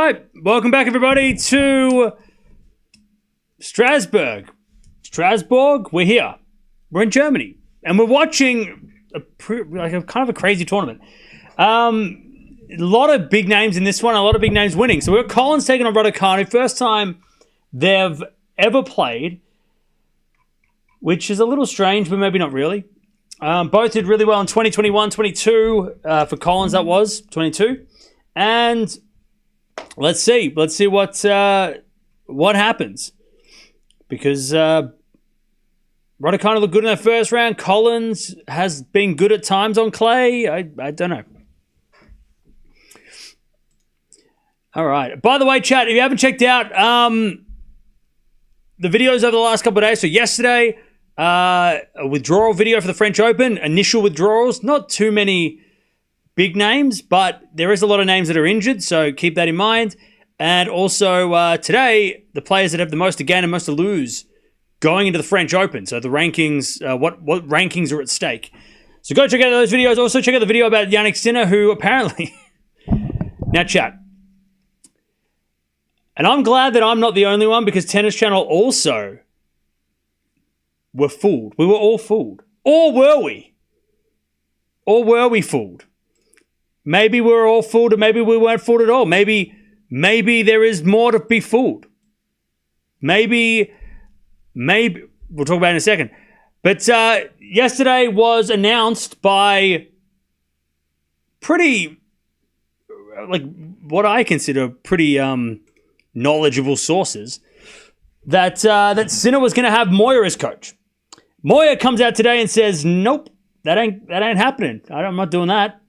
right, welcome back everybody to Strasbourg. We're here. We're in Germany, and we're watching a kind of a crazy tournament. A lot of big names in this one, a lot of big names winning. So we've got Collins taking on Raducanu. First time they've ever played, which is a little strange, but maybe not really. Both did really well in 2021, 22. For Collins, that was 22. And let's see what happens. Because Raducanu looked good in their first round. Collins has been good at times on clay. I don't know. All right. By the way, chat, if you haven't checked out the videos over the last couple of days, so yesterday, a withdrawal video for the French Open, initial withdrawals, not too many big names, but there is a lot of names that are injured, so keep that in mind. And also today, the players that have the most to gain and most to lose going into the French Open. So the rankings, what rankings are at stake. So go check out those videos. Also check out the video about Jannik Sinner, who apparently... Now chat. And I'm glad that I'm not the only one, because Tennis Channel also were fooled. We were all fooled. Or were we? Or were we fooled? Maybe we were all fooled, or maybe we weren't fooled at all. Maybe there is more to be fooled. Maybe we'll talk about it in a second. But yesterday was announced by pretty, like what I consider pretty knowledgeable sources, that Sinner was going to have Moya as coach. Moya comes out today and says, "Nope, that ain't happening. I'm not doing that."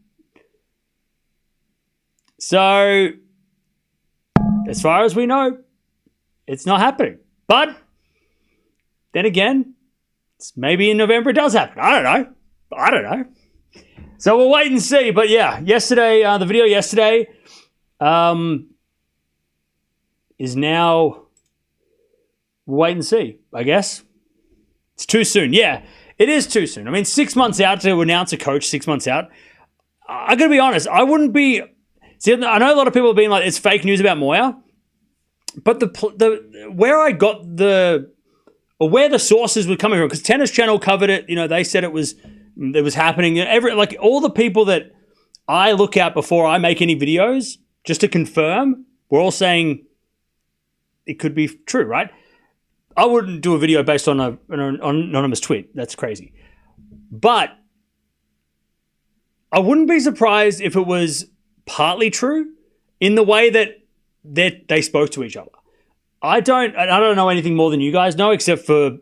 So, as far as we know, it's not happening. But then again, maybe in November it does happen. I don't know. So we'll wait and see. But yeah, yesterday, the video yesterday is now, we'll wait and see, I guess. It's too soon. Yeah, it is too soon. I mean, 6 months out to announce a coach, 6 months out. I got to be honest, I wouldn't be... See, I know a lot of people have been like, it's fake news about Moya, but where the sources were coming from, because Tennis Channel covered it, they said it was happening. All the people that I look at before I make any videos, just to confirm, we're all saying it could be true, right? I wouldn't do a video based on an anonymous tweet. That's crazy. But I wouldn't be surprised if it was partly true in the way that they spoke to each other. I don't know anything more than you guys know, except for,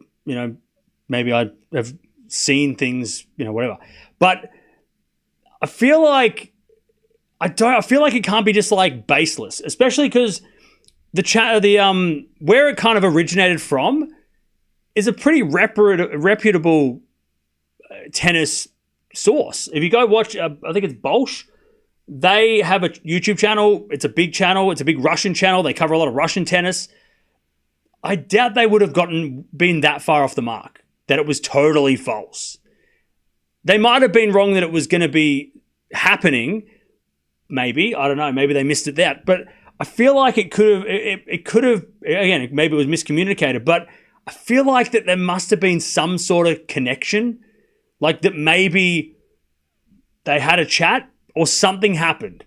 maybe I have seen things, whatever. But I feel like it can't be just like baseless, especially because where it kind of originated from is a pretty reputable tennis source. If you go watch, I think it's Bolsh. They have a YouTube channel. It's a big channel. It's a big Russian channel. They cover a lot of Russian tennis. I doubt they would have been that far off the mark, that it was totally false. They might have been wrong that it was going to be happening. Maybe. I don't know. Maybe they missed it there. But I feel like it could have, again, maybe it was miscommunicated, but I feel like that there must have been some sort of connection, like that maybe they had a chat or something happened.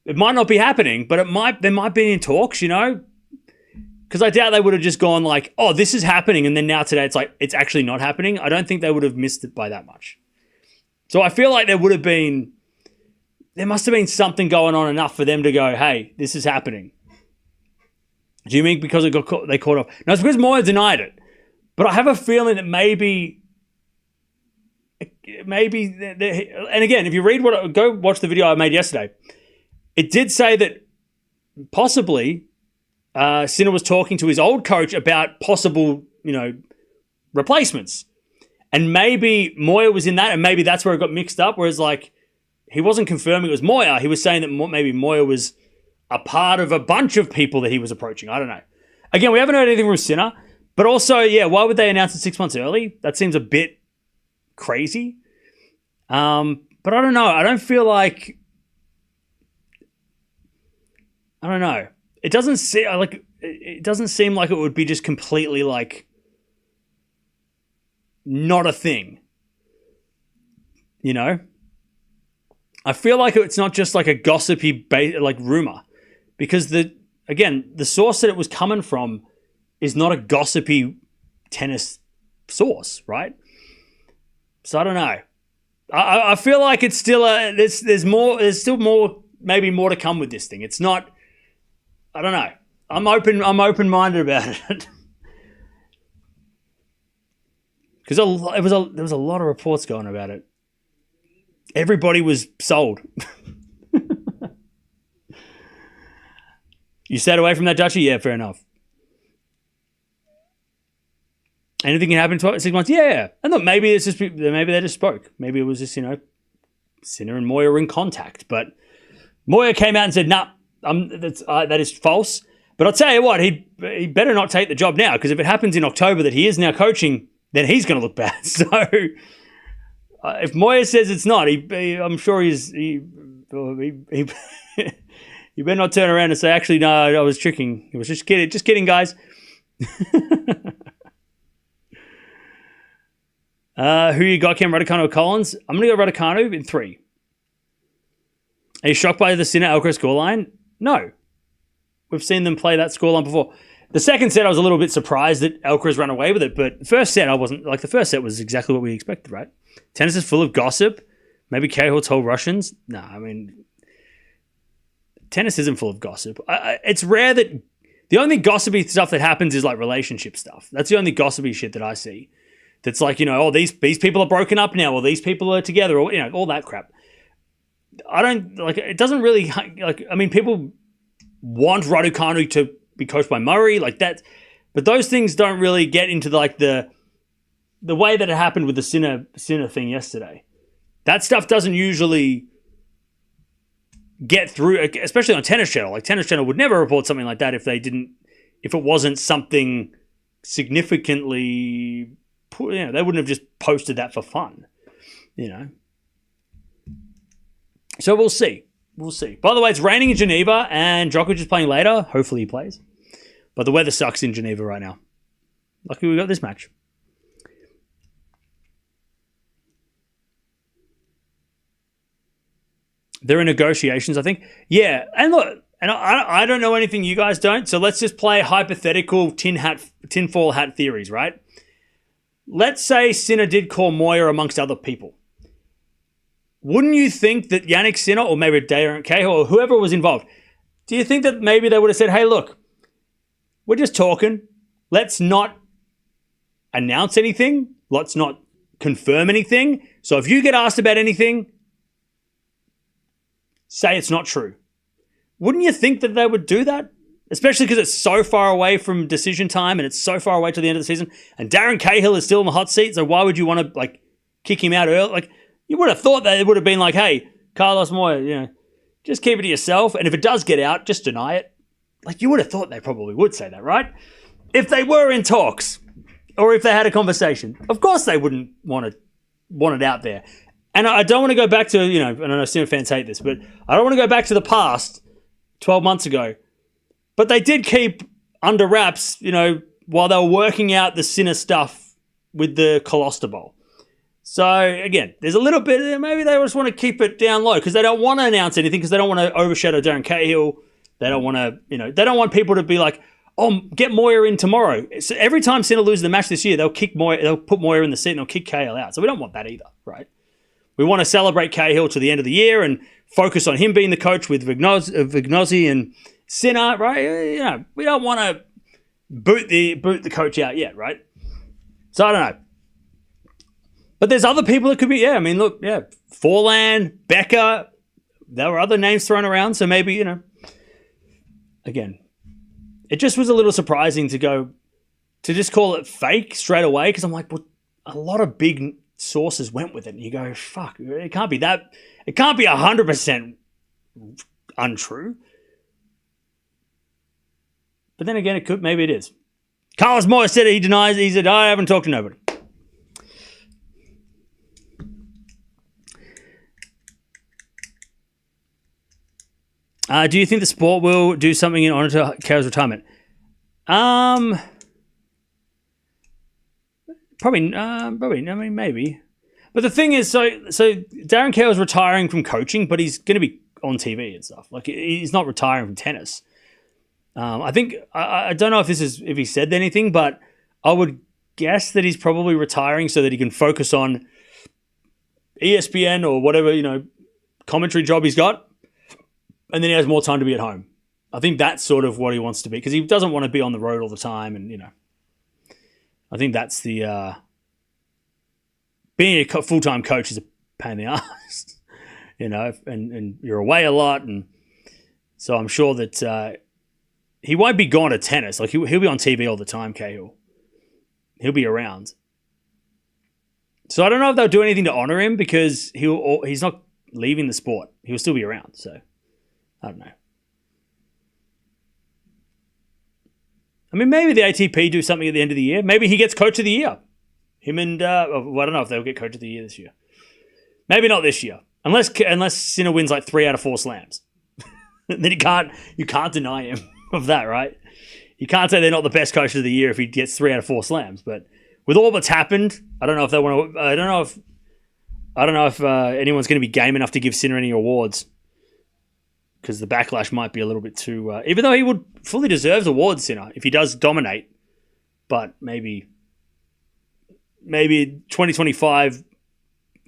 It might not be happening, but they might be in talks, because I doubt they would have just gone like, oh, this is happening, and then now today it's like, it's actually not happening. I don't think they would have missed it by that much. So I feel like there must have been something going on enough for them to go, hey, this is happening. Do you mean because they caught off? No, it's because Moya denied it. But I have a feeling that maybe, and again, if you read go watch the video I made yesterday, it did say that possibly Sinner was talking to his old coach about possible, replacements. And maybe Moya was in that, and maybe that's where it got mixed up, whereas like, he wasn't confirming it was Moya. He was saying that maybe Moya was a part of a bunch of people that he was approaching. I don't know. Again, we haven't heard anything from Sinner. But also, yeah, why would they announce it 6 months early? That seems a bit crazy. But I don't know. I don't feel like... I don't know. It doesn't seem like it would be just completely like not a thing. You know? I feel like it's not just like a gossipy like rumor, because the source that it was coming from is not a gossipy tennis source, right? So I don't know. I feel like it's still there's still more, maybe more to come with this thing. It's not. I don't know. I'm open-minded about it. Because there was a lot of reports going about it. Everybody was sold. You stayed away from that, Dutchie? Yeah, fair enough. Anything can happen in 6 months? Yeah. And look, maybe they just spoke. Maybe it was just, Sinner and Moya were in contact. But Moya came out and said, nah, that is false. But I'll tell you what, he better not take the job now, because if it happens in October that he is now coaching, then he's going to look bad. So if Moya says it's not, I'm sure he you better not turn around and say, actually, no, I was tricking. It was just kidding. Just kidding, guys. Who you got, Cam? Raducanu or Collins? I'm going to go Raducanu in 3. Are you shocked by the Sinner Alcaraz scoreline? No. We've seen them play that scoreline before. The second set, I was a little bit surprised that Alcaraz ran away with it, but the first set, I wasn't. Like, the first set was exactly what we expected, right? Tennis is full of gossip. Maybe Cahill told Russians. No, I mean, tennis isn't full of gossip. It's rare that the only gossipy stuff that happens is like relationship stuff. That's the only gossipy shit that I see. That's like, these people are broken up now, or these people are together, or, all that crap. I don't, like, it doesn't really, like, I mean, people want Raducanu to be coached by Murray, like that, but those things don't really get into the way that it happened with the Sinner thing yesterday. That stuff doesn't usually get through, especially on Tennis Channel. Like, Tennis Channel would never report something like that if it wasn't something significantly, they wouldn't have just posted that for fun, So we'll see. We'll see. By the way, it's raining in Geneva and Djokovic is playing later. Hopefully he plays. But the weather sucks in Geneva right now. Lucky we got this match. They're in negotiations, I think. Yeah, and look, and I don't know anything you guys don't, so let's just play hypothetical tinfoil hat theories, right? Let's say Sinner did call Moya amongst other people. Wouldn't you think that Jannik Sinner, or maybe Darren Cahill, or whoever was involved, do you think that maybe they would have said, hey, look, we're just talking. Let's not announce anything. Let's not confirm anything. So if you get asked about anything, say it's not true. Wouldn't you think that they would do that? Especially because it's so far away from decision time and it's so far away to the end of the season. And Darren Cahill is still in the hot seat, so why would you want to kick him out early? Like, you would have thought that it would have been like, hey, Carlos Moya, just keep it to yourself. And if it does get out, just deny it. Like, you would have thought they probably would say that, right? If they were in talks or if they had a conversation, of course they wouldn't want it out there. And I don't want to go back to, and I know Sinner fans hate this, but I don't want to go back to the past, 12 months ago. But they did keep under wraps, while they were working out the Sinner stuff with the Coloster Bowl. So, again, there's a little bit, maybe they just want to keep it down low because they don't want to announce anything because they don't want to overshadow Darren Cahill. They don't want to, they don't want people to be like, oh, get Moya in tomorrow. So every time Sinner loses the match this year, they'll put Moya in the seat and they'll kick Cahill out. So we don't want that either, right? We want to celebrate Cahill to the end of the year and focus on him being the coach with Vignosi and Sinner, right? We don't want to boot the coach out yet, right? So I don't know. But there's other people that could be, Forlan, Becker. There were other names thrown around, so maybe, again, it just was a little surprising to just call it fake straight away because I'm like, well, a lot of big sources went with it, and you go, fuck, it can't be that. It can't be 100% untrue. But then again, maybe it is. Carlos Moya said he denies it. He said, I haven't talked to nobody. Do you think the sport will do something in honor to Kara's retirement? Probably. I mean, maybe. But the thing is, so Darren Kerr's retiring from coaching, but he's going to be on TV and stuff. Like, he's not retiring from tennis. I think I don't know if he said anything, but I would guess that he's probably retiring so that he can focus on ESPN or whatever commentary job he's got, and then he has more time to be at home. I think that's sort of what he wants to be because he doesn't want to be on the road all the time, and I think that's the being a full-time coach is a pain in the ass, and you're away a lot, and so I'm sure that he won't be gone to tennis. Like he'll be on TV all the time. Cahill, he'll be around. So I don't know if they'll do anything to honor him because he's not leaving the sport. He'll still be around. So I don't know. I mean, maybe the ATP do something at the end of the year. Maybe he gets Coach of the Year. Him and I don't know if they'll get Coach of the Year this year. Maybe not this year, unless Sinner wins like 3 out of 4 slams. Then you can't deny him of that, right? You can't say they're not the best Coach of the Year if he gets 3 out of 4 slams. But with all that's happened, I don't know if they want to. I don't know if anyone's going to be game enough to give Sinner any awards. Because the backlash might be a little bit too... even though he would fully deserve awards, Sinner, if he does dominate. But maybe 2025,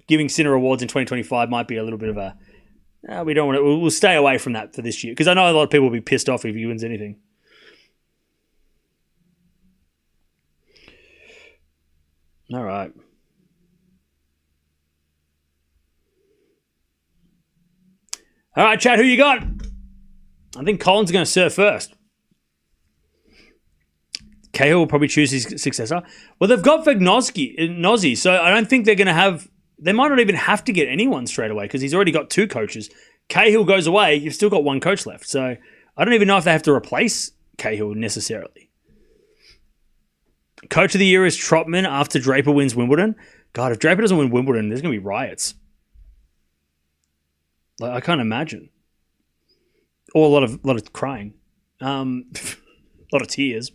giving Sinner awards in 2025 might be a little bit of a... we don't want to... We'll stay away from that for this year. Because I know a lot of people will be pissed off if he wins anything. All right. All right, Chad, who you got? I think Collins is going to serve first. Cahill will probably choose his successor. Well, they've got Nozzi, so I don't think they're going to have... They might not even have to get anyone straight away because he's already got 2 coaches. Cahill goes away, you've still got 1 coach left. So I don't even know if they have to replace Cahill necessarily. Coach of the Year is Trotman after Draper wins Wimbledon. God, if Draper doesn't win Wimbledon, there's going to be riots. Like, I can't imagine. Or a lot of crying. A lot of tears.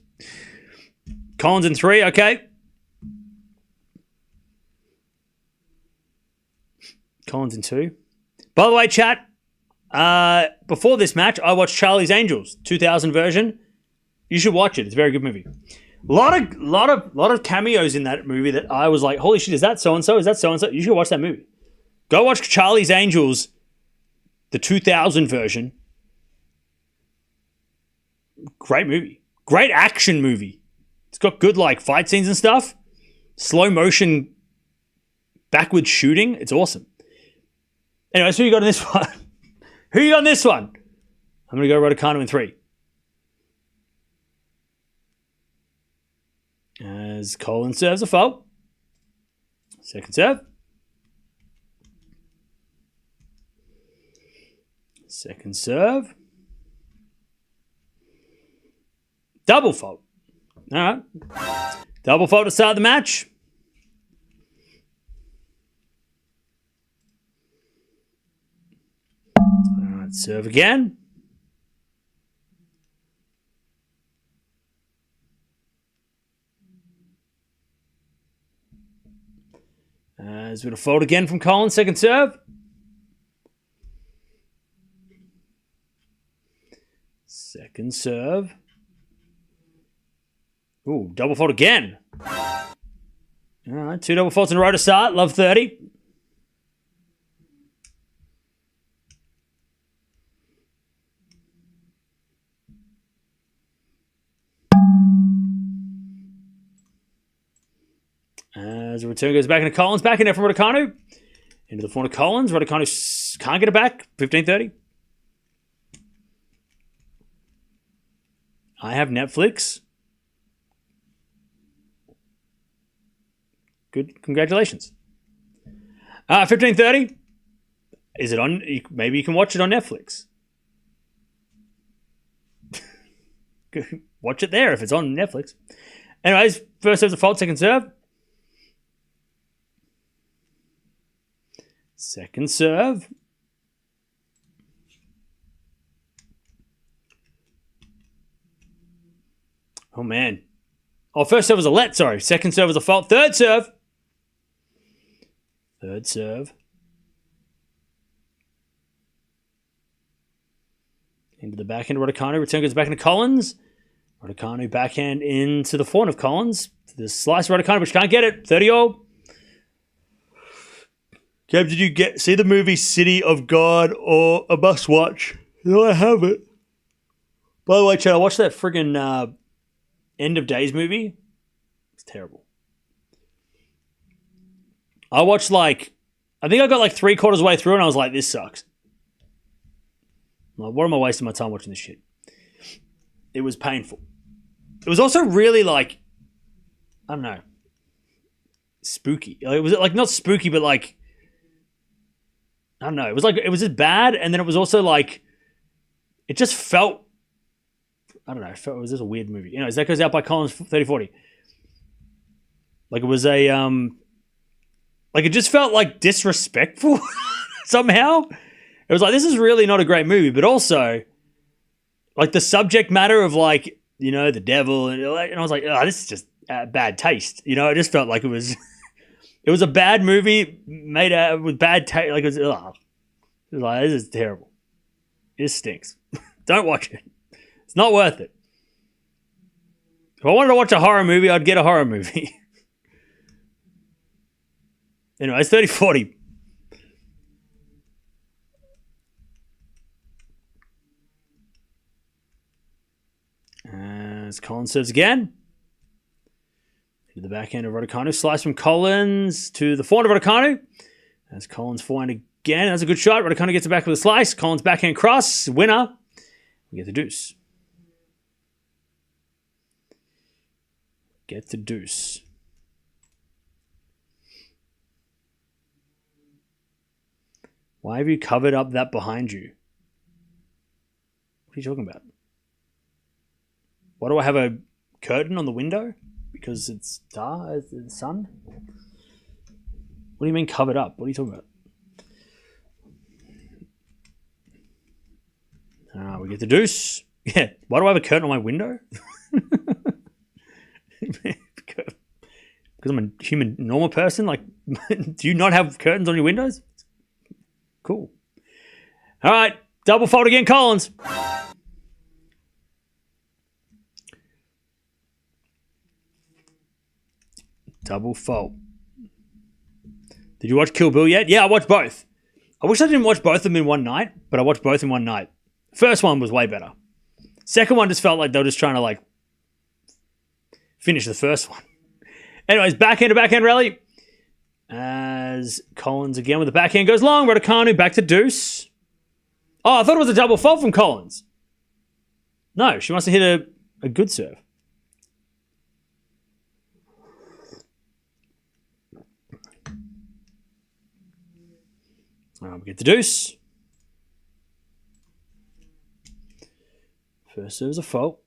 Collins in 3, okay. Collins in 2. By the way, chat, before this match, I watched Charlie's Angels, 2000 version. You should watch it. It's a very good movie. Lot of cameos in that movie that I was like, holy shit, is that so-and-so? Is that so-and-so? You should watch that movie. Go watch Charlie's Angels, the 2000 version. Great movie. Great action movie. It's got good fight scenes and stuff. Slow motion backwards shooting. It's awesome. Anyways, who you got in this one? Who you got in this one? I'm going to go Raducanu in 3. As Collins serves a fault. Second serve. Second serve. Double fault. All right. Double fault to start the match. All right, serve again. As with a fault again from Collins, second serve. Second serve. Ooh, double fault again. All right, 2 double faults in a row to start. Love 30. As the return goes back into Collins. Back in there from Raducanu. Into the front of Collins. Raducanu can't get it back. 15-30. I have Netflix. Good. Congratulations. 15:30. Is it on? Maybe you can watch it on Netflix. Watch it there if it's on Netflix. Anyways, first serve's a fault, second serve. Second serve. Oh, man. Oh, first serve was a let, sorry. Second serve was a fault. Third serve. Third serve. Into the backhand, Raducanu. Return goes back into Collins. Raducanu backhand into the forehand of Collins. The slice of Raducanu, but she can't get it. 30-all. Gabe, did you see the movie City of God or A Must Watch? No, I haven't. By the way, Chad, I watched that friggin' End of Days movie. It's terrible. I watched I think I got 3/4 way through and I was like, this sucks. Like, what am I wasting my time watching this shit? It was painful. It was also really I don't know, spooky. It was not spooky, but I don't know. It was just bad, and then it was also it just felt, I don't know, it was just a weird movie. Anyways, that goes out by Collins 30-40. It was a it just felt disrespectful somehow. It was this is really not a great movie, but also the subject matter of the devil, and I was like, oh, this is just bad taste. It just felt like it was it was a bad movie made with bad taste. It was this is terrible. It stinks. Don't watch it. It's not worth it. If I wanted to watch a horror movie, I'd get a horror movie. Anyway, it's 30-40. As Collins serves again. To the backhand of Raducanu. Slice from Collins to the forehand of Raducanu. As Collins forehand again. That's a good shot. Raducanu gets it back with a slice. Collins backhand cross. Winner. We get the deuce. Get the deuce. Why have you covered up that behind you? What are you talking about? Why do I have a curtain on the window? Because it's dark, the sun? What do you mean covered up? What are you talking about? We get the deuce. Yeah. Why do I have a curtain on my window? Because I'm a human, normal person. Do you not have curtains on your windows? Cool. All right. Double fault again, Collins. Double fault. Did you watch Kill Bill yet? Yeah, I watched both. I wish I didn't watch both of them in one night, but I watched both in one night. First one was way better. Second one just felt like they were just trying to finish the first one. Anyways, backhand to backhand rally. As Collins again with the backhand goes long. Raducanu back to deuce. Oh, I thought it was a double fault from Collins. No, she must have hit a good serve. We get the deuce. First serve is a fault.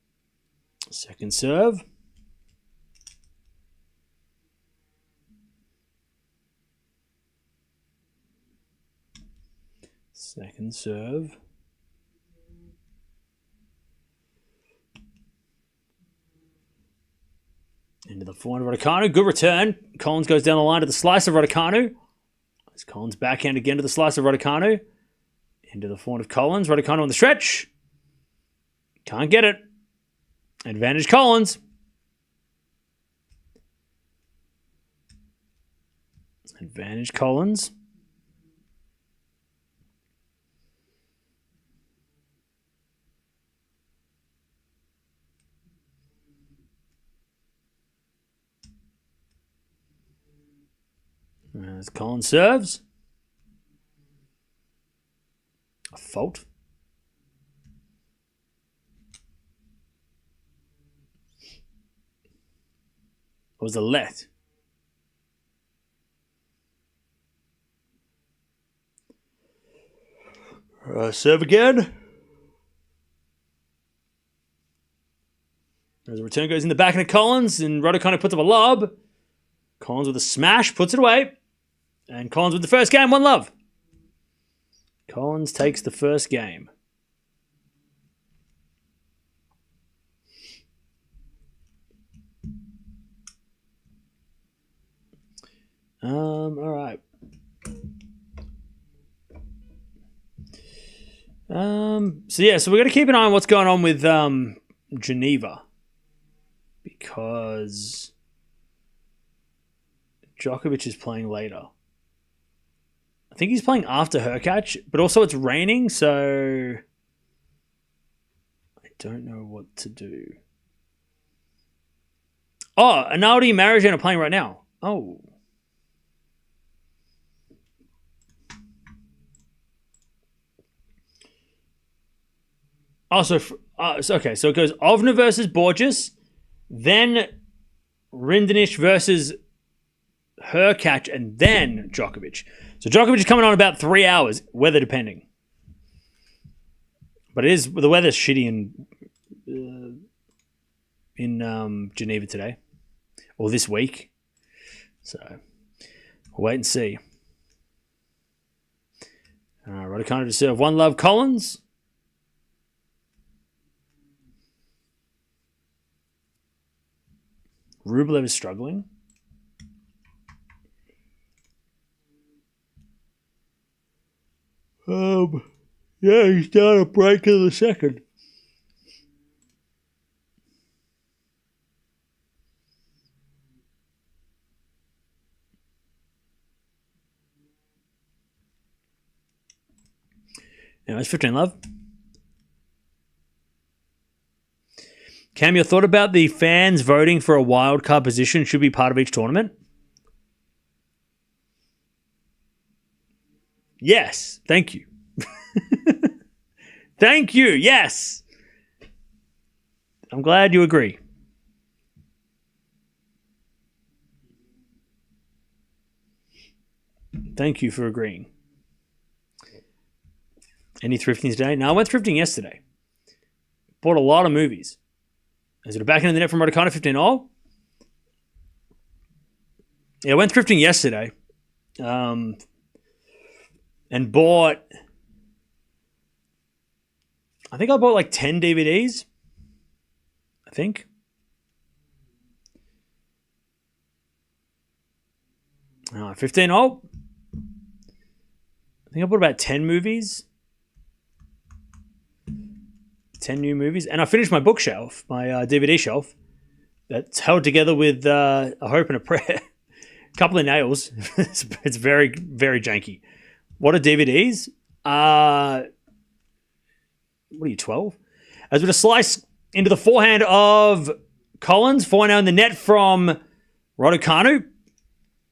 Second serve. Second serve. Into the forehand of Raducanu. Good return. Collins goes down the line to the slice of Raducanu. As Collins backhand again to the slice of Raducanu. Into the forehand of Collins. Raducanu on the stretch. Can't get it. Advantage Collins. Advantage Collins. As Collins serves. A fault. It was a let. Serve again. As the return goes in the back of Collins, and Raducanu puts up a lob. Collins with a smash, puts it away. And Collins with the first game, 1-love. Collins takes the first game. All right. So we're going to keep an eye on what's going on with Geneva, because Djokovic is playing later. I think he's playing after her catch, but also it's raining, so I don't know what to do. Oh, Analdi and Marijan are playing right now. Oh. So it goes Ovna versus Borges, then Rindenich versus Hurkacz, and then Djokovic. So Djokovic is coming on about 3 hours, weather depending. But the weather's shitty in Geneva today, or this week. So we'll wait and see. Raducanu to serve. One love, Collins. Rublev is struggling. Yeah, he's down a break in the second. Now it's 15 love. Cam, your thought about the fans voting for a wild card position should be part of each tournament? Yes. Thank you. Thank you. Yes. I'm glad you agree. Thank you for agreeing. Any thrifting today? No, I went thrifting yesterday. Bought a lot of movies. Is it a backhand in the net from Raducanu, 15-all? Yeah, I went thrifting yesterday. And bought... I think I bought like 10 DVDs. I think. Oh, 15-all. I think I bought about 10 movies. 10 new movies. And I finished my bookshelf, my DVD shelf, that's held together with a hope and a prayer. A couple of nails. It's very, very janky. What are DVDs? What are you, 12? As with a slice into the forehand of Collins. 4-0 in the net from Raducanu.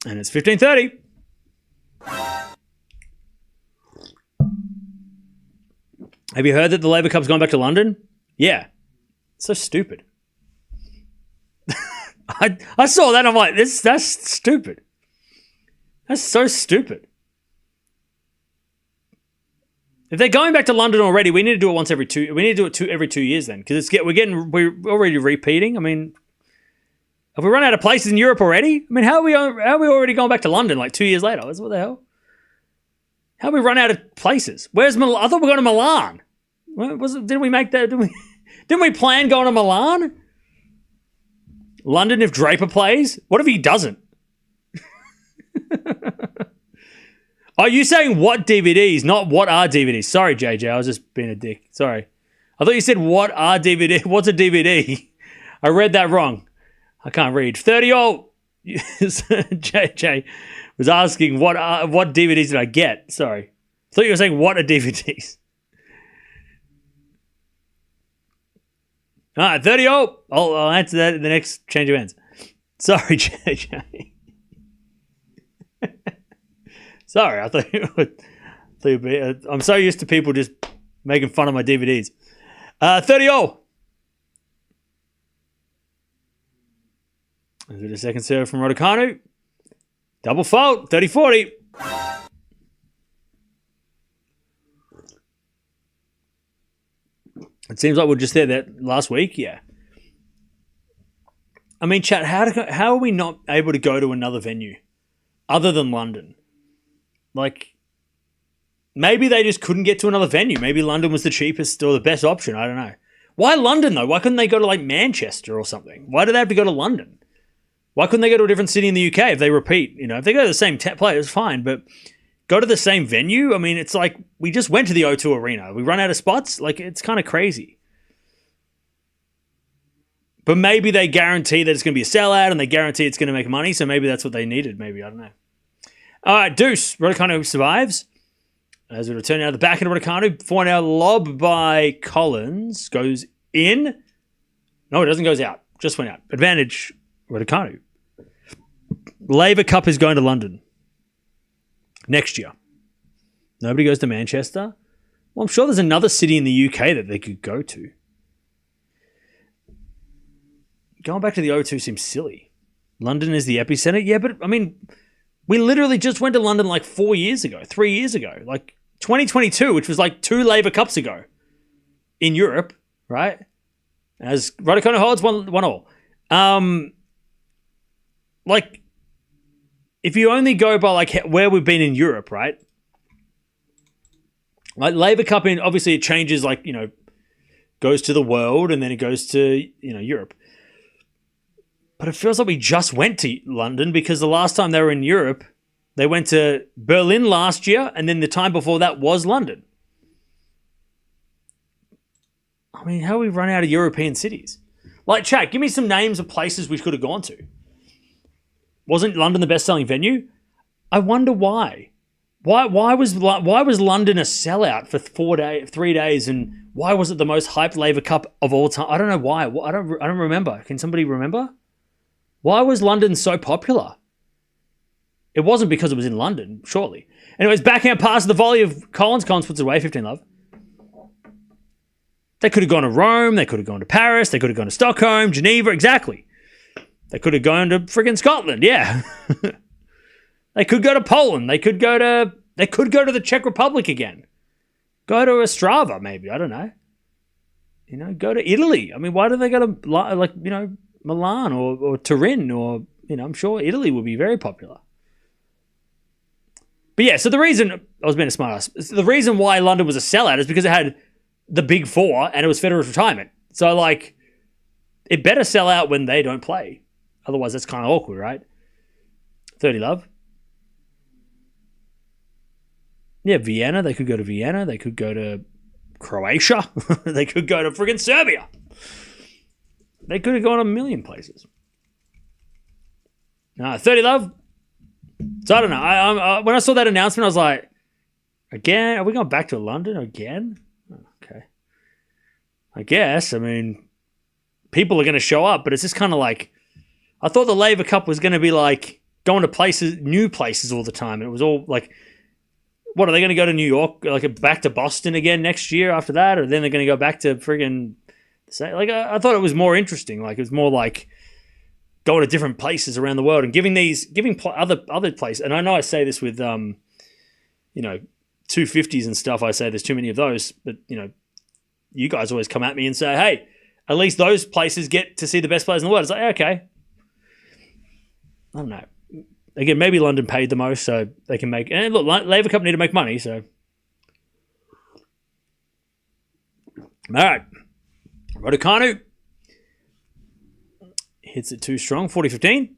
And it's 15-30. Have you heard that the Laver Cup's gone back to London? Yeah. So stupid. I saw that and I'm like, that's stupid. That's so stupid. If they're going back to London already, we need to do it every 2 years then, because we're already repeating. I mean, have we run out of places in Europe already? I mean, how are we already going back to London like 2 years later? What the hell? How have we run out of places? Where's Milan? I thought we were going to Milan. Didn't we make that? Didn't we plan going to Milan? London if Draper plays? What if he doesn't? Are you saying what DVDs, not what are DVDs? Sorry, JJ, I was just being a dick. Sorry. I thought you said what are DVD. What's a DVD? I read that wrong. I can't read. 30-all. JJ was asking what DVDs did I get? Sorry. I thought you were saying what are DVDs. All right, 30-all. I'll answer that in the next change of ends. Sorry, JJ. Sorry, I thought you would. I'm so used to people just making fun of my DVDs. 30-all. Is it a second serve from Raducanu? Double fault, 30-40. It seems like we're just there that last week, yeah. I mean, chat, how are we not able to go to another venue other than London? Like, maybe they just couldn't get to another venue. Maybe London was the cheapest or the best option. I don't know. Why London, though? Why couldn't they go to, like, Manchester or something? Why do they have to go to London? Why couldn't they go to a different city in the UK if they repeat? If they go to the same players, fine, but go to the same venue? I mean, it's like we just went to the O2 Arena. We run out of spots? Like, it's kind of crazy. But maybe they guarantee that it's going to be a sellout and they guarantee it's going to make money, so maybe that's what they needed. Maybe, I don't know. All right, Deuce. Raducanu survives. As we return out of the back end of Raducanu, 4-hour lob by Collins goes in. No, it doesn't, goes out. Just went out. Advantage, Raducanu. Laver Cup is going to London next year. Nobody goes to Manchester. Well, I'm sure there's another city in the UK that they could go to. Going back to the O2 seems silly. London is the epicenter. Yeah, but I mean, we literally just went to London like 3 years ago. Like 2022, which was like 2 Laver Cups ago in Europe, right? As Raducanu holds 1-1. Like, if you only go by like where we've been in Europe, right? Like Laver Cup, obviously it changes, like, goes to the world and then it goes to, Europe. But it feels like we just went to London because the last time they were in Europe, they went to Berlin last year, and then the time before that was London. I mean, how do we run out of European cities? Like, chat, give me some names of places we could have gone to. Wasn't London the best-selling venue? I wonder why. Why was London a sellout for 3 days, and why was it the most hyped Laver Cup of all time? I don't know why. I don't remember. Can somebody remember? Why was London so popular? It wasn't because it was in London, surely. Anyways, backhand pass, the volley of Collins. Collins puts it away, 15-love. They could have gone to Rome. They could have gone to Paris. They could have gone to Stockholm, Geneva, exactly. They could have gone to friggin' Scotland, yeah. They could go to Poland. They could go to the Czech Republic again. Go to Ostrava, maybe. I don't know. Go to Italy. I mean, why do they go to, Milan or Turin or, I'm sure Italy would be very popular. But yeah, so the reason, I was being a smart ass, the reason why London was a sellout is because it had the big four and it was Federer's retirement. So, like, it better sell out when they don't play. Otherwise, that's kind of awkward, right? 30-love. Yeah, Vienna. They could go to Vienna. They could go to Croatia. They could go to friggin' Serbia. They could have gone a million places. 30-love. So I don't know. When I saw that announcement, I was like, again? Are we going back to London again? Okay. I guess. I mean, people are going to show up, but it's just kind of like, I thought the Laver Cup was going to be like going to places, new places all the time. And it was all like, what, are they going to go to New York, like back to Boston again next year after that? Or then they're going to go back to friggin', like, I thought it was more interesting. Like, it was more like going to different places around the world and giving other places. And I know I say this with, 250s and stuff. I say there's too many of those, but, you guys always come at me and say, hey, at least those places get to see the best players in the world. It's like, okay. I don't know. Again, maybe London paid the most, so they can make... And look, Laver Cup need to make money, so... All right. Raducanu hits it too strong. 40-15.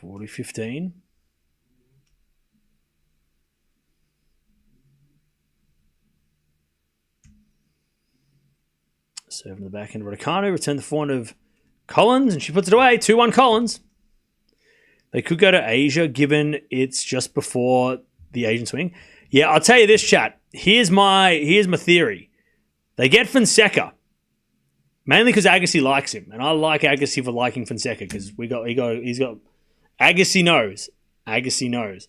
$40-15. Serve in the back end of Raducanu. Return the forehand of Collins, and she puts it away. 2-1 Collins. They could go to Asia, given it's just before the Asian swing. Yeah, I'll tell you this, chat. Here's my theory. They get Fonseca, mainly because Agassi likes him, and I like Agassi for liking Fonseca because he's got Agassi knows. Agassi knows.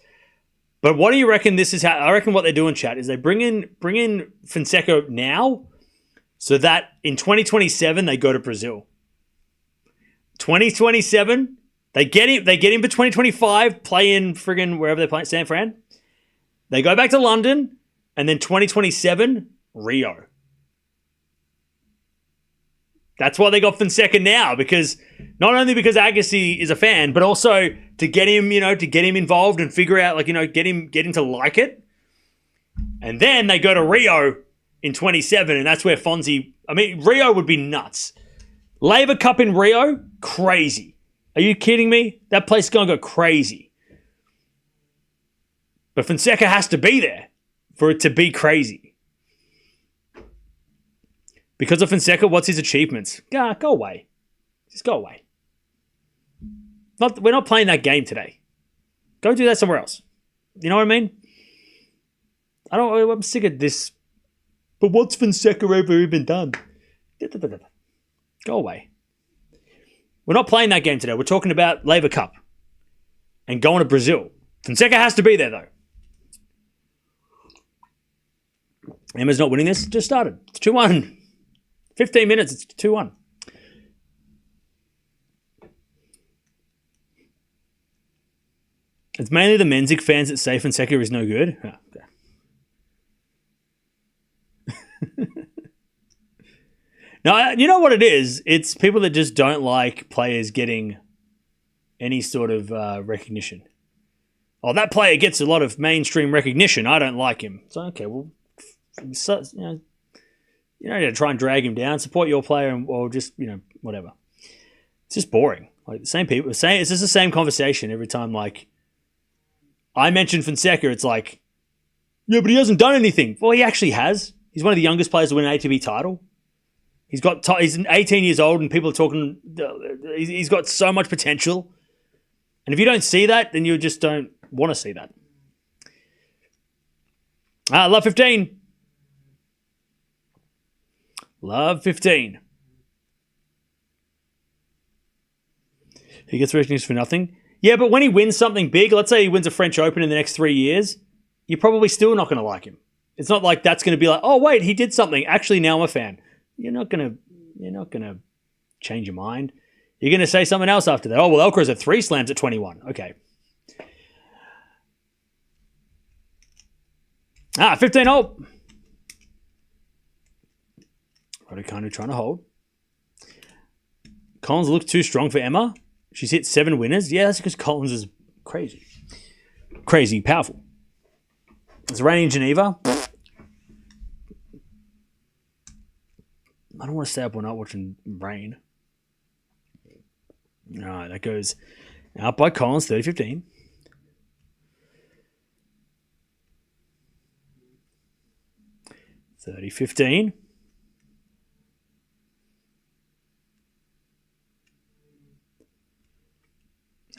But what do you reckon this is? I reckon what they're doing, chat, is they bring in Fonseca now, so that in 2027 they go to Brazil. 2027 they get him for 2025, play in friggin' wherever they play, San Fran. They go back to London, and then 2027 Rio. That's why they got Fonseca now, because not only because Agassi is a fan, but also to get him, to get him involved and figure out, get him to like it. And then they go to Rio in 27, and that's where Fonzie... I mean, Rio would be nuts. Laver Cup in Rio? Crazy. Are you kidding me? That place is going to go crazy. But Fonseca has to be there for it to be crazy. Because of Fonseca, what's his achievements? Go away. Just go away. We're not playing that game today. Go do that somewhere else. You know what I mean? I'm sick of this. But what's Fonseca ever even done? Go away. We're not playing that game today. We're talking about Laver Cup and going to Brazil. Fonseca has to be there, though. Emma's not winning this. Just started. It's 2-1. 15 minutes. It's 2-1. It's mainly the Menzies fans that say Fonseca is no good. Oh, okay. No, you know what it is? It's people that just don't like players getting any sort of recognition. Oh, that player gets a lot of mainstream recognition. I don't like him. So, okay, well, you don't need to try and drag him down. Support your player or just, whatever. It's just boring. Like the same people. It's just the same conversation every time, like, I mentioned Fonseca, it's like, yeah, but he hasn't done anything. Well, he actually has. He's one of the youngest players to win an ATP title. He's 18 years old and people are talking, he's got so much potential. And if you don't see that, then you just don't want to see that. Love 15. Love 15. He gets recognition for nothing. Yeah, but when he wins something big, let's say he wins a French Open in the next 3 years, you're probably still not going to like him. It's not like that's going to be like, oh, wait, he did something. Actually, now I'm a fan. You're not going to change your mind. You're going to say something else after that. Oh, well, Alcaraz had 3 slams at 21. Okay. 15 hold. Raducanu trying to hold. Collins looks too strong for Emma. She's hit 7 winners. Yeah, that's because Collins is crazy. Crazy, powerful. It's raining in Geneva. I don't want to stay up all night watching rain. All right, that goes out by Collins, 30-15. $30-15.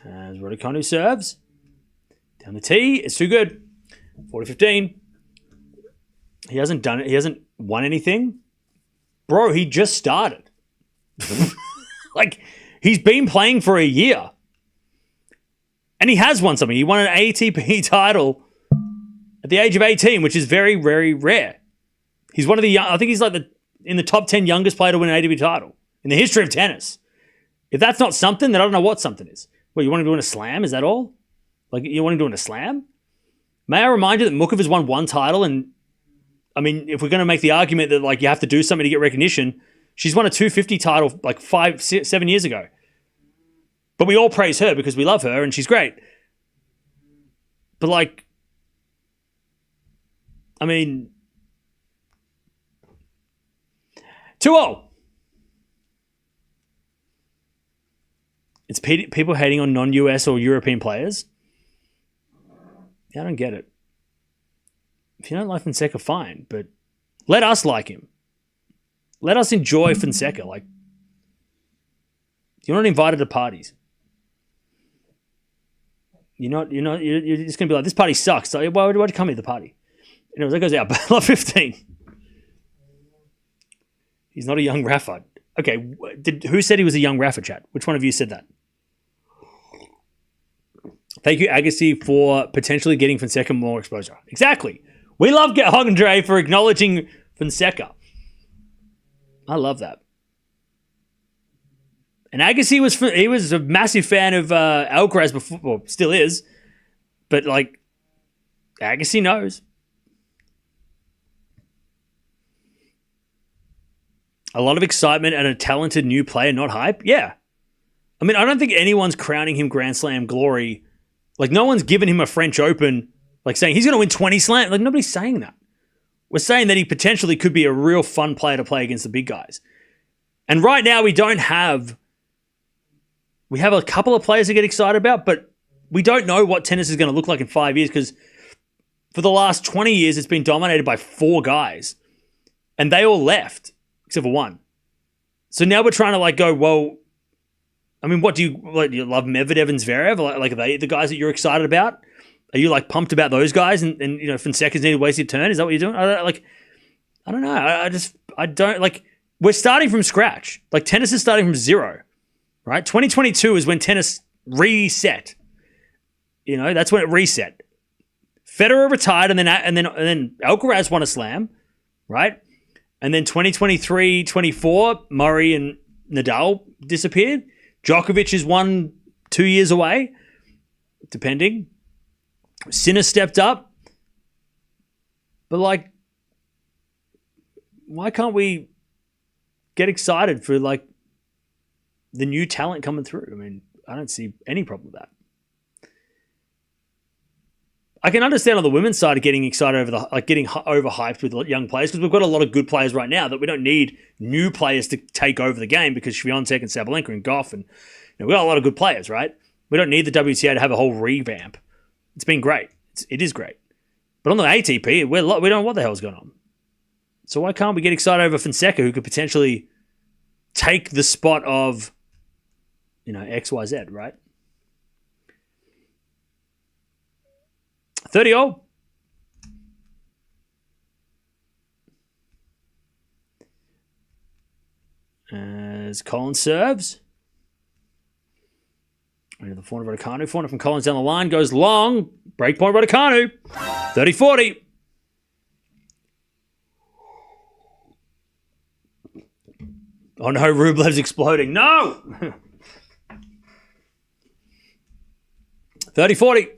As Raducanu serves. Down the tee. It's too good. 40-15. He hasn't done it. He hasn't won anything. Bro, he just started. Like, he's been playing for a year. And he has won something. He won an ATP title at the age of 18, which is very, very rare. He's one of the young, I think he's like in the top 10 youngest player to win an ATP title in the history of tennis. If that's not something, then I don't know what something is. What, you want him to win a slam? Is that all? Like, you want him to win a slam? May I remind you that Mukov has won 1 title, and I mean, if we're going to make the argument that like you have to do something to get recognition, she's won a 250 title like 7 years ago. But we all praise her because we love her and she's great. But like, I mean, 2-0. It's people hating on non-US or European players. Yeah, I don't get it. If you don't like Fonseca, fine, but let us like him. Let us enjoy Fonseca. Like, you're not invited to parties. You're just gonna be like, this party sucks. So why'd you come to the party? Anyways, that goes out. Love 15. He's not a young Rafa. Okay, who said he was a young Rafa, chat? Which one of you said that? Thank you, Agassi, for potentially getting Fonseca more exposure. Exactly. We love Andre for acknowledging Fonseca. I love that. And Agassi was a massive fan of Alcaraz before, well, still is. But like, Agassi knows. A lot of excitement and a talented new player, not hype. Yeah. I mean, I don't think anyone's crowning him Grand Slam glory. Like, no one's given him a French Open, like saying he's going to win 20 slams. Like, nobody's saying that. we're saying that he potentially could be a real fun player to play against the big guys. And right now we have a couple of players to get excited about, but we don't know what tennis is going to look like in 5 years because for the last 20 years it's been dominated by 4 guys and they all left except for one. So now we're trying to go, well, I mean, do you love Medvedev and Zverev? Like, are they the guys that you're excited about? Are you pumped about those guys? And Fonseca's need to waste your turn? Is that what you're doing? I don't know. I don't we're starting from scratch. Tennis is starting from zero, right? 2022 is when tennis reset. That's when it reset. Federer retired and then Alcaraz won a slam, right? And then 2023, 24, Murray and Nadal disappeared. Djokovic is 1-2 years away, depending. Sinner stepped up. But why can't we get excited for the new talent coming through? I mean, I don't see any problem with that. I can understand on the women's side of getting excited over getting overhyped with young players because we've got a lot of good players right now that we don't need new players to take over the game because Swiatek and Sabalenka and Gauff and we've got a lot of good players, right? We don't need the WTA to have a whole revamp. It's been great. It is great. But on the ATP, we don't know what the hell's going on. So why can't we get excited over Fonseca who could potentially take the spot of XYZ, right? 30-all. As Collins serves. Into the forehand of Raducanu. Forehand from Collins down the line. Goes long. Breakpoint Raducanu. 30-40. Oh no, Rublev's exploding. No! 30-40.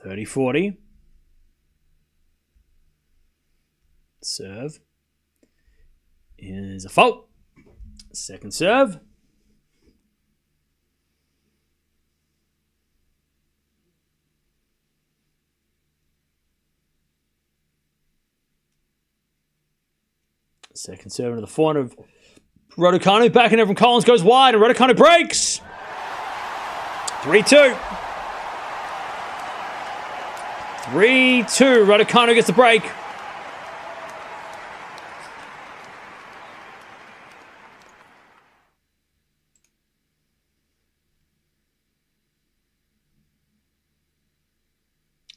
30-40. Serve is a fault. Second serve. Second serve into the forehand of Raducanu. Back and from Collins goes wide and Raducanu breaks. 3-2. 3-2. Raducanu gets the break.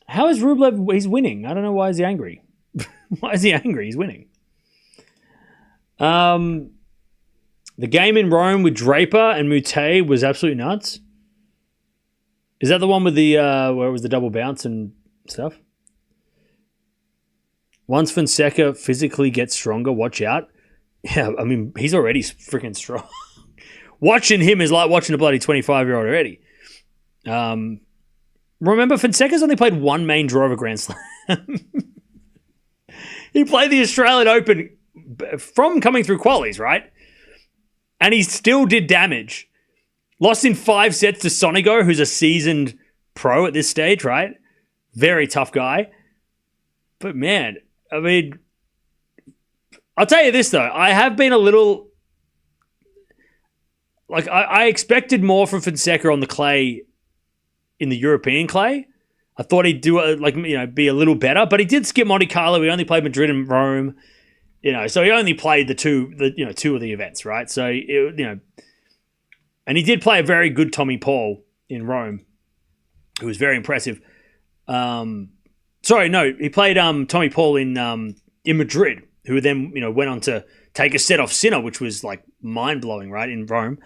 How is Rublev? He's winning. I don't know why is he angry. Why is he angry? He's winning. The game in Rome with Draper and Mute was absolutely nuts. Is that the one with the where it was the double bounce and stuff? Once Fonseca physically gets stronger, watch out. Yeah, I mean, he's already freaking strong. Watching him is like watching a bloody 25-year-old already. Remember, Fonseca's only played one main draw of a Grand Slam. He played the Australian Open from coming through qualies, right? And he still did damage. Lost in 5 sets to Sonigo, who's a seasoned pro at this stage, right? Very tough guy. But man, I mean, I'll tell you this though. I have been a little... I expected more from Fonseca on the clay in the European clay. I thought he'd do be a little better, but he did skip Monte Carlo. He only played Madrid and Rome, so he only played the two of the events, right? So and he did play a very good Tommy Paul in Rome, who was very impressive. He played Tommy Paul in Madrid, who then went on to take a set off Sinner, which was mind blowing, right, in Rome.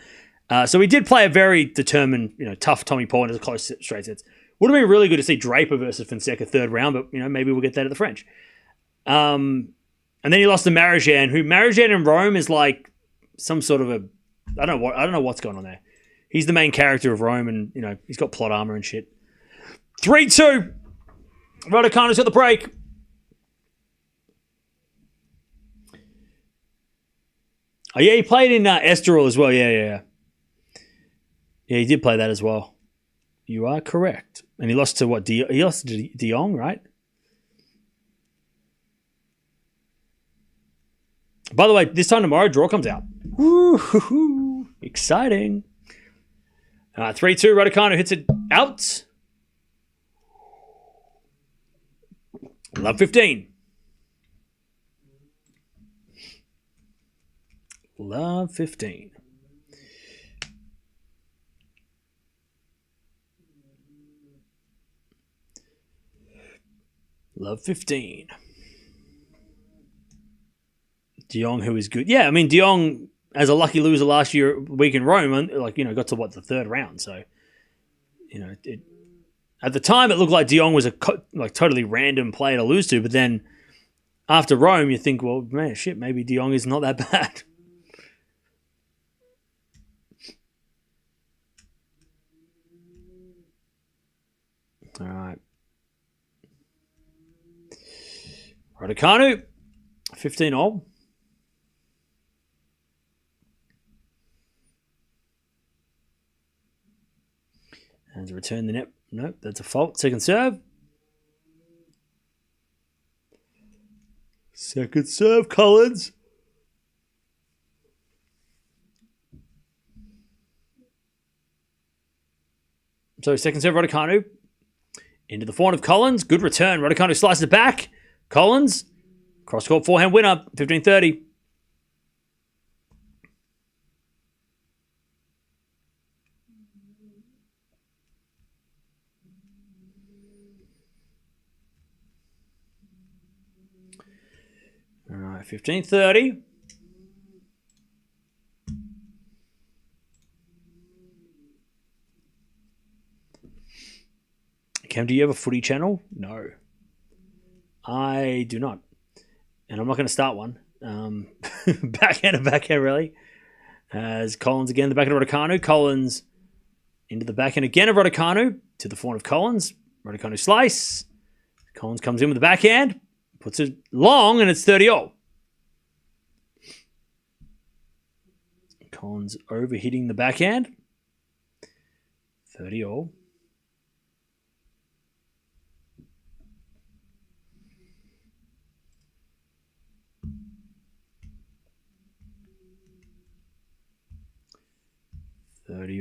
So he did play a very determined, tough Tommy Paul into the close straight sets. Would have been really good to see Draper versus Fonseca third round, but maybe we'll get that at the French. And then he lost to Marijan, who Marijan in Rome is like some sort of I don't know what's going on there. He's the main character of Rome, and he's got plot armor and shit. 3-2. Raducanu's got the break. Oh yeah, he played in Estoril as well. Yeah, he did play that as well. You are correct. And he lost to what? He lost to De Jong, right? By the way, this time tomorrow, draw comes out. Woo-hoo-hoo. Exciting. 3-2, Raducanu hits it out. Love 15. Love 15. Love 15. De Jong, who is good. Yeah, I mean, De Jong, as a lucky loser last year, week in Rome, got to the third round. So, at the time, it looked like De Jong was a totally random player to lose to. But then after Rome, you think, well, man, shit, maybe De Jong is not that bad. All right. Raducanu, 15-all. And to return the net. Nope, that's a fault. Second serve. Second serve, Collins. So second serve, Raducanu. Into the forehand of Collins. Good return. Raducanu slices it back. Collins. Cross-court forehand winner. 15-30. All right, 15-30. Cam, do you have a footy channel? No. I do not. And I'm not going to start one. Backhand really. As Collins again, the backhand of Raducanu. Collins into the backhand again of Raducanu. To the forehand of Collins. Raducanu slice. Collins comes in with the backhand. Puts it long, and it's 30-all. Collins overhitting the backhand. 30-all.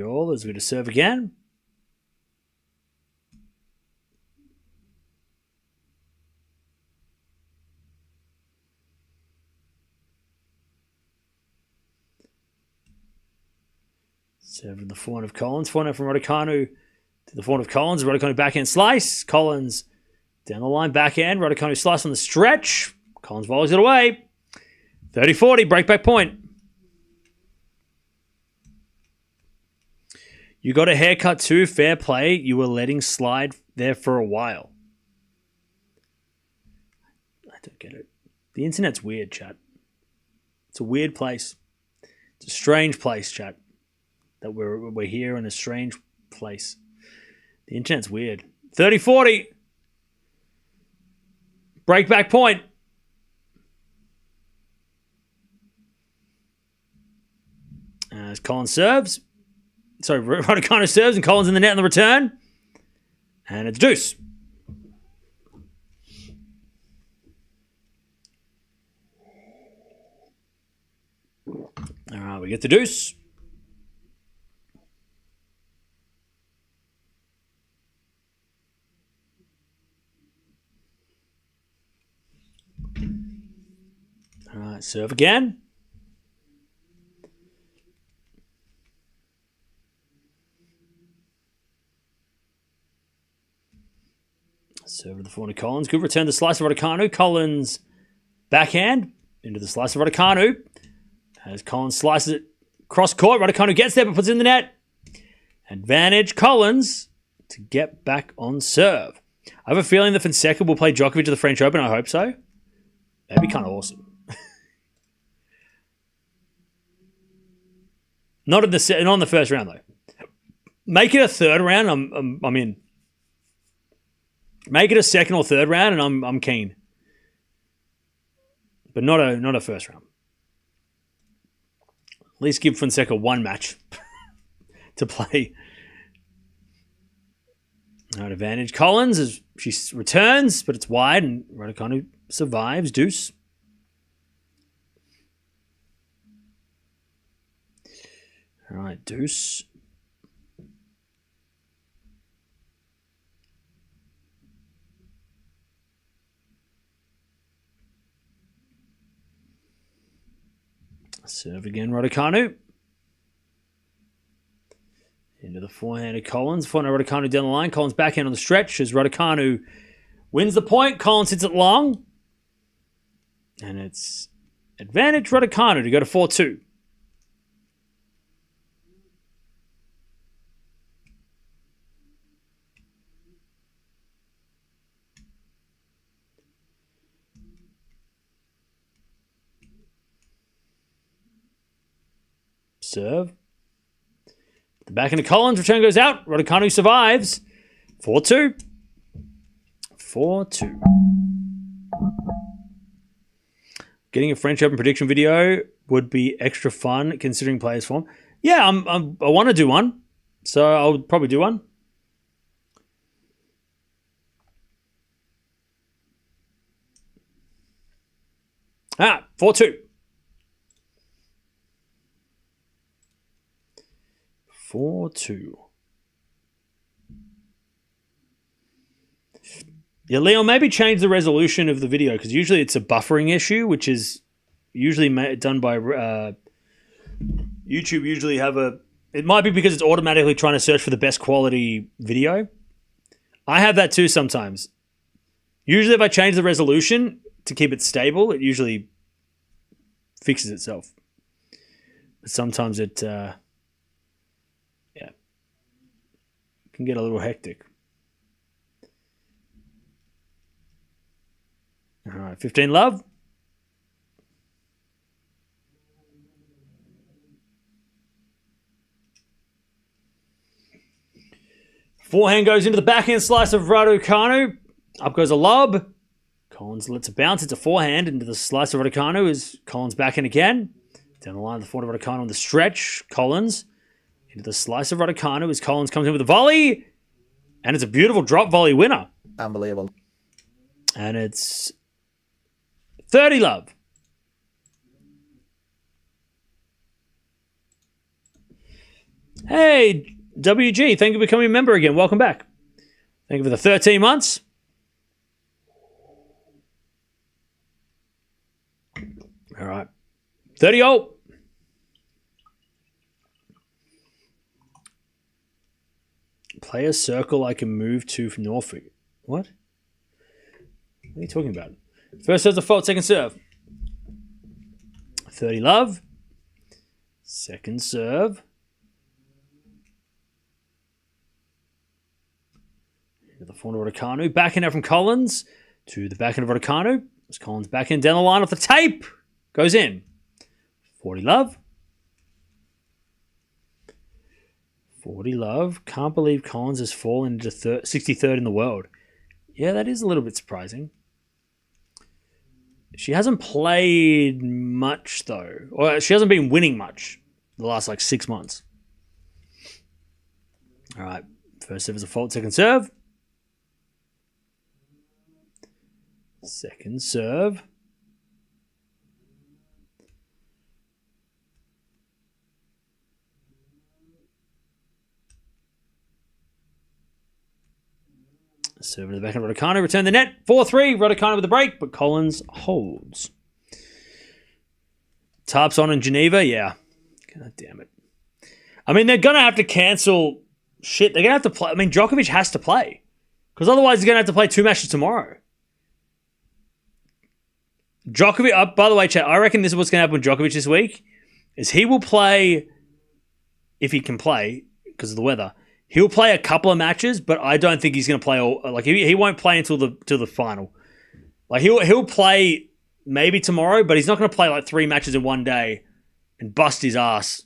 All as we to serve again. Serve to the forehand of Collins. Forehand from Raducanu to the forehand of Collins. Raducanu backhand slice. Collins down the line backhand. Raducanu slice on the stretch. Collins volleys it away. 30-40, breakback point. You got a haircut too, fair play. You were letting slide there for a while. I don't get it. The internet's weird, chat. It's a weird place. It's a strange place, chat. That we're here in a strange place. The internet's weird. 30-40. Breakback point. As Collins serves. Sorry, Raducanu serves and Collins in the net on the return. And it's deuce. All right, we get the deuce. All right, serve again. Serve to the forehand of Collins. Good return to slice of Raducanu. Collins backhand into the slice of Raducanu. As Collins slices it cross court. Raducanu gets there but puts it in the net. Advantage Collins to get back on serve. I have a feeling that Fonseca will play Djokovic at the French Open. I hope so. That'd be kind of awesome. Not in the first round though. Make it a third round. I'm in. Make it a second or third round, and I'm keen. But not a first round. At least give Fonseca one match to play. All right, advantage Collins as she returns, but it's wide, and Raducanu survives. Deuce. All right, deuce. Serve again, Raducanu. Into the forehand of Collins. Forehand of Raducanu down the line. Collins backhand on the stretch as Raducanu wins the point. Collins hits it long. And it's advantage Raducanu to go to 4-2. Serve. The back into Collins. Return goes out. Raducanu survives. 4-2. 4-2. Getting a French Open prediction video would be extra fun considering players' form. Yeah, I want to do one. So I'll probably do one. Ah, 4-2. 4-2. Yeah, Leon, maybe change the resolution of the video because usually it's a buffering issue, which is usually done by YouTube. Usually have a. It might be because it's automatically trying to search for the best quality video. I have that too sometimes. Usually, if I change the resolution to keep it stable, it usually fixes itself. But sometimes it. Can get a little hectic. All right, 15 love. Forehand goes into the backhand slice of Raducanu. Up goes a lob. Collins lets it bounce. It's a forehand into the slice of Raducanu as Collins backhand again. Down the line of the forehand of Raducanu on the stretch. Collins. Into the slice of Raducanu as Collins comes in with a volley. And it's a beautiful drop volley winner. Unbelievable. And it's 30 love. Hey, WG, thank you for becoming a member again. Welcome back. Thank you for the 13 months. All right. 30-0. Play a circle I can move to from Norfolk. What? What are you talking about? First serve's a fault, second serve. 30 love. Second serve. The forehand of Raducanu. Backhand out from Collins to the backhand of Raducanu. As Collins backhand down the line off the tape. Goes in. 40 love. 40 love. Can't believe Collins has fallen into 63rd in the world. Yeah, that is a little bit surprising. She hasn't played much, though. Or she hasn't been winning much the last, 6 months. All right. First serve is a fault. Second serve. Second serve. Serve to the back of Raducanu. Return the net. 4-3. Raducanu with the break, but Collins holds. Tarps on in Geneva. Yeah. God damn it. I mean, they're going to have to cancel shit. They're going to have to play. I mean, Djokovic has to play. Because otherwise, he's going to have to play 2 matches tomorrow. Djokovic, by the way, chat, I reckon this is what's going to happen with Djokovic this week, is he will play, if he can play, because of the weather, he'll play a couple of matches, but I don't think he's going to play all, he won't play until the final. He'll play maybe tomorrow, but he's not going to play 3 matches in one day and bust his ass,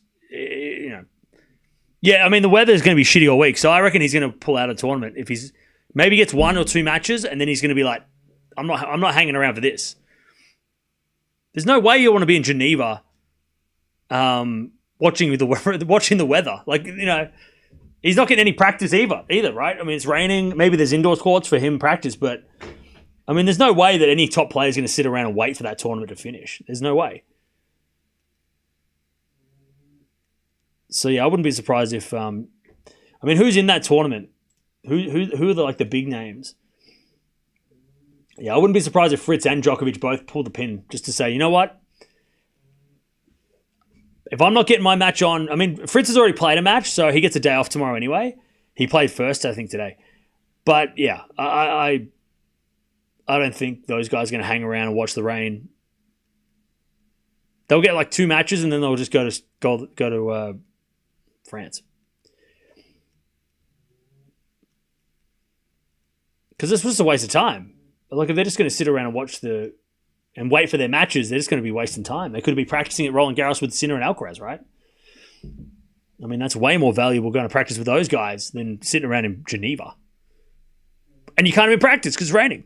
Yeah, I mean, the weather is going to be shitty all week, so I reckon he's going to pull out a tournament. If he's maybe gets 1 or 2 matches, and then he's going to be like, I'm not hanging around for this. There's no way you want to be in Geneva watching the weather. He's not getting any practice either, right? I mean, it's raining. Maybe there's indoor courts for him practice, but I mean, there's no way that any top player is going to sit around and wait for that tournament to finish. There's no way. So yeah, I wouldn't be surprised if. I mean, who's in that tournament? Who are the big names? Yeah, I wouldn't be surprised if Fritz and Djokovic both pull the pin just to say, you know what? If I'm not getting my match on, I mean, Fritz has already played a match, so he gets a day off tomorrow anyway. He played first, I think, today. But yeah, I don't think those guys are going to hang around and watch the rain. They'll get like 2 matches and then they'll just go to France. Because this was a waste of time. Like if they're just going to sit around and watch and wait for their matches, they're just going to be wasting time. They could be practicing at Roland Garros with Sinner and Alcaraz, right? I mean, that's way more valuable going to practice with those guys than sitting around in Geneva. And you can't even practice because it's raining.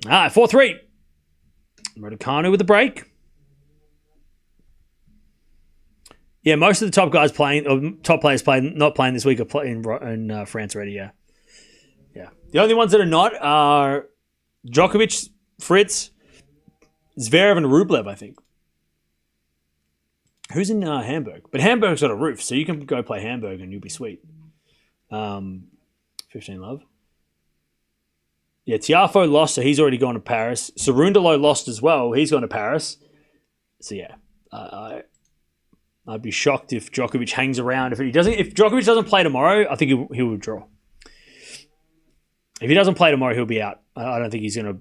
All right, 4-3. Raducanu with the break. Yeah, most of the top guys top players not playing this week are playing in France already, yeah. Yeah. The only ones that are not are Djokovic, Fritz, Zverev, and Rublev, I think. Who's in Hamburg? But Hamburg's got a roof, so you can go play Hamburg and you'll be sweet. 15 love. Yeah, Tiafoe lost, so he's already gone to Paris. Cerundolo lost as well. He's gone to Paris. So yeah, I'd be shocked if Djokovic hangs around. If Djokovic doesn't play tomorrow, I think he will withdraw. If he doesn't play tomorrow, he'll be out. I don't think he's going to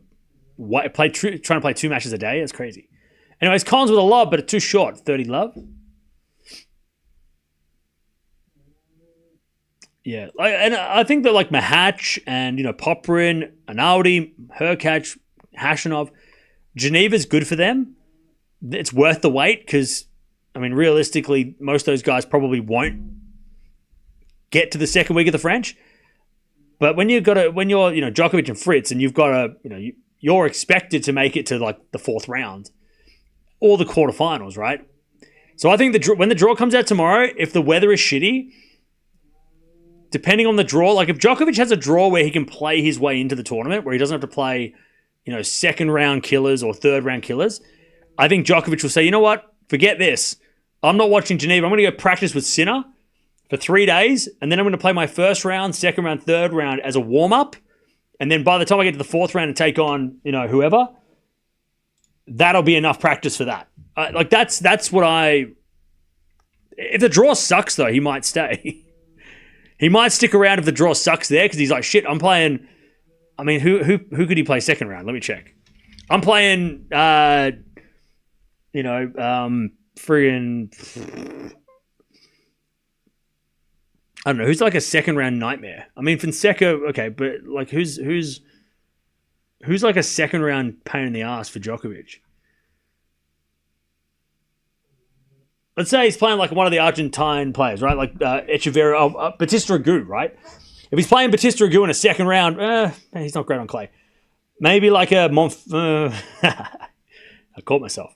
trying to play 2 matches a day. That's crazy. Anyways, Collins with a lob, but it's too short. 30 love. Yeah, and I think that like Mahach and Popyrin, Analdi, Hurkacz, Hashanov, Geneva's good for them. It's worth the wait because I mean realistically, most of those guys probably won't get to the second week of the French. But when you're Djokovic and Fritz, and you've got you're expected to make it to like the 4th round or the quarterfinals, right? So I think when the draw comes out tomorrow, if the weather is shitty, depending on the draw, like if Djokovic has a draw where he can play his way into the tournament, where he doesn't have to play, second round killers or third round killers, I think Djokovic will say, you know what, forget this. I'm not watching Geneva. I'm going to go practice with Sinner for 3 days, and then I'm going to play my first round, second round, third round as a warm-up, and then by the time I get to the 4th round and take on, whoever, that'll be enough practice for that. That's what if the draw sucks, though, he might stay. He might stick around if the draw sucks there, because he's like, shit, I'm playing, I mean, who could he play second round? Let me check. I'm playing, friggin', I don't know, who's like a second round nightmare? I mean, Fonseca, okay, but like who's like a second round pain in the ass for Djokovic? Let's say he's playing like one of the Argentine players, right? Like Echeverria, Batista Agut, right? If he's playing Batista Agut in a second round, he's not great on clay. Maybe like a I caught myself.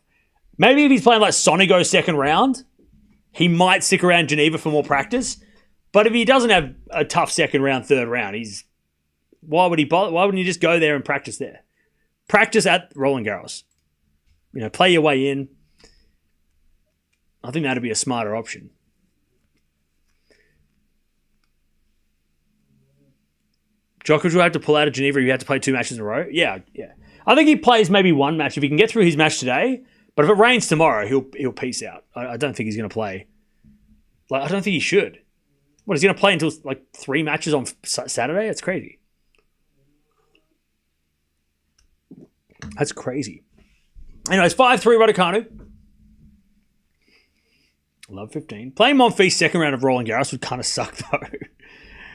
Maybe if he's playing like Sonigo second round, he might stick around Geneva for more practice. But if he doesn't have a tough second round, third round, why would he bother? Why wouldn't you just go there and practice there? Practice at Roland Garros. Play your way in. I think that'd be a smarter option. Djokovic will have to pull out of Geneva if he had to play 2 matches in a row. Yeah. I think he plays maybe 1 match if he can get through his match today. But if it rains tomorrow, he'll peace out. I don't think he's going to play. I don't think he should. What, is he going to play until like 3 matches on Saturday? That's crazy. That's crazy. Anyways, 5-3 Raducanu. Love 15. Playing Monfils second round of Roland Garros would kind of suck though. It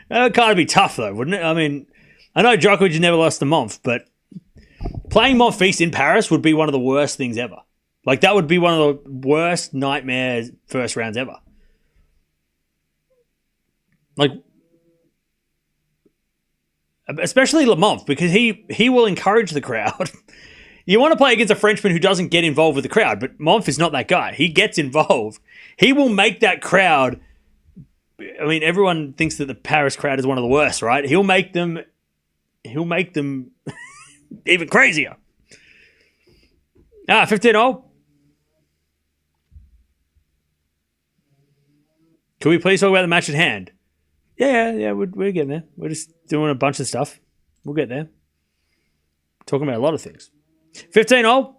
would kind of be tough though, wouldn't it? I mean, I know Djokovic has never lost to Monf, but playing Monfils in Paris would be one of the worst things ever. Like that would be one of the worst nightmare first rounds ever. Like, especially Lamont, because he will encourage the crowd. You want to play against a Frenchman who doesn't get involved with the crowd, but Monf is not that guy. He gets involved. He will make that crowd. I mean, everyone thinks that the Paris crowd is one of the worst, right? He'll make them even crazier. 15-0. Can we please talk about the match at hand? Yeah, we're getting there. We're just doing a bunch of stuff. We'll get there. Talking about a lot of things. 15-0.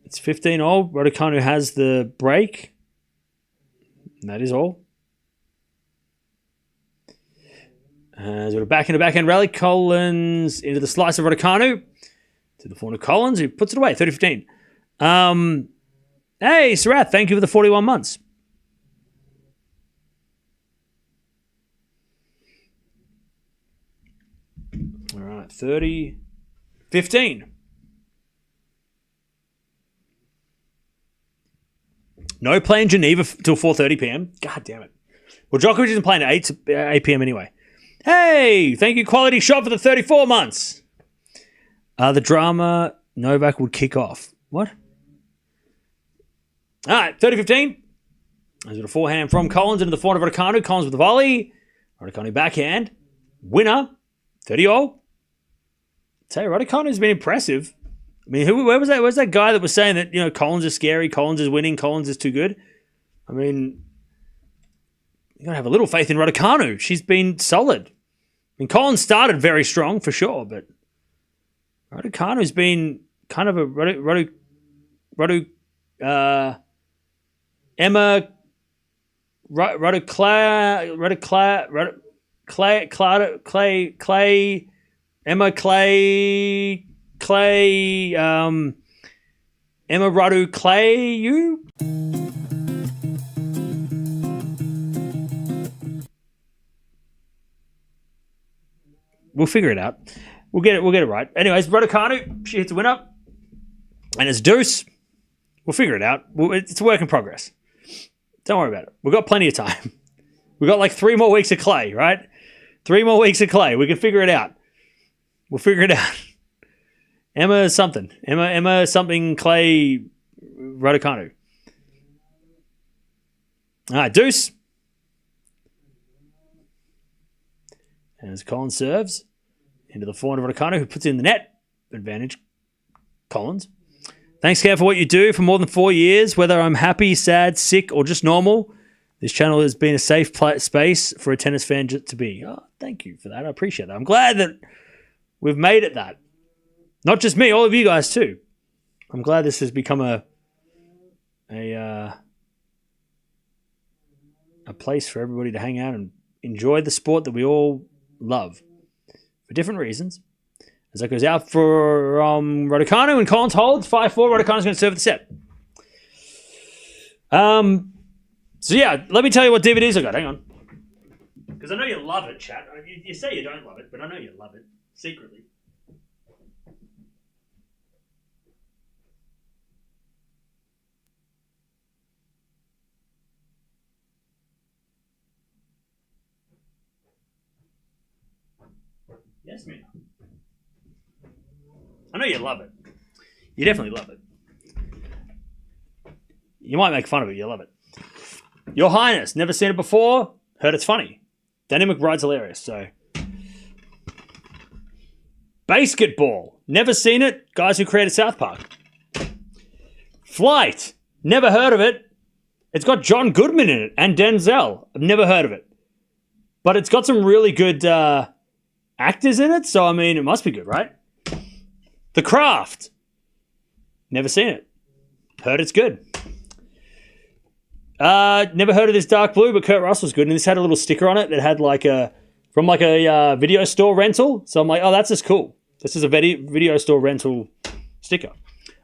It's 15-0. Raducanu has the break. And that is all. Sort of back rally. Collins into the slice of Raducanu. To the forehand of Collins, who puts it away. 30-15. Hey, Sarath, thank you for the 41 months. All right, 30-15. No play in Geneva till 4:30 p.m. God damn it. Well, Djokovic isn't playing at 8 p.m. anyway. Hey, thank you, Quality Shot, for the 34 months. The drama, Novak would kick off. What? All right, 30-15. There's a forehand from Collins into the forehand of Raducanu. Collins with the volley. Raducanu backhand. Winner, 30-0. Tell you, Raducanu's been impressive. I mean, where was that? Where's that guy that was saying that, Collins is scary, Collins is winning, Collins is too good? I mean, you got to have a little faith in Raducanu. She's been solid. I mean, Collins started very strong for sure, but Raducanu's been kind of a Emma Radu Clay, you? We'll figure it out. We'll get it right. Anyways, Raducanu, she hits a winner. And it's deuce. We'll figure it out. It's a work in progress. Don't worry about it. We've got plenty of time. We've got like 3 more weeks of clay, right? 3 more weeks of clay. We can figure it out. We'll figure it out. Emma something. Emma something Clay Raducanu. All right, deuce. And as Collins serves into the forehand of Raducanu, who puts it in the net. Advantage, Collins. Thanks, Kev, for what you do for more than 4 years. Whether I'm happy, sad, sick, or just normal, this channel has been a safe space for a tennis fan to be. Oh, thank you for that. I appreciate that. I'm glad that we've made it that. Not just me, all of you guys too. I'm glad this has become a place for everybody to hang out and enjoy the sport that we all love for different reasons. As that goes out for Raducanu and Collins holds 5-4. Raducanu's going to serve the set. So yeah, let me tell you what DVDs I got. Hang on. Because I know you love it, chat. You say you don't love it, but I know you love it secretly. Yes, man. I know you love it. You definitely love it. You might make fun of it. You love it. Your Highness, never seen it before. Heard it's funny. Danny McBride's hilarious. So, Basketball, never seen it. Guys who created South Park. Flight, never heard of it. It's got John Goodman in it and Denzel. I've never heard of it, but it's got some really good actors in it. So I mean, it must be good, right? The Craft. Never seen it. Heard it's good. Never heard of this Dark Blue, but Kurt Russell's good. And this had a little sticker on it that had from a video store rental. So I'm like, oh, that's just cool. This is a video store rental sticker.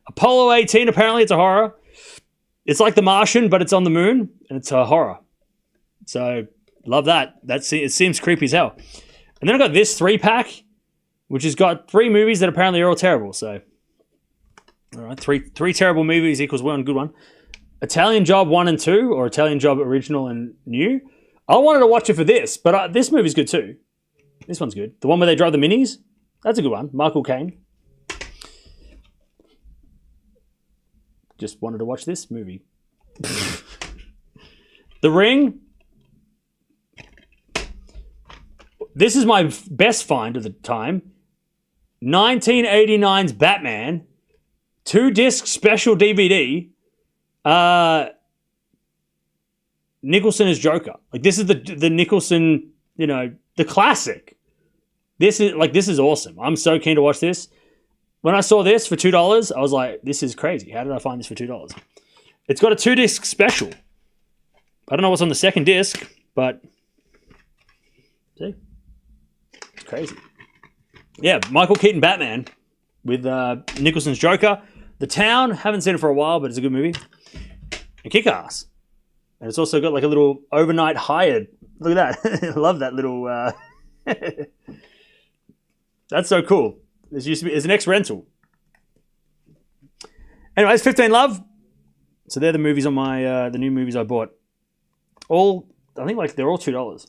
Apollo 18, apparently it's a horror. It's like The Martian, but it's on the moon, and it's a horror. So love that. It seems creepy as hell. And then I got this 3-pack, which has got 3 movies that apparently are all terrible. So, all right, three terrible movies equals one good one. Italian Job 1 and 2, or Italian Job original and new. I wanted to watch it for this, but this movie's good too. This one's good. The one where they drive the minis. That's a good one. Michael Caine. Just wanted to watch this movie. The Ring. This is my best find of the time. 1989's Batman. 2-disc special DVD. Nicholson as Joker. Like, this is the Nicholson, the classic. This is awesome. I'm so keen to watch this. When I saw this for $2, I was like, this is crazy. How did I find this for $2? It's got a 2-disc special. I don't know what's on the second disc, but see? It's crazy. Yeah, Michael Keaton Batman with Nicholson's Joker. The Town, haven't seen it for a while, but it's a good movie. And Kick-Ass. And it's also got like a little overnight hired. Look at that. I love that little... That's so cool. This used to be... It's an ex-rental. Anyways, 15 Love. So they're the movies on my... the new movies I bought. I think like they're all $2.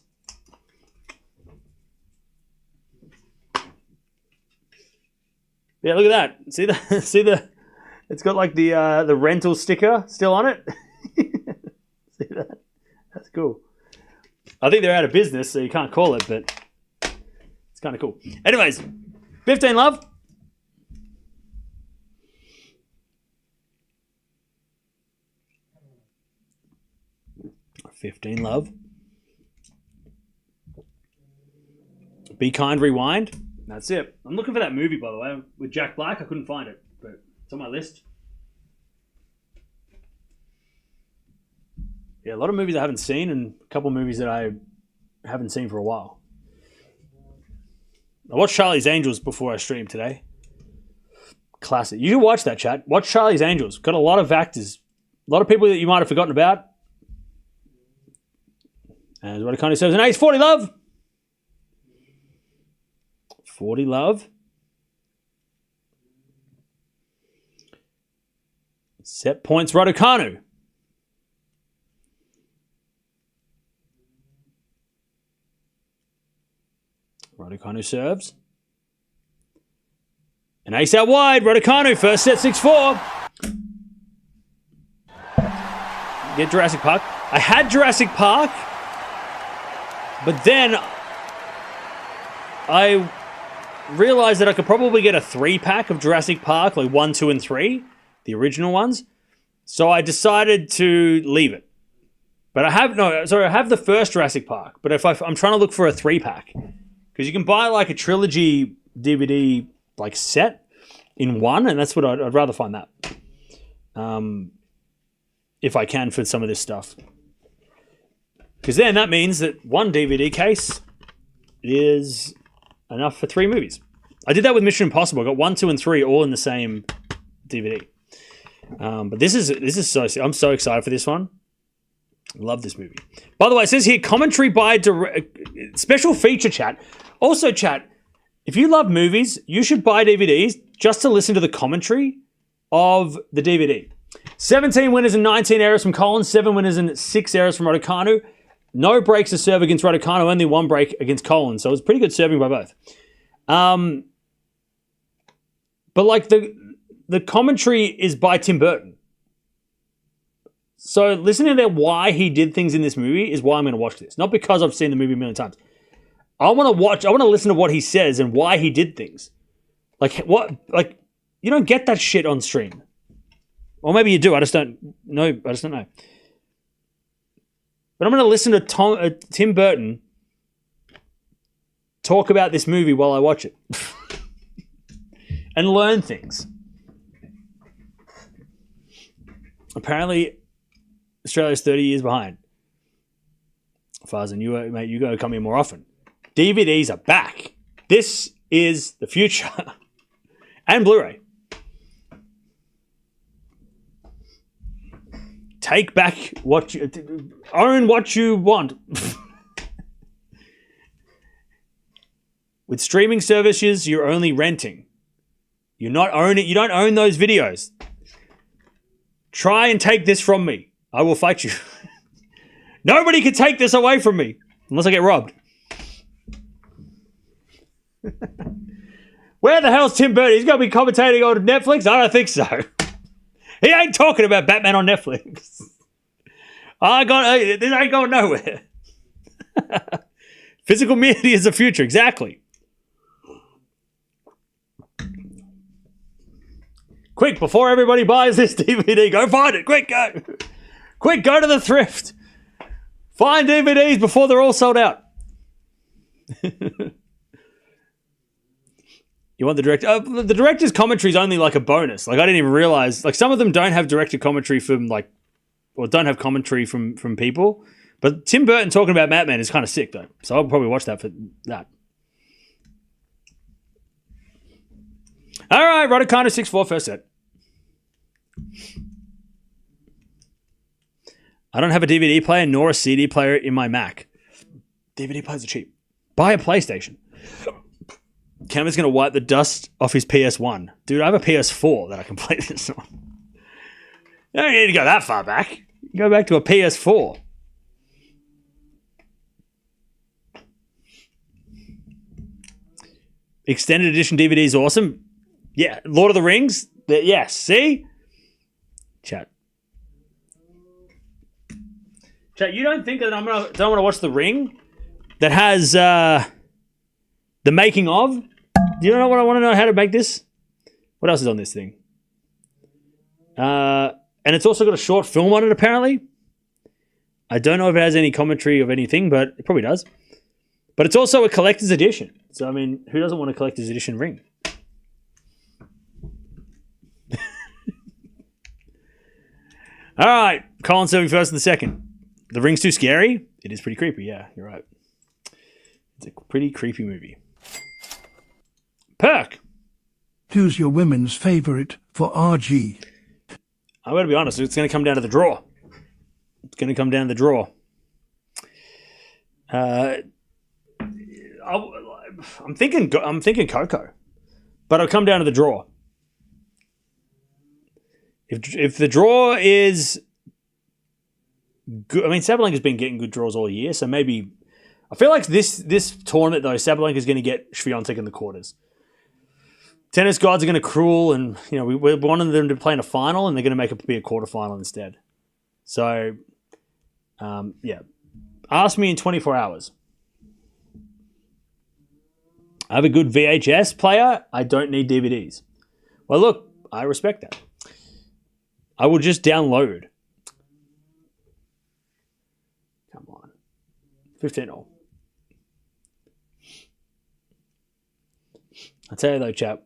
Yeah, look at that. See the it's got like the rental sticker still on it. See that? That's cool. I think they're out of business, so you can't call it, but it's kind of cool. Anyways, 15 Love. Be Kind, Rewind. That's it. I'm looking for that movie, by the way, with Jack Black. I couldn't find it, but it's on my list. Yeah, a lot of movies I haven't seen and a couple of movies that I haven't seen for a while. I watched Charlie's Angels before I streamed today. Classic. You should watch that, chat. Watch Charlie's Angels. Got a lot of actors. A lot of people that you might have forgotten about. And what it kind of says, an ace, 40 Love. 40 Love. Set points, Raducanu. Raducanu serves. An ace out wide, Raducanu, first set, 6-4. Get Jurassic Park. I had Jurassic Park, but then I realized that I could probably get a 3-pack of Jurassic Park, like 1, 2, and 3, the original ones. So I decided to leave it. But I have the first Jurassic Park, but I'm trying to look for a 3-pack. Because you can buy like a trilogy DVD like set in one, and that's what I'd rather find that. If I can for some of this stuff. Because then that means that one DVD case is enough for 3 movies. I did that with Mission Impossible. I got 1, 2, and 3 all in the same DVD. But this is so... I'm so excited for this one. Love this movie. by the way, it says here, commentary by special feature, chat. Also, chat, if you love movies, you should buy DVDs just to listen to the commentary of the DVD. 17 winners and 19 errors from Collins, 7 winners and 6 errors from Raducanu. No breaks to serve against Raducanu, only 1 break against Collins. So it was pretty good serving by both. But like the commentary is by Tim Burton. So listening to why he did things in this movie is why I'm going to watch this. Not because I've seen the movie a million times. I want to listen to what he says and why he did things. Like you don't get that shit on stream. Or maybe you do. I just don't know. But I'm going to listen to Tim Burton talk about this movie while I watch it. And learn things. Apparently, Australia's 30 years behind. Farzan, mate, you got to come here more often. DVDs are back. This is the future. And Blu-ray. Take back own what you want. With streaming services, you're only renting. You don't own those videos. Try and take this from me. I will fight you. Nobody can take this away from me. Unless I get robbed. Where the hell's Tim Burton? He's going to be commentating on Netflix? I don't think so. He ain't talking about Batman on Netflix. This ain't going nowhere. Physical media is the future. Exactly. Quick, before everybody buys this DVD, go find it. Quick, go. Quick, go to the thrift. Find DVDs before they're all sold out. You want the director? The director's commentary is only like a bonus. Like I didn't even realize. Like some of them don't have director commentary from or don't have commentary from people. But Tim Burton talking about Batman is kind of sick though. So I'll probably watch that for that. All right, Raducanu 6-4 first set. I don't have a DVD player nor a CD player in my Mac. DVD players are cheap. Buy a PlayStation. Cameron's going to wipe the dust off his PS1. Dude, I have a PS4 that I can play this on. You don't need to go that far back. You go back to a PS4. Extended edition DVD is awesome. Yeah, Lord of the Rings. Yes, see? Chat, you don't think that don't want to watch The Ring that has the making of? Do you know what I want to know how to make this? What else is on this thing? And it's also got a short film on it, apparently. I don't know if it has any commentary of anything, but it probably does. But it's also a collector's edition. So, I mean, who doesn't want a collector's edition ring? All right. Collins serving first in the second. The ring's too scary? It is pretty creepy, yeah. You're right. It's a pretty creepy movie. Perk. Who's your women's favourite for RG? I'm going to be honest. It's going to come down to the draw. It's going to come down to the draw. I'm thinking Coco, but it'll come down to the draw. If the draw is good, I mean Sabalenka's been getting good draws all year, so maybe I feel like this tournament though, Sabalenka's going to get Swiatek in the quarters. Tennis gods are going to cruel, and we wanted them to play in a final, and they're going to make it be a quarterfinal instead. So, yeah, ask me in 24 hours. I have a good VHS player. I don't need DVDs. Well, look, I respect that. I will just download. Come on. 15-all. I tell you though, chap,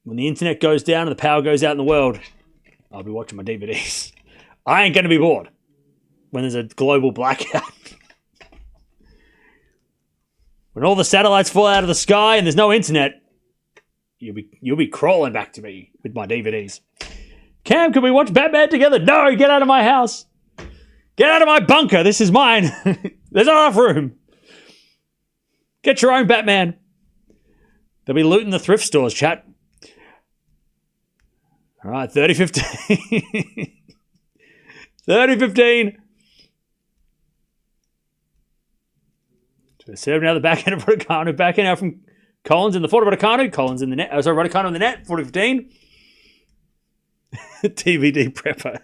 when the internet goes down and the power goes out in the world, I'll be watching my DVDs. I ain't going to be bored when there's a global blackout. When all the satellites fall out of the sky and there's no internet, you'll be crawling back to me with my DVDs. Cam, can we watch Batman together? No, get out of my house. Get out of my bunker. This is mine. There's not enough room. Get your own Batman. They'll be looting the thrift stores, chat. All right, 30-15. 30-15. Serve now the backhand of Raducanu. Backhand out from Collins in the forward of Raducanu. Collins in the net. Raducanu in the net. 40-15. DVD prepper.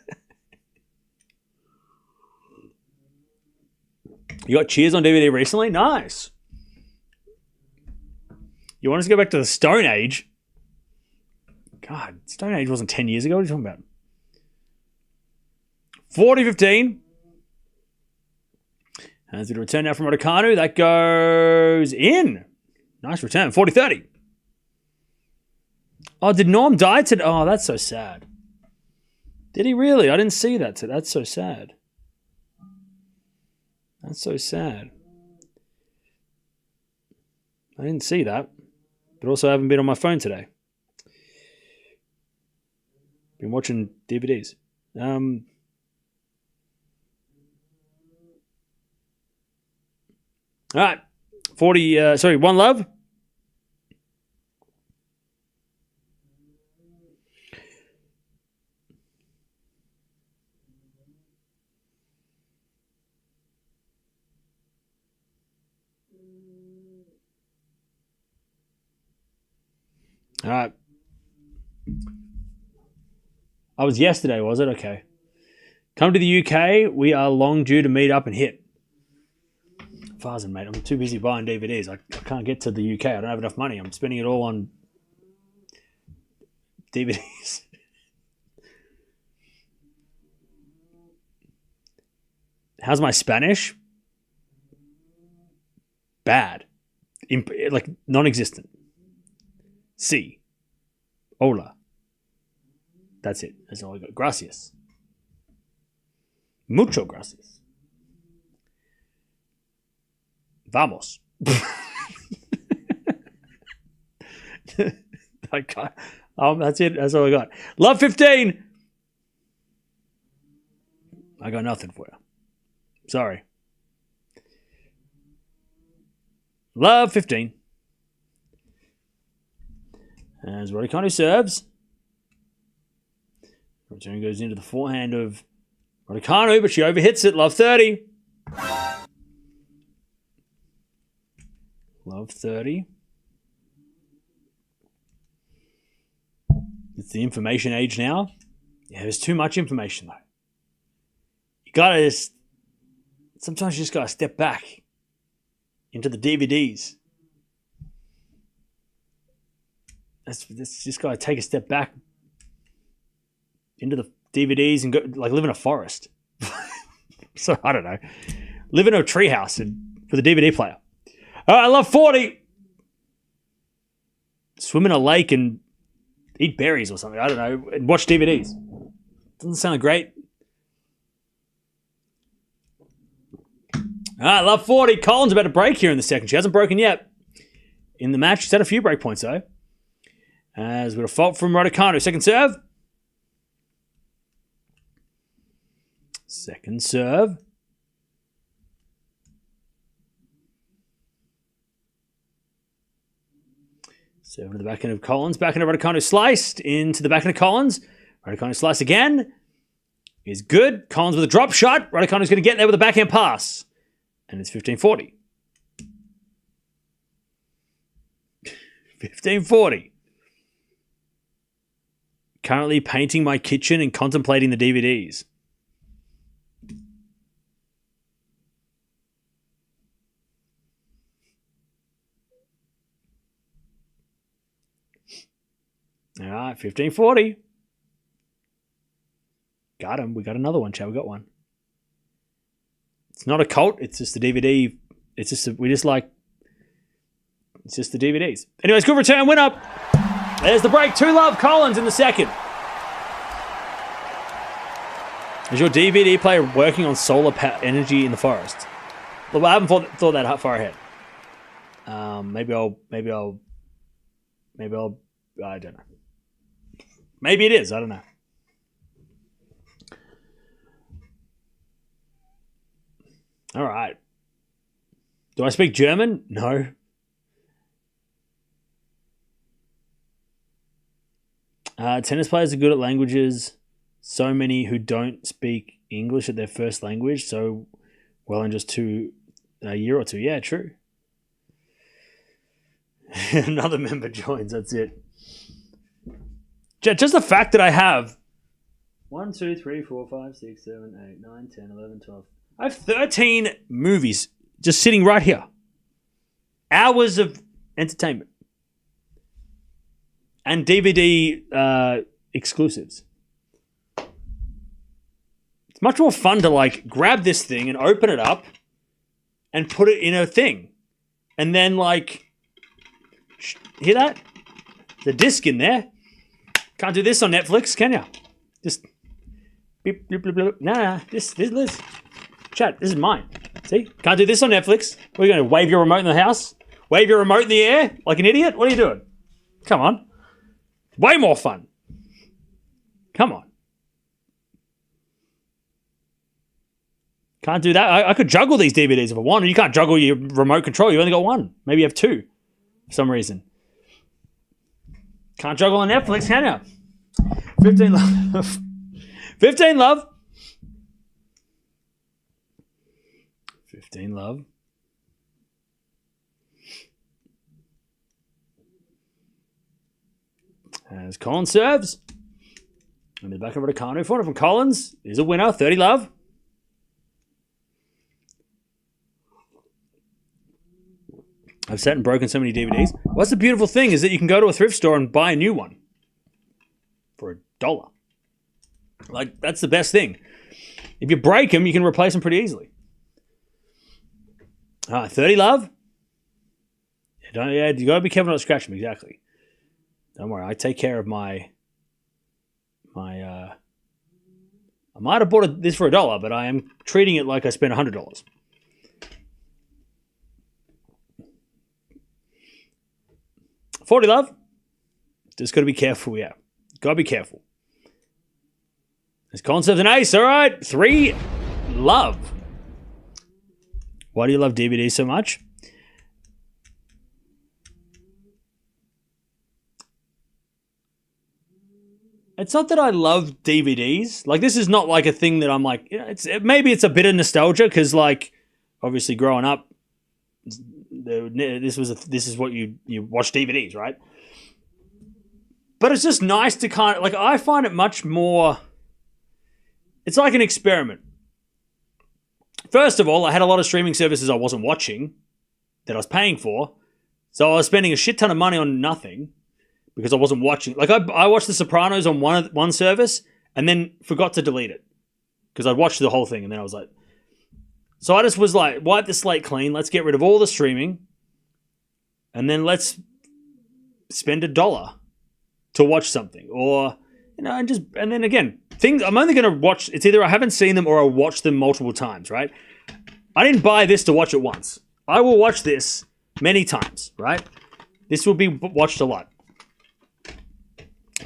You got Cheers on DVD recently? Nice. You want us to go back to the Stone Age? God, Stone Age wasn't 10 years ago. What are you talking about? 40-15. As we return now from Raducanu, that goes in. Nice return. 40-30. Oh, did Norm die today? Oh, that's so sad. Did he really? I didn't see that. That's so sad. That's so sad. I didn't see that. But also I haven't been on my phone today. Been watching DVDs. All right. 1 love. All right. I was yesterday, was it? Okay. Come to the UK. We are long due to meet up and hit. Farzan, mate. I'm too busy buying DVDs. I can't get to the UK. I don't have enough money. I'm spending it all on DVDs. How's my Spanish? Bad. Like non-existent. Sí. Hola. That's it. That's all I got. Gracias. Mucho gracias. Vamos. That's it. That's all I got. Love 15. I got nothing for you. Sorry. Love 15. As Raducanu serves. Return goes into the forehand of Raducanu, but she overhits it. Love 30. Love 30. It's the information age now. Yeah, there's too much information, though. You gotta just... Sometimes you just gotta step back into the DVDs. That's just gotta take a step back into the DVDs and go like live in a forest. So I don't know, live in a treehouse with a DVD player. I love 40. Swim in a lake and eat berries or something. I don't know, and watch DVDs. Doesn't sound great. I love 40. Collins about to break here in the second. She hasn't broken yet in the match. She's had a few break points though. As we've got a fault from Raducanu. Second serve. Second serve. Serve to the backhand of Collins. Backhand of Raducanu sliced into the backhand of Collins. Raducanu slice again. Is good. Collins with a drop shot. Raducanu's going to get there with a backhand pass. And it's 15-40. 15-40. Currently painting my kitchen and contemplating the DVDs. All right, 15-40. Got him. We got another one, Chad. We got one. It's not a cult. It's just the DVD. It's just it's just the DVDs. Anyways, good return. Win up. There's the break. 2-love Collins in the second. Is your DVD player working on solar energy in the forest? Well, I haven't thought that far ahead. Maybe I'll. I don't know. Maybe it is. I don't know. All right. Do I speak German? No. Tennis players are good at languages. So many who don't speak English at their first language. So well in just a year or two. Yeah, true. Another member joins. That's it. Just the fact that I have 1, 2, 3, 4, 5, 6, 7, 8, 9, 10, 11, 12. I have 13 movies just sitting right here. Hours of entertainment. And DVD exclusives. It's much more fun to like grab this thing and open it up and put it in a thing. And then like, hear that? The disc in there. Can't do this on Netflix, can you? Just beep, beep, beep, beep. Nah, this chat, this is mine. See? Can't do this on Netflix. What are you going to wave your remote in the house? Wave your remote in the air like an idiot? What are you doing? Come on. Way more fun. Come on. Can't do that. I could juggle these DVDs if I wanted. You can't juggle your remote control. You only got one. Maybe you have two for some reason. Can't juggle on Netflix, can you? 15 love. 15 love. 15 love. As Collins serves. And the back of Raducanu. 400 from Collins is a winner. 30 love. I've sat and broken so many DVDs. What's the beautiful thing is that you can go to a thrift store and buy a new one for $1. Like, that's the best thing. If you break them, you can replace them pretty easily. 30 love. You got to be careful not to scratch them, exactly. Don't worry, I take care of my I might have bought this for $1, but I am treating it like I spent $100. $40 love. Just got to be careful, yeah. Got to be careful. This concept an ace, all right. 3 love. Why do you love DVD so much? It's not that I love DVDs. Like, this is not like a thing that I'm like, you know, maybe it's a bit of nostalgia because, like, obviously growing up, this is what you watch DVDs, right? But it's just nice to kind of, like, I find it much more, it's like an experiment. First of all, I had a lot of streaming services I wasn't watching that I was paying for. So I was spending a shit ton of money on nothing because I wasn't watching. Like, I watched The Sopranos on one service and then forgot to delete it because I'd watched the whole thing and then I was like, so I just was like, wipe the slate clean. Let's get rid of all the streaming and then let's spend $1 to watch something, or, you know, and then again, things I'm only going to watch. It's either I haven't seen them or I watch them multiple times, right? I didn't buy this to watch it once. I will watch this many times, right? This will be watched a lot.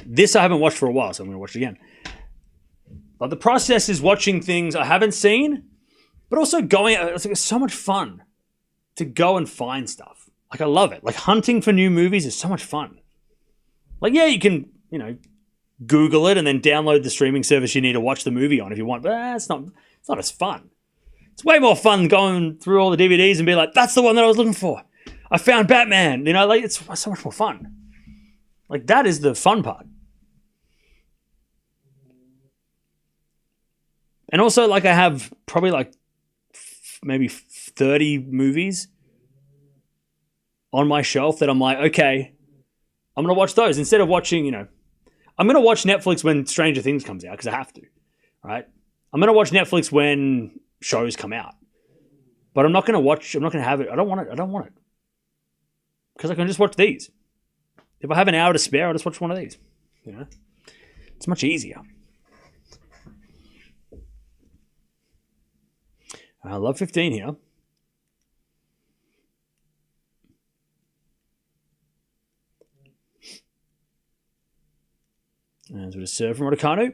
This I haven't watched for a while, so I'm going to watch it again. But the process is watching things I haven't seen, but also going. It's so much fun to go and find stuff. Like, I love it. Like, hunting for new movies is so much fun. Like, yeah, you can, you know, Google it and then download the streaming service you need to watch the movie on if you want, but it's not as fun. It's way more fun going through all the DVDs and be like, that's the one that I was looking for. I found Batman. You know, like, it's so much more fun. Like, that is the fun part. And also, like, I have probably like maybe 30 movies on my shelf that I'm like, okay, I'm going to watch those instead of watching, you know, I'm going to watch Netflix when Stranger Things comes out because I have to, right? I'm going to watch Netflix when shows come out. But I'm not going to have it. I don't want it. Because I can just watch these. If I have an hour to spare, I'll just watch one of these. You know? It's much easier. I love 15 here. As with a serve from Raducanu.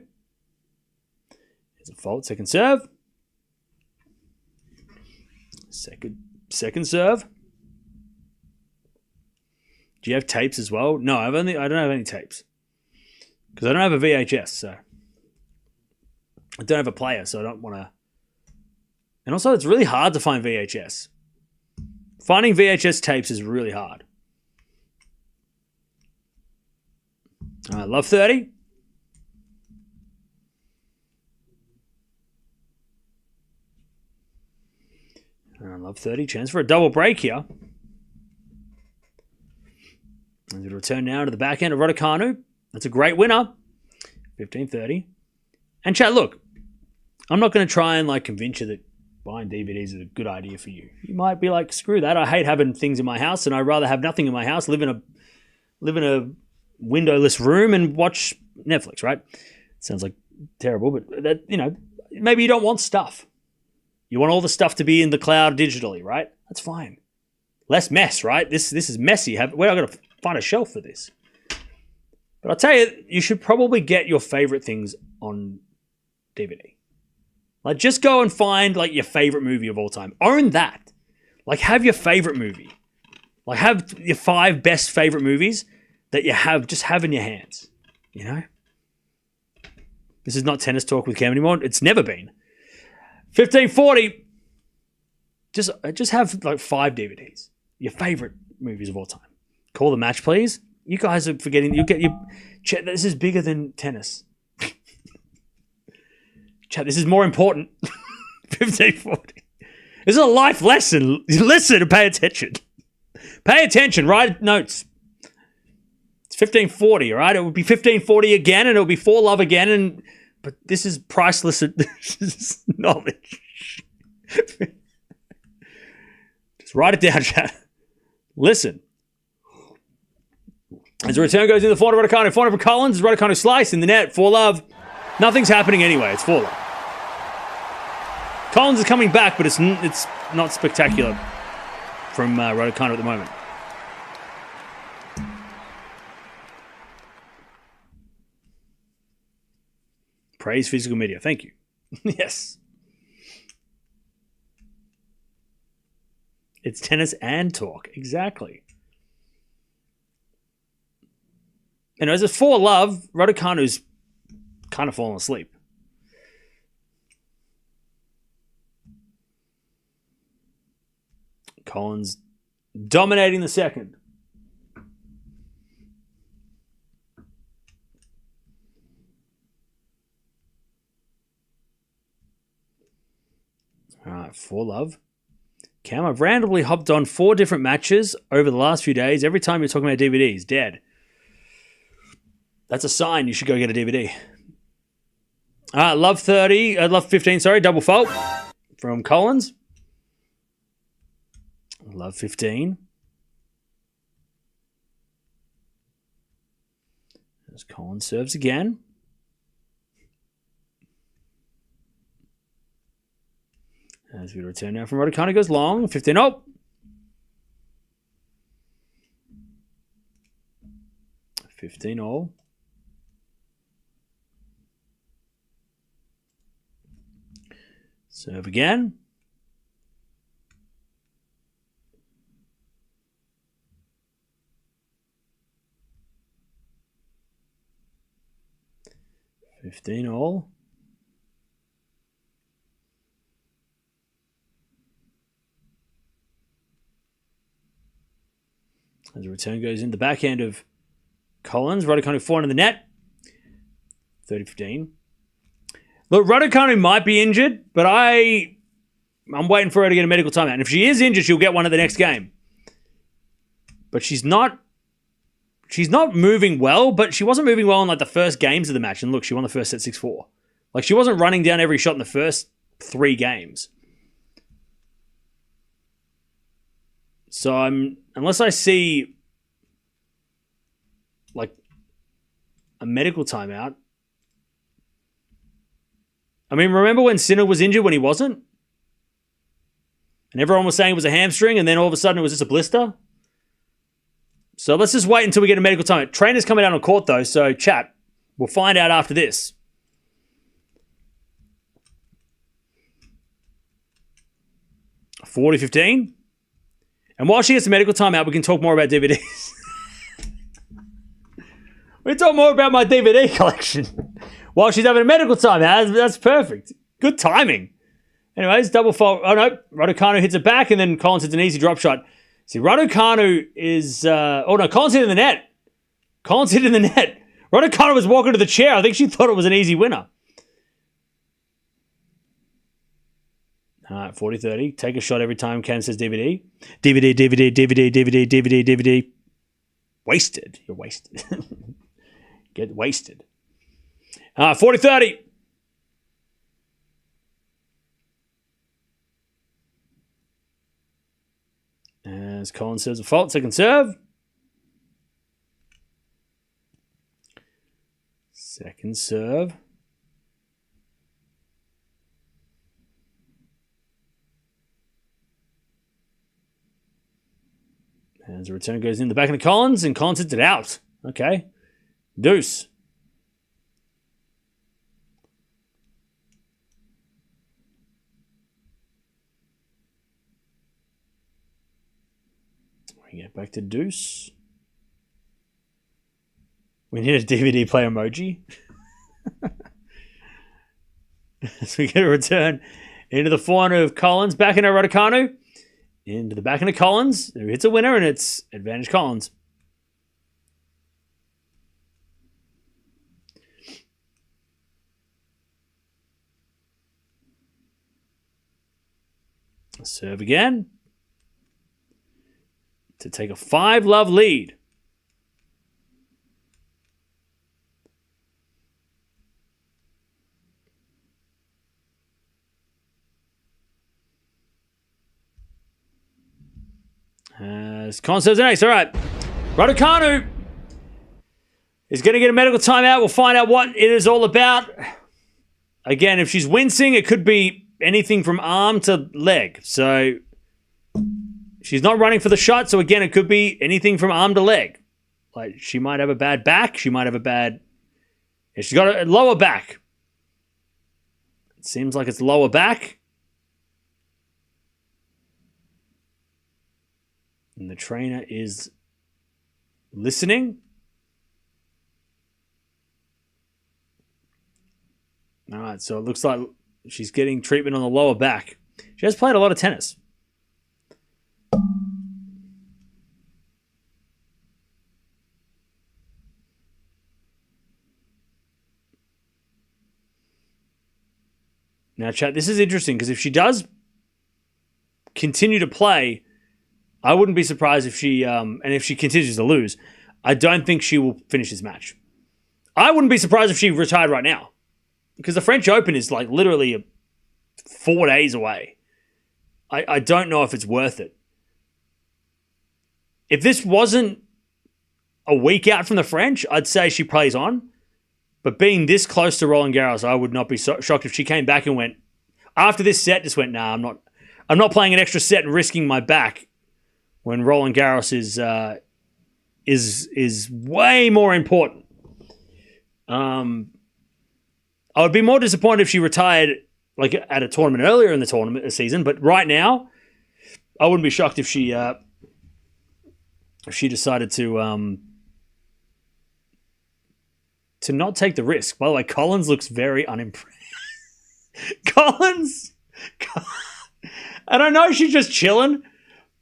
Here's a fault. Second serve. Second serve. Do you have tapes as well? No, I don't have any tapes. Because I don't have a VHS, so I don't have a player, so I don't want to. And also, it's really hard to find VHS. Finding VHS tapes is really hard. I love 30. I love 30. Chance for a double break here. And it'll return now to the back end of Raducanu. That's a great winner. 15-30. And chat, look, I'm not going to try and like convince you that buying DVDs is a good idea for you. You might be like, screw that. I hate having things in my house and I'd rather have nothing in my house, live in a windowless room and watch Netflix, right? Sounds like terrible, but that, you know, maybe you don't want stuff. You want all the stuff to be in the cloud digitally, right? That's fine. Less mess, right? This is messy. Where I got to find a shelf for this. But I'll tell you, you should probably get your favorite things on DVD. Like, just go and find like your favorite movie of all time. Own that. Like, have your favorite movie. Like, have your 5 best favorite movies that you have in your hands. You know? This is not tennis talk with Cam anymore. It's never been. 15-40. Just have like 5 DVDs. Your favorite movies of all time. Call the match, please. You guys are forgetting. You get your chat. This is bigger than tennis. Chat. This is more important. 1540. This is a life lesson. Listen and pay attention. Pay attention. Write notes. It's 1540. All right. It would be 1540 again, and it will be 4-love again. But this is priceless knowledge. Just write it down, chat. Listen. As the return goes in the forehand of Raducanu. Forehand for Collins. Raducanu slice in the net. 4-love. Nothing's happening anyway. It's 4-love. Collins is coming back, but it's not spectacular from Raducanu at the moment. Praise physical media. Thank you. Yes. It's tennis and talk. Exactly. And as it's 4-love, Raducanu's kind of fallen asleep. Collins dominating the second. All right, 4-love. Cam, I've randomly hopped on 4 different matches over the last few days. Every time you're talking about DVDs, dead. That's a sign you should go get a DVD. Love 15, sorry, double fault from Collins. Love 15. As Collins serves again. As we return now from Raducanu, goes long. 15 up. 15 all. Serve again. $15 all. As the return goes in the backhand of Collins. Raducanu 4 in the net. 30-15. Look, Raducanu might be injured, but I'm waiting for her to get a medical timeout. And if she is injured, she'll get one at the next game. But she's not moving well, but she wasn't moving well in like the first games of the match. And look, she won the first set 6-4. Like she wasn't running down every shot in the first 3 games. So unless I see like a medical timeout. I mean, remember when Sinner was injured when he wasn't? And everyone was saying it was a hamstring, and then all of a sudden it was just a blister? So let's just wait until we get a medical timeout. Trainer's coming out on court though, so chat. We'll find out after this. $40-15. And while she gets the medical timeout, we can talk more about DVDs. We can talk more about my DVD collection. While she's having a medical timeout. That's perfect. Good timing. Anyways, double fault. Oh no, Raducanu hits it back, and then Collins hits an easy drop shot. See, Raducanu is... Collins hit in the net. Collins hit in the net. Raducanu was walking to the chair. I think she thought it was an easy winner. All right, 40-30. Take a shot every time Cam says DVD. DVD. Wasted. You're wasted. Get wasted. 40-30. As Collins serves a fault, second serve. Second serve. As the return goes in the back of the Collins, and Collins hits it out. Okay. Deuce. We get back to deuce. We need a DVD player emoji. So we get a return into the forehand of Collins. Back into Raducanu. Into the back into Collins. Who hits a winner, and it's advantage Collins. Serve again. To take a 5-love lead. Collins serves an ace. All right. Raducanu is going to get a medical timeout. We'll find out what it is all about. Again, if she's wincing, it could be anything from arm to leg. So she's not running for the shot. So again, it could be anything from arm to leg. Like she might have a bad back. She might have a bad... Yeah, she's got a lower back. It seems like it's lower back. And the trainer is listening. All right, so it looks like she's getting treatment on the lower back. She has played a lot of tennis. Now, chat, this is interesting because if she does continue to play, I wouldn't be surprised if she, and if she continues to lose, I don't think she will finish this match. I wouldn't be surprised if she retired right now. Because the French Open is like literally 4 days away. I don't know if it's worth it. If this wasn't a week out from the French, I'd say she plays on. But being this close to Roland Garros, I would not be shocked if she came back and went, after this set, just went, nah, I'm not playing an extra set and risking my back when Roland Garros is way more important. I would be more disappointed if she retired like at a tournament earlier in the tournament season, but right now, I wouldn't be shocked if she decided to not take the risk. By the way, Collins looks very unimpressed. Collins, and I know she's just chilling,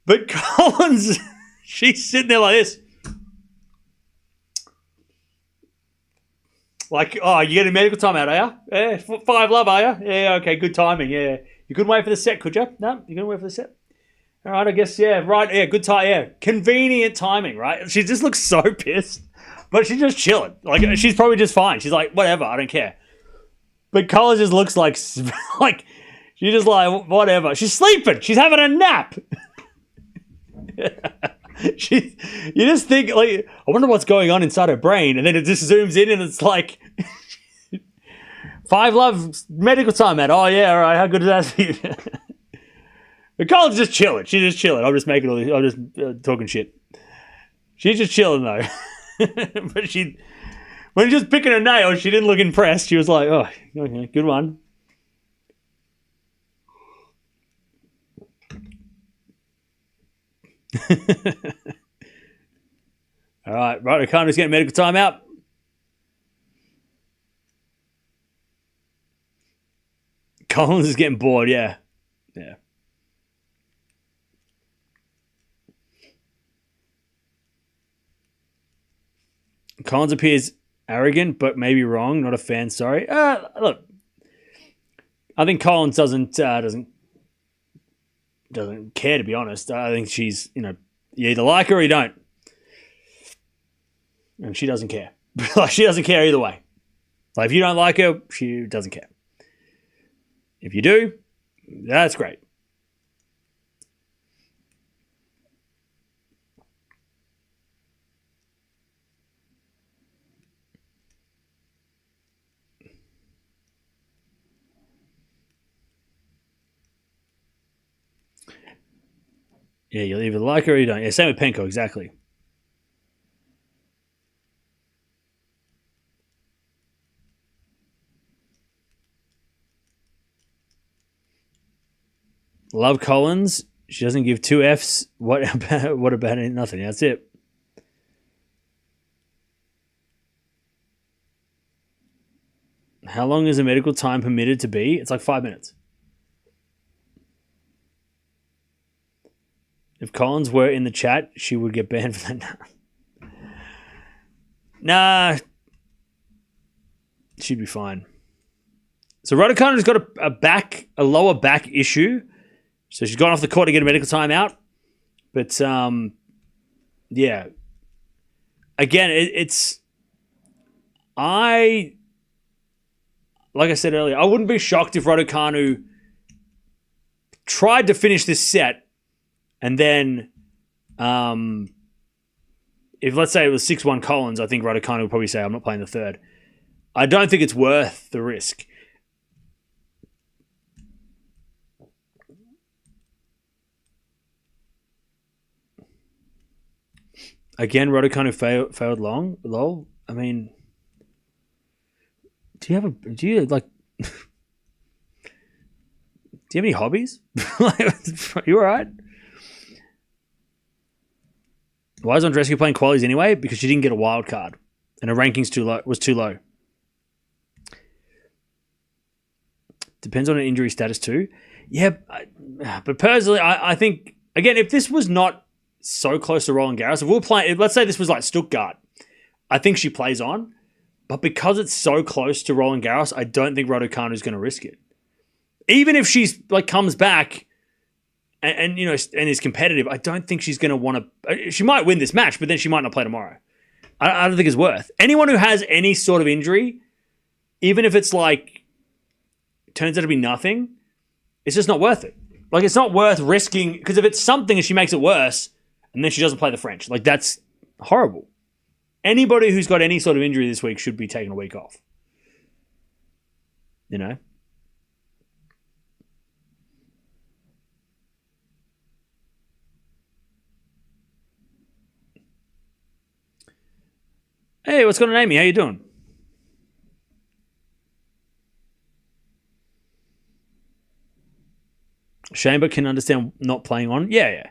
but Collins, she's sitting there like this. Like, oh, you getting medical timeout, are you? Yeah, 5-love, are you? Yeah, okay, good timing, yeah. You couldn't wait for the set, could you? No, you couldn't wait for the set. All right, I guess, yeah, right, yeah, good time, yeah. Convenient timing, right? She just looks so pissed, but she's just chilling. Like, she's probably just fine. She's like, whatever, I don't care. But Collins just looks like she's just like, whatever. She's sleeping. She's having a nap. You just think, like, I wonder what's going on inside her brain, and then it just zooms in and it's like 5-love medical timeout. Oh yeah, all right, how good is that for you? But Colin's just chilling. She's just chilling. I'm just making all this. I'm just talking shit. She's just chilling though. But when she was picking her nails, she didn't look impressed. She was like, "Oh, okay, good one." All right, Raducanu's getting medical timeout. Collins is getting bored, yeah. Collins appears arrogant, but maybe wrong. Not a fan, sorry. Look, I think Collins doesn't care, to be honest. I think she's, you either like her or you don't. And she doesn't care. Like, she doesn't care either way. Like, if you don't like her, she doesn't care. If you do, that's great. Yeah, you'll either like her or you don't. Yeah, same with Penko, exactly. Love Collins. She doesn't give 2 Fs. What about it? Nothing. That's it. How long is the medical time permitted to be? It's like 5 minutes. If Collins were in the chat, she would get banned for that. Nah. She'd be fine. So Raducanu's got a lower back issue, So she's gone off the court to get a medical timeout. But, yeah. Again, like I said earlier, I wouldn't be shocked if Raducanu tried to finish this set and then if let's say it was 6-1 Collins, I think Raducanu would probably say, I'm not playing the third. I don't think it's worth the risk. Again, Raducanu failed long. Lol. I mean, do you have any hobbies? You all right? Why is Andreescu playing qualies anyway? Because she didn't get a wild card, and her rankings was too low. Depends on her injury status too. Yeah, but personally, I think again, if this was not so close to Roland Garros, if we were playing, let's say this was like Stuttgart, I think she plays on. But because it's so close to Roland Garros, I don't think Raducanu is going to risk it. Even if she's like comes back and is competitive, I don't think she's going to want to. She might win this match, but then she might not play tomorrow. I don't think it's worth. Anyone who has any sort of injury, even if it's like turns out to be nothing, it's just not worth it. Like it's not worth risking, because if it's something and she makes it worse, and then she doesn't play the French, like that's horrible. Anybody who's got any sort of injury this week should be taking a week off. You know? Hey, what's going on, Amy? How you doing? Shame, but can understand not playing on. Yeah.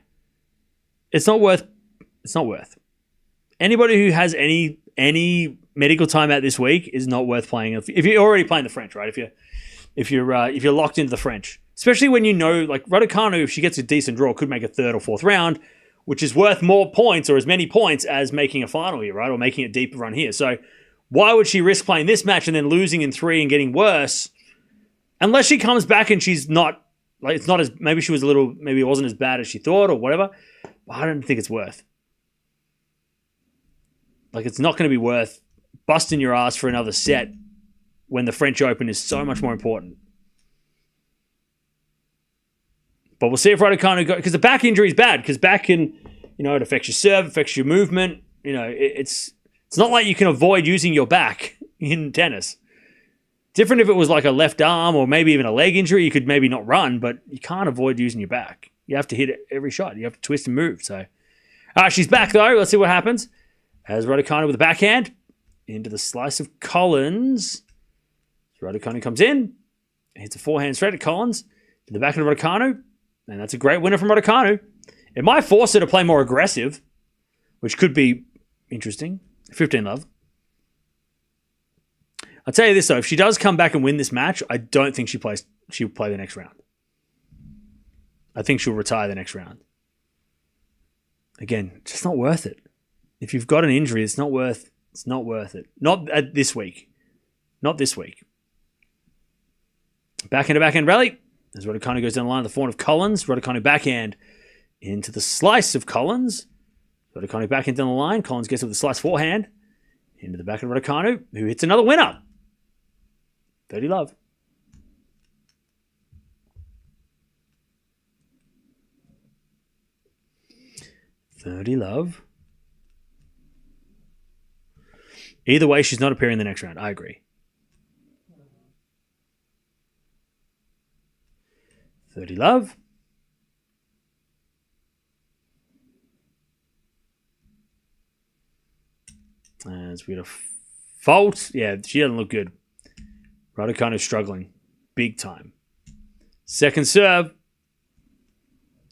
It's not worth. Anybody who has any medical timeout this week is not worth playing. If you're already playing the French, right? If you're locked into the French, especially when you know like Raducanu, if she gets a decent draw, could make a third or fourth round, which is worth more points or as many points as making a final here, right? Or making a deep run here. So why would she risk playing this match and then losing in 3 and getting worse? Unless she comes back and she's not, like, it's not as, maybe it wasn't as bad as she thought or whatever. But I don't think it's worth. Like, it's not going to be worth busting your ass for another set when the French Open is so much more important. But we'll see if Raducanu because the back injury is bad, because back can, it affects your serve, affects your movement. It's not like you can avoid using your back in tennis. Different if it was like a left arm or maybe even a leg injury, you could maybe not run, but you can't avoid using your back. You have to hit it every shot. You have to twist and move. So, she's back though. Let's see what happens. Has Raducanu with the backhand into the slice of Collins. Raducanu comes in, hits a forehand straight at Collins to the back of Raducanu. And that's a great winner from Raducanu. It might force her to play more aggressive, which could be interesting. 15-love. I'll tell you this, though. If she does come back and win this match, I don't think she'll play the next round. I think she'll retire the next round. Again, just not worth it. If you've got an injury, it's not worth it. Not at this week. Not this week. Backhand rally. As Raducanu goes down the line of the forehand of Collins. Raducanu backhand into the slice of Collins. Raducanu backhand down the line. Collins gets with the slice forehand. Into the back of Raducanu, who hits another winner. 30-love. Either way, she's not appearing in the next round. I agree. 30-love. As we get a fault. Yeah, she doesn't look good. Raducanu struggling. Big time. Second serve.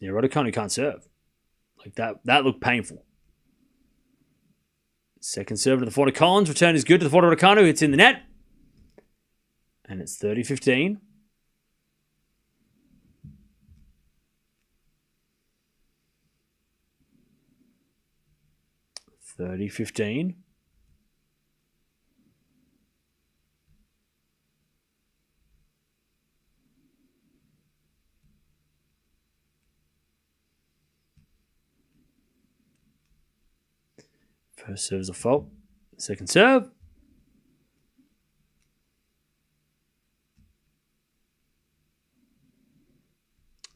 Yeah, Raducanu can't serve. Like that looked painful. Second serve to the forehand of Collins. Return is good to the forehand of Raducanu. It's in the net. And it's 30-15. 30-15. First serve is a fault. Second serve.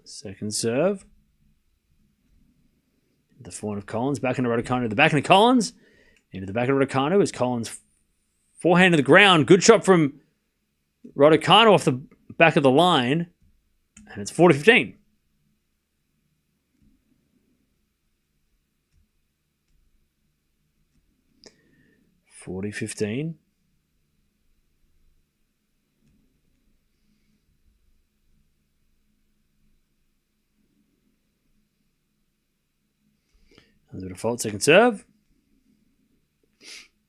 Second serve. The forehand of Collins. Back into Raducanu. The back into Collins. Into the back of Raducanu as Collins forehand to the ground. Good shot from Raducanu off the back of the line. And it's 40-15. $40-15. There's a bit of fault. Second serve.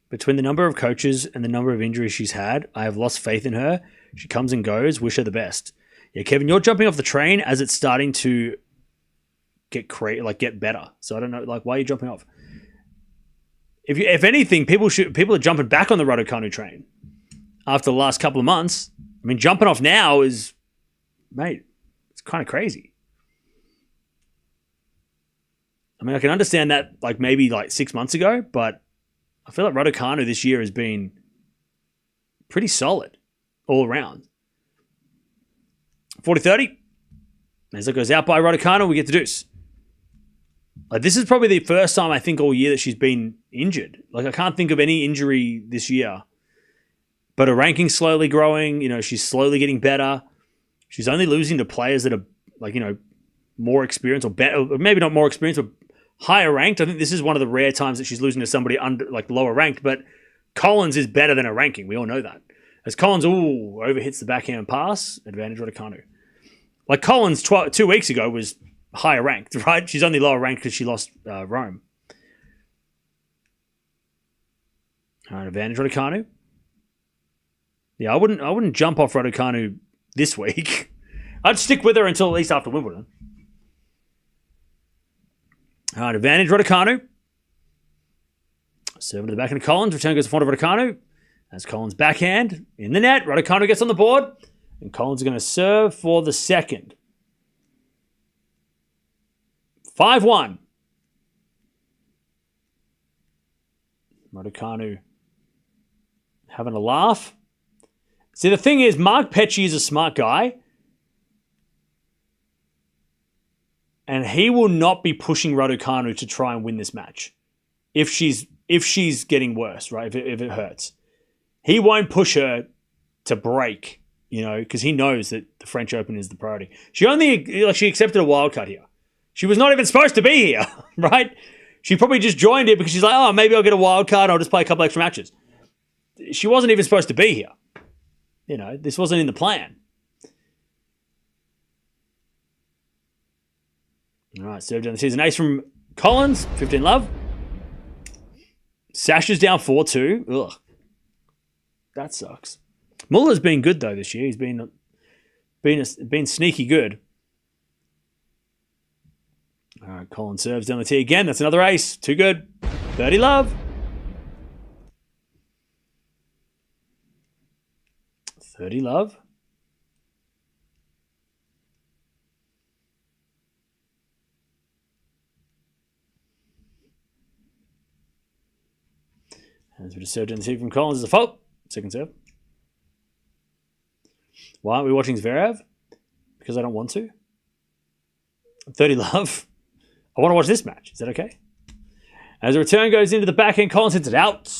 Between the number of coaches and the number of injuries she's had, I have lost faith in her. She comes and goes. Wish her the best. Yeah, Kevin, you're jumping off the train as it's starting to get better. So I don't know, why are you jumping off? If anything, people are jumping back on the Raducanu train after the last couple of months. I mean, jumping off now is, mate, it's kind of crazy. I mean, I can understand that maybe 6 months ago, but I feel like Raducanu this year has been pretty solid all around. 40-30. As it goes out by Raducanu, we get the deuce. This is probably the first time I think all year that she's been injured. I can't think of any injury this year. But her ranking's slowly growing. She's slowly getting better. She's only losing to players that are more experienced or better, or maybe not more experienced, but higher ranked. I think this is one of the rare times that she's losing to somebody under lower ranked. But Collins is better than her ranking. We all know that. As Collins overhits the backhand pass, advantage Raducanu. Collins 2 weeks ago was higher ranked, right? She's only lower ranked because she lost Rome. All right, advantage Raducanu. Yeah, I wouldn't jump off Raducanu this week. I'd stick with her until at least after Wimbledon. All right, advantage Raducanu. Serving to the back of Collins. Return goes to front of Raducanu. As Collins backhand in the net. Raducanu gets on the board. And Collins is going to serve for the second. 5-1. Raducanu having a laugh. See, the thing is, Mark Petchey is a smart guy. And he will not be pushing Raducanu to try and win this match. If she's getting worse, right? If it hurts. He won't push her to break, because he knows that the French Open is the priority. She accepted a wild card here. She was not even supposed to be here, right? She probably just joined it because she's like, maybe I'll get a wild card and I'll just play a couple extra matches. She wasn't even supposed to be here. This wasn't in the plan. All right, serve down the season. Ace from Collins, 15 love. Sasha's down 4-2. Ugh. That sucks. Muller's been good, though, this year. He's been sneaky good. All right, Collins serves down the tee again. That's another ace. Too good. 30 love. 30 love. As we just served in the tee from Collins is a fault. Second serve. Why aren't we watching Zverev? Because I don't want to. 30 love. I want to watch this match. Is that okay? As the return goes into the backhand, Collins hits it out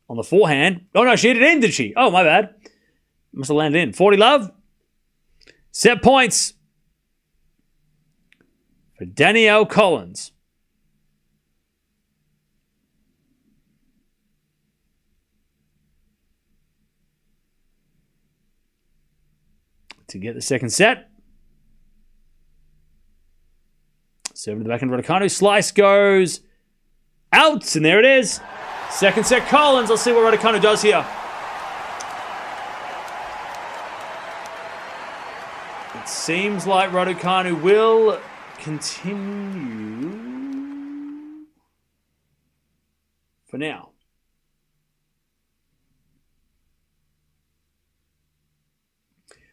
on the forehand. Oh, no, she hit it in, did she? Oh, my bad. Must have landed in. 40 love. Set points for Danielle Collins. To get the second set. Serve to the back end of Raducanu. Slice goes out, and there it is. Second set Collins. Let's see what Raducanu does here. It seems like Raducanu will continue for now.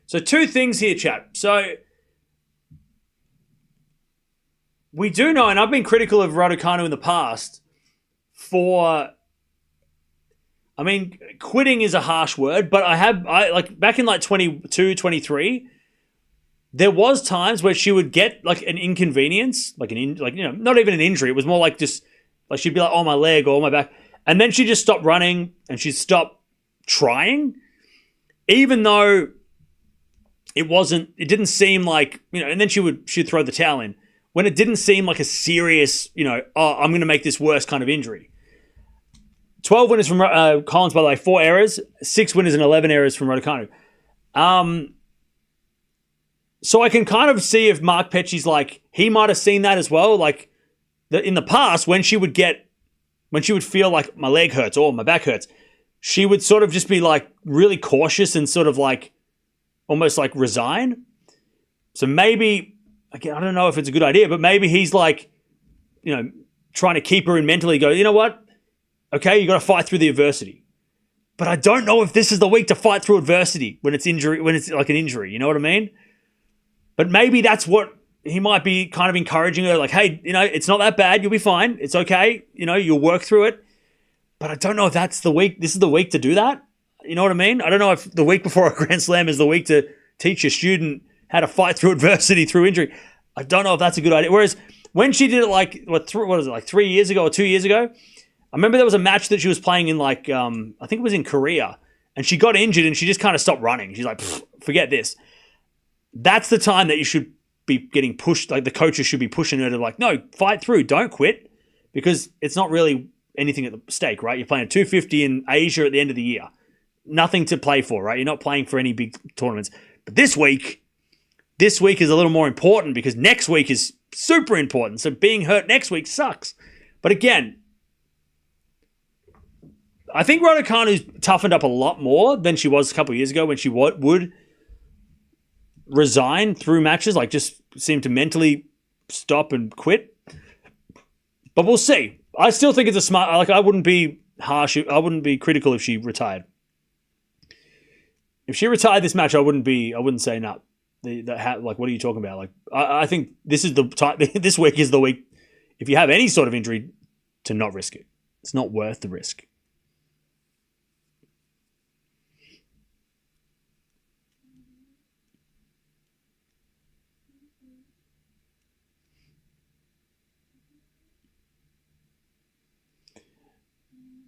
So two things here, chat. So we do know, and I've been critical of Raducanu in the past for... I mean, quitting is a harsh word, but I like back in like 22, 23, there was times where she would get like an inconvenience, not even an injury. It was more like just like she'd be like, oh, my leg or my back. And then she'd just stop running and she'd stop trying, even though it didn't seem like, and then she'd throw the towel in when it didn't seem like a serious, I'm going to make this worse kind of injury. 12 winners from Collins, by the way, 4 errors, 6 winners and 11 errors from Raducanu. So I can kind of see if Mark Petchey's like, he might have seen that as well. Like in the past, when she would feel like my leg hurts or my back hurts, she would sort of just be like really cautious and sort of like almost like resign. So maybe, again, I don't know if it's a good idea, but maybe he's like, trying to keep her in mentally, go, you know what? Okay, you got to fight through the adversity. But I don't know if this is the week to fight through adversity when it's like an injury. You know what I mean? But maybe that's what he might be kind of encouraging her. Like, hey, it's not that bad. You'll be fine. It's okay. You'll work through it. But I don't know if that's the week. This is the week to do that. You know what I mean? I don't know if the week before a Grand Slam is the week to teach a student how to fight through adversity, through injury. I don't know if that's a good idea. Whereas when she did it like, what is it, like 3 years ago or 2 years ago, I remember there was a match that she was playing in like, I think it was in Korea, and she got injured and she just kind of stopped running. She's like, forget this. That's the time that you should be getting pushed, like the coaches should be pushing her to like, no, fight through, don't quit, because it's not really anything at the stake, right? You're playing a 250 in Asia at the end of the year. Nothing to play for, right? You're not playing for any big tournaments. But this week is a little more important because next week is super important. So being hurt next week sucks. But again, I think Raducanu's toughened up a lot more than she was a couple of years ago when she would resign through matches, like just seem to mentally stop and quit. But we'll see. I still think it's a smart, like I wouldn't be harsh, I wouldn't be critical if she retired. If she retired this match, I wouldn't say no. Like, what are you talking about? Like, I think this is the time, this week is the week, if you have any sort of injury, to not risk it. It's not worth the risk.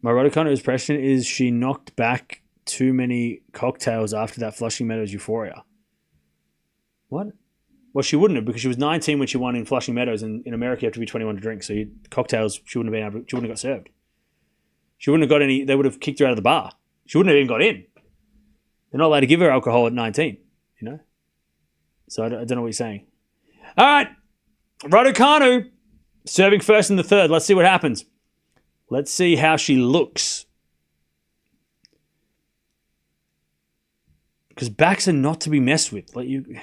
My Raducanu's question is she knocked back too many cocktails after that Flushing Meadows euphoria. What? Well, she wouldn't have because she was 19 when she won in Flushing Meadows, and in America you have to be 21 to drink. So cocktails, she wouldn't have got served. She wouldn't have got any. They would have kicked her out of the bar. She wouldn't have even got in. They're not allowed to give her alcohol at 19. So I don't know what you're saying. All right, Raducanu serving first in the third. Let's see what happens. Let's see how she looks. Because backs are not to be messed with. Like you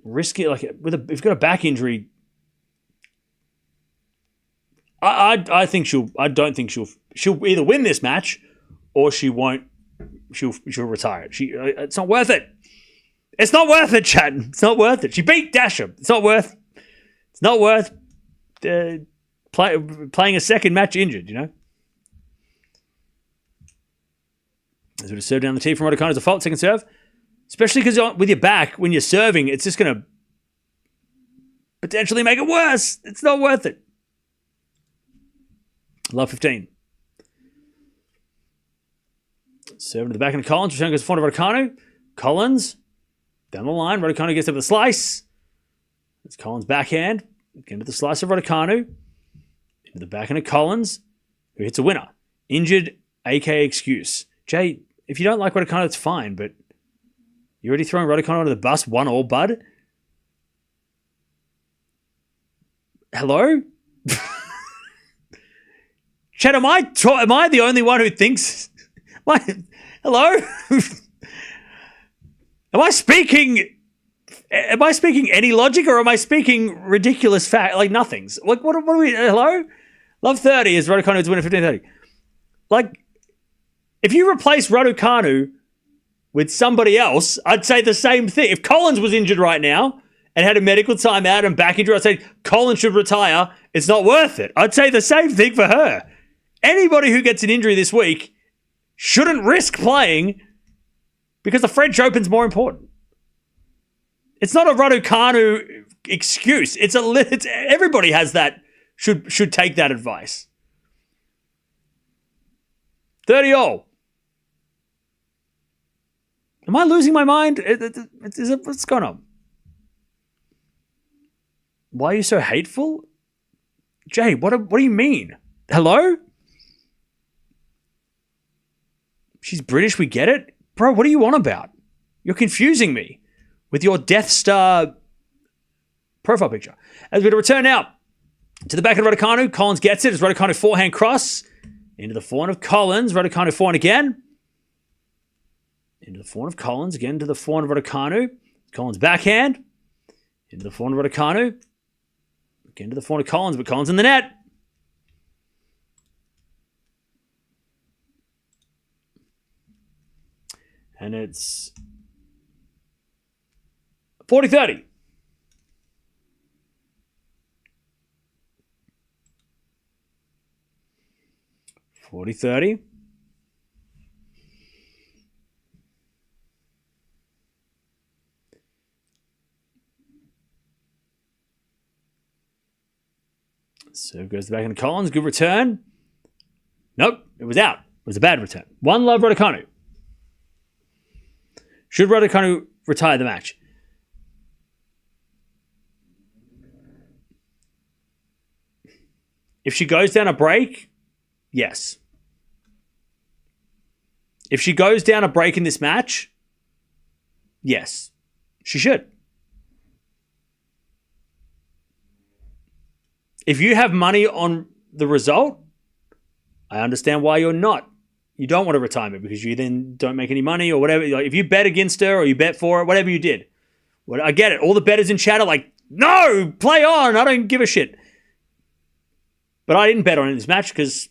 risk it. Like if you've got a back injury, I don't think she'll either win this match or she won't. She'll retire it. It's not worth it. It's not worth it, Chad. It's not worth it. She beat Dasher. It's not worth. Playing a second match injured, As we just serve down the tee from Raducanu's a fault, second serve. Especially because with your back, when you're serving, it's just going to potentially make it worse. It's not worth it. Love 15. Serving to the back end of Collins. Return goes forward to Raducanu. Collins down the line. Raducanu gets over the slice. It's Collins' backhand. Again to the slice of Raducanu. Into the backhand of Collins, who hits a winner. Injured, aka excuse. Jay, if you don't like Raducanu, it's fine, but you're already throwing Raducanu under the bus, 1-1, bud. Hello? Chad, am I the only one who thinks... Hello? Am I speaking any logic or am I speaking ridiculous fact? Like nothings. Like what are we... Hello? Love 30 is Raducanu to win at 15-30. Like, if you replace Raducanu with somebody else, I'd say the same thing. If Collins was injured right now and had a medical timeout and back injury, I'd say Collins should retire it's not worth it. I'd say the same thing for her. Anybody who gets an injury this week shouldn't risk playing because the French Open's more important. It's not a Raducanu excuse. It's everybody has that, should take that advice. 30-all. Am I losing my mind? What's going on? Why are you so hateful? Jay, what do you mean? Hello? She's British, we get it? Bro, what are you on about? You're confusing me with your Death Star profile picture. As we return now to the back of Raducanu, Collins gets it. It's Raducanu forehand cross. Into the forehand of Collins. Raducanu forehand again. Into the forehand of Collins. Again to the forehand of Raducanu. Collins backhand. Into the forehand of Raducanu. Again to the forehand of Collins, but Collins in the net. And it's 40-30. Serve goes back into Collins. Good return. Nope, it was out. It was a bad return. 1-love Raducanu. Should Raducanu retire the match? If she goes down a break, yes. If she goes down a break in this match, yes, she should. If you have money on the result, I understand why you're not. You don't want a retirement because you then don't make any money or whatever. Like if you bet against her or you bet for her, whatever you did. I get it. All the bettors in chat are like, no, play on. I don't give a shit. But I didn't bet on this match because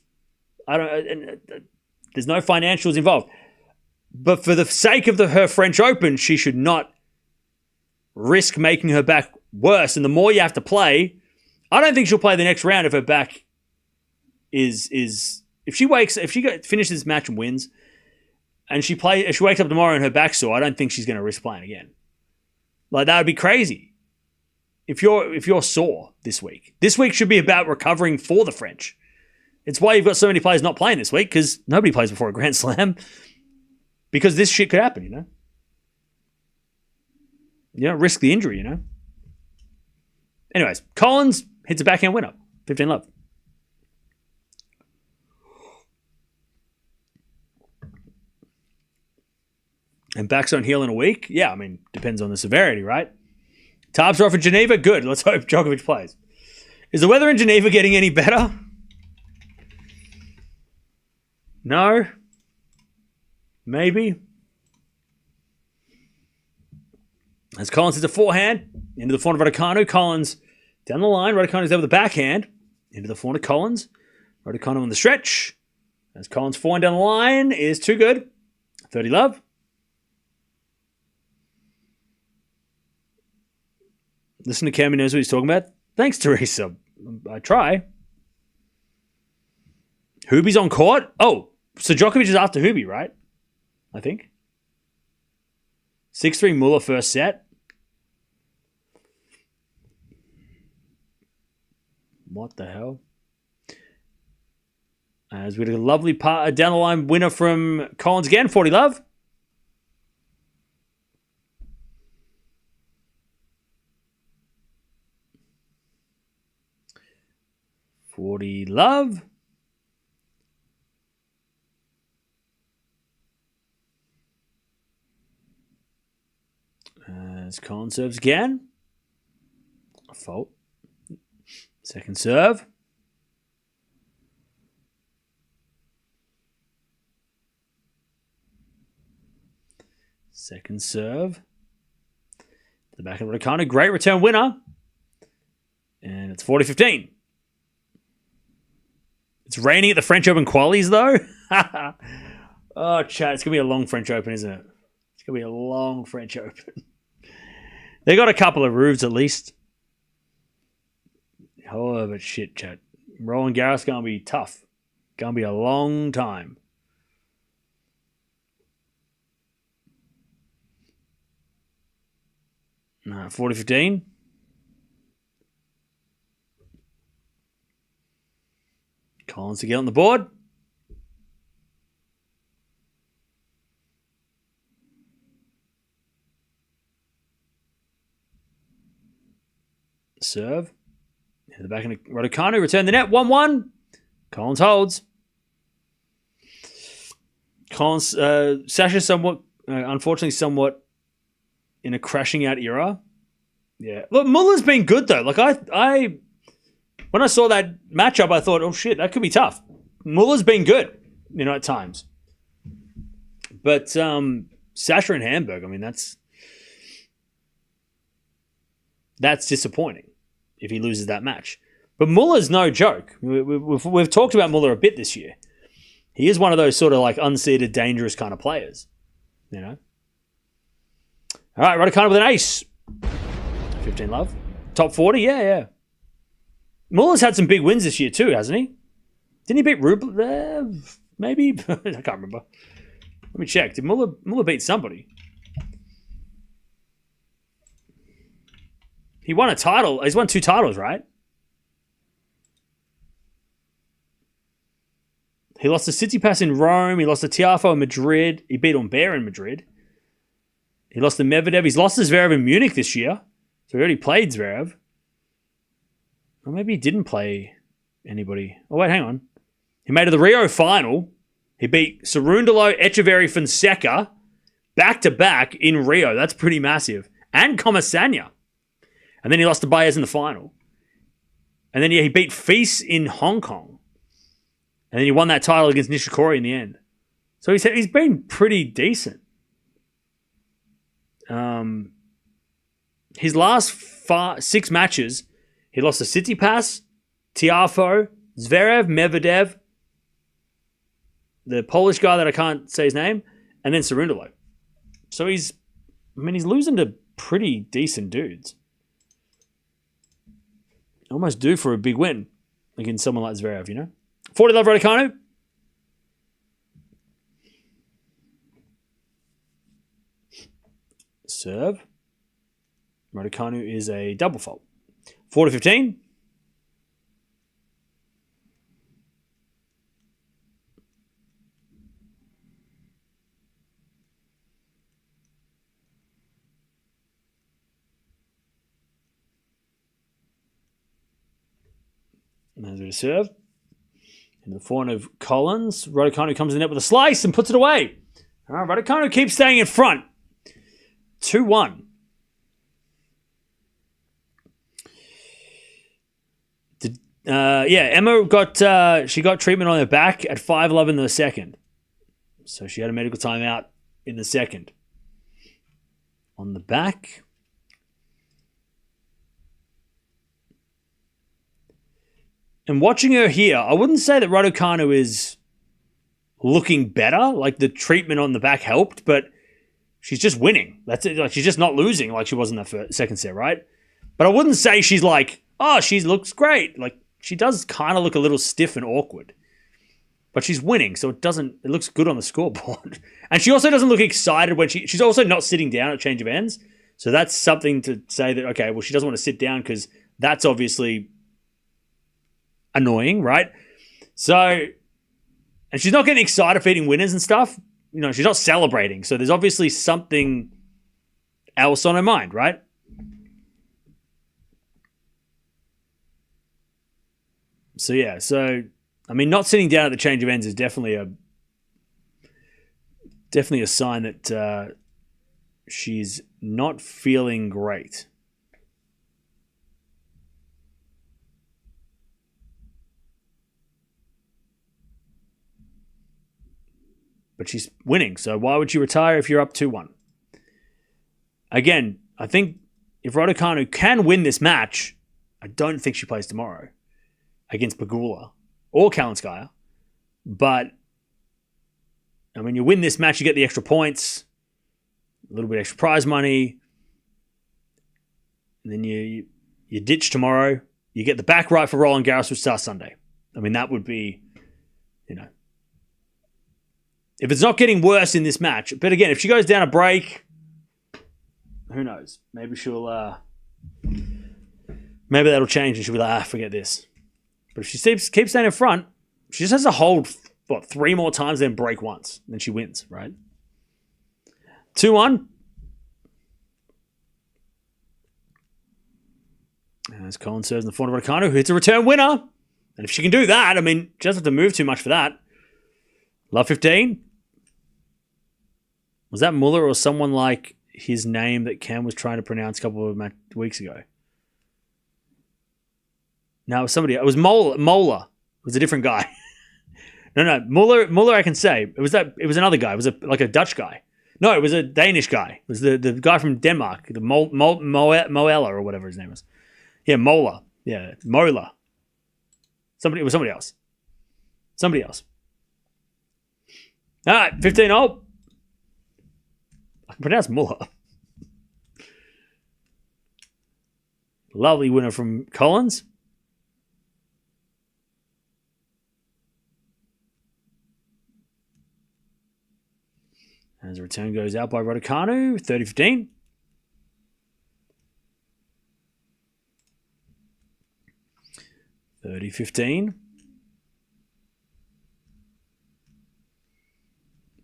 there's no financials involved. But for the sake of her French Open, she should not risk making her back worse. And the more you have to play, I don't think she'll play the next round if her back is if she finishes this match and wins, and she wakes up tomorrow and her back's sore, I don't think she's going to risk playing again. Like that would be crazy. If you're sore this week should be about recovering for the French. It's why you've got so many players not playing this week because nobody plays before a Grand Slam because this shit could happen. You don't risk the injury. Anyways, Collins hits a backhand winner, 15-love. And backs don't heal in a week? Yeah, I mean, depends on the severity, right? Tarps are off in Geneva? Good. Let's hope Djokovic plays. Is the weather in Geneva getting any better? No? Maybe? As Collins hits a forehand into the forehand of Raducanu. Collins down the line. Raducanu's there with the backhand. Into the forehand of Collins. Raducanu on the stretch. As Collins' forehand down the line is too good. 30-love. Listen to Cam, he knows what he's talking about. Thanks, Teresa. I try. Hubie's on court? Oh, so Djokovic is after Hubie, right? I think. 6-3 Muller first set. What the hell? As we had a lovely down the line winner from Collins again, 40-love. Love. As Collins serves again. A fault. Second serve. Second serve. The back of Raducanu. Great return winner. And it's 40-15. It's raining at the French Open qualies, though. Oh, chat. It's going to be a long French Open, isn't it? It's going to be a long French Open. They got a couple of roofs, at least. Oh, but shit, chat. Roland Garros going to be tough. Going to be a long time. No, 40-15. Collins to get on the board. Serve. The back in Raducanu. Return the net. 1-1. Collins holds. Collins, Sasha unfortunately somewhat in a crashing out era. Yeah. Look, Muller's been good though. Like I when I saw that matchup, I thought, oh shit, that could be tough. Muller's been good, at times. But Sasha and Hamburg, I mean, that's disappointing if he loses that match. But Muller's no joke. We've talked about Muller a bit this year. He is one of those sort of like unseeded, dangerous kind of players. All right, Raducanu with an ace. 15 love. Top 40, yeah. Muller's had some big wins this year too, hasn't he? Didn't he beat Rublev? Maybe? I can't remember. Let me check. Did Muller beat somebody? He won a title. He's won 2 titles, right? He lost to Tsitsipas in Rome. He lost to Tiafoe in Madrid. He beat Humbert in Madrid. He lost to Medvedev. He's lost to Zverev in Munich this year. So he already played Zverev. Or maybe he didn't play anybody. Oh, wait, hang on. He made it to the Rio final. He beat Cerundolo, Echeverry, Fonseca back-to-back in Rio. That's pretty massive. And Comasagna. And then he lost to Baez in the final. And then he beat Feast in Hong Kong. And then he won that title against Nishikori in the end. So he's been pretty decent. His last 6 matches, he lost to Tsitsipas, Tiafoe, Zverev, Medvedev, the Polish guy that I can't say his name, and then Cerundolo. So he's losing to pretty decent dudes. Almost due for a big win against someone like Zverev, 40 love Raducanu. Serve. Raducanu is a double fault. 40-15. There's a serve. In the forehand of Collins. Raducanu comes in the net with a slice and puts it away. All right, Raducanu keeps staying in front. 2-1. Emma got treatment on her back at 5-11 in the second. So she had a medical timeout in the second. On the back. And watching her here, I wouldn't say that Raducanu is looking better. Like the treatment on the back helped, but she's just winning. That's it. Like she's just not losing like she was in that second set, right? But I wouldn't say she's like, oh, she looks great. Like she does kind of look a little stiff and awkward. But she's winning, so it looks good on the scoreboard. And she also doesn't look excited when she's also not sitting down at change of ends. So that's something to say that, okay, well, she doesn't want to sit down because that's obviously annoying, right? So, and she's not getting excited for eating winners and stuff. She's not celebrating. So there's obviously something else on her mind, right? So, yeah. So, not sitting down at the change of ends is definitely a sign that she's not feeling great. But she's winning, so why would you retire if you're up 2-1? Again, I think if Raducanu can win this match, I don't think she plays tomorrow against Pegula or Kalinskaya. But, you win this match, you get the extra points, a little bit extra prize money, and then you ditch tomorrow, You get the back right for Roland Garros, which starts Sunday. I mean, that would be, if it's not getting worse in this match. But again, if she goes down a break, who knows? Maybe she'll, maybe that'll change and she'll be like, forget this. But if she keeps staying in front, she just has to hold, 3 more times, then break once. Then she wins, right? 2-1. As Collins serves in the forehand of Raducanu, who hits a return winner. And if she can do that, I mean, she doesn't have to move too much for that. Love 15. Was that Muller or someone like his name that Cam was trying to pronounce a couple of weeks ago? No, it was somebody. It was Mola. It was a different guy. No. Muller I can say. It was another guy. It was like a Dutch guy. No, it was a Danish guy. It was the guy from Denmark. The Moella or whatever his name was. Yeah, Mola. Yeah, Mola. It was somebody else. Somebody else. All right, 15-0. I can pronounce Muller. Lovely winner from Collins. As the return goes out by Raducanu, 30-15.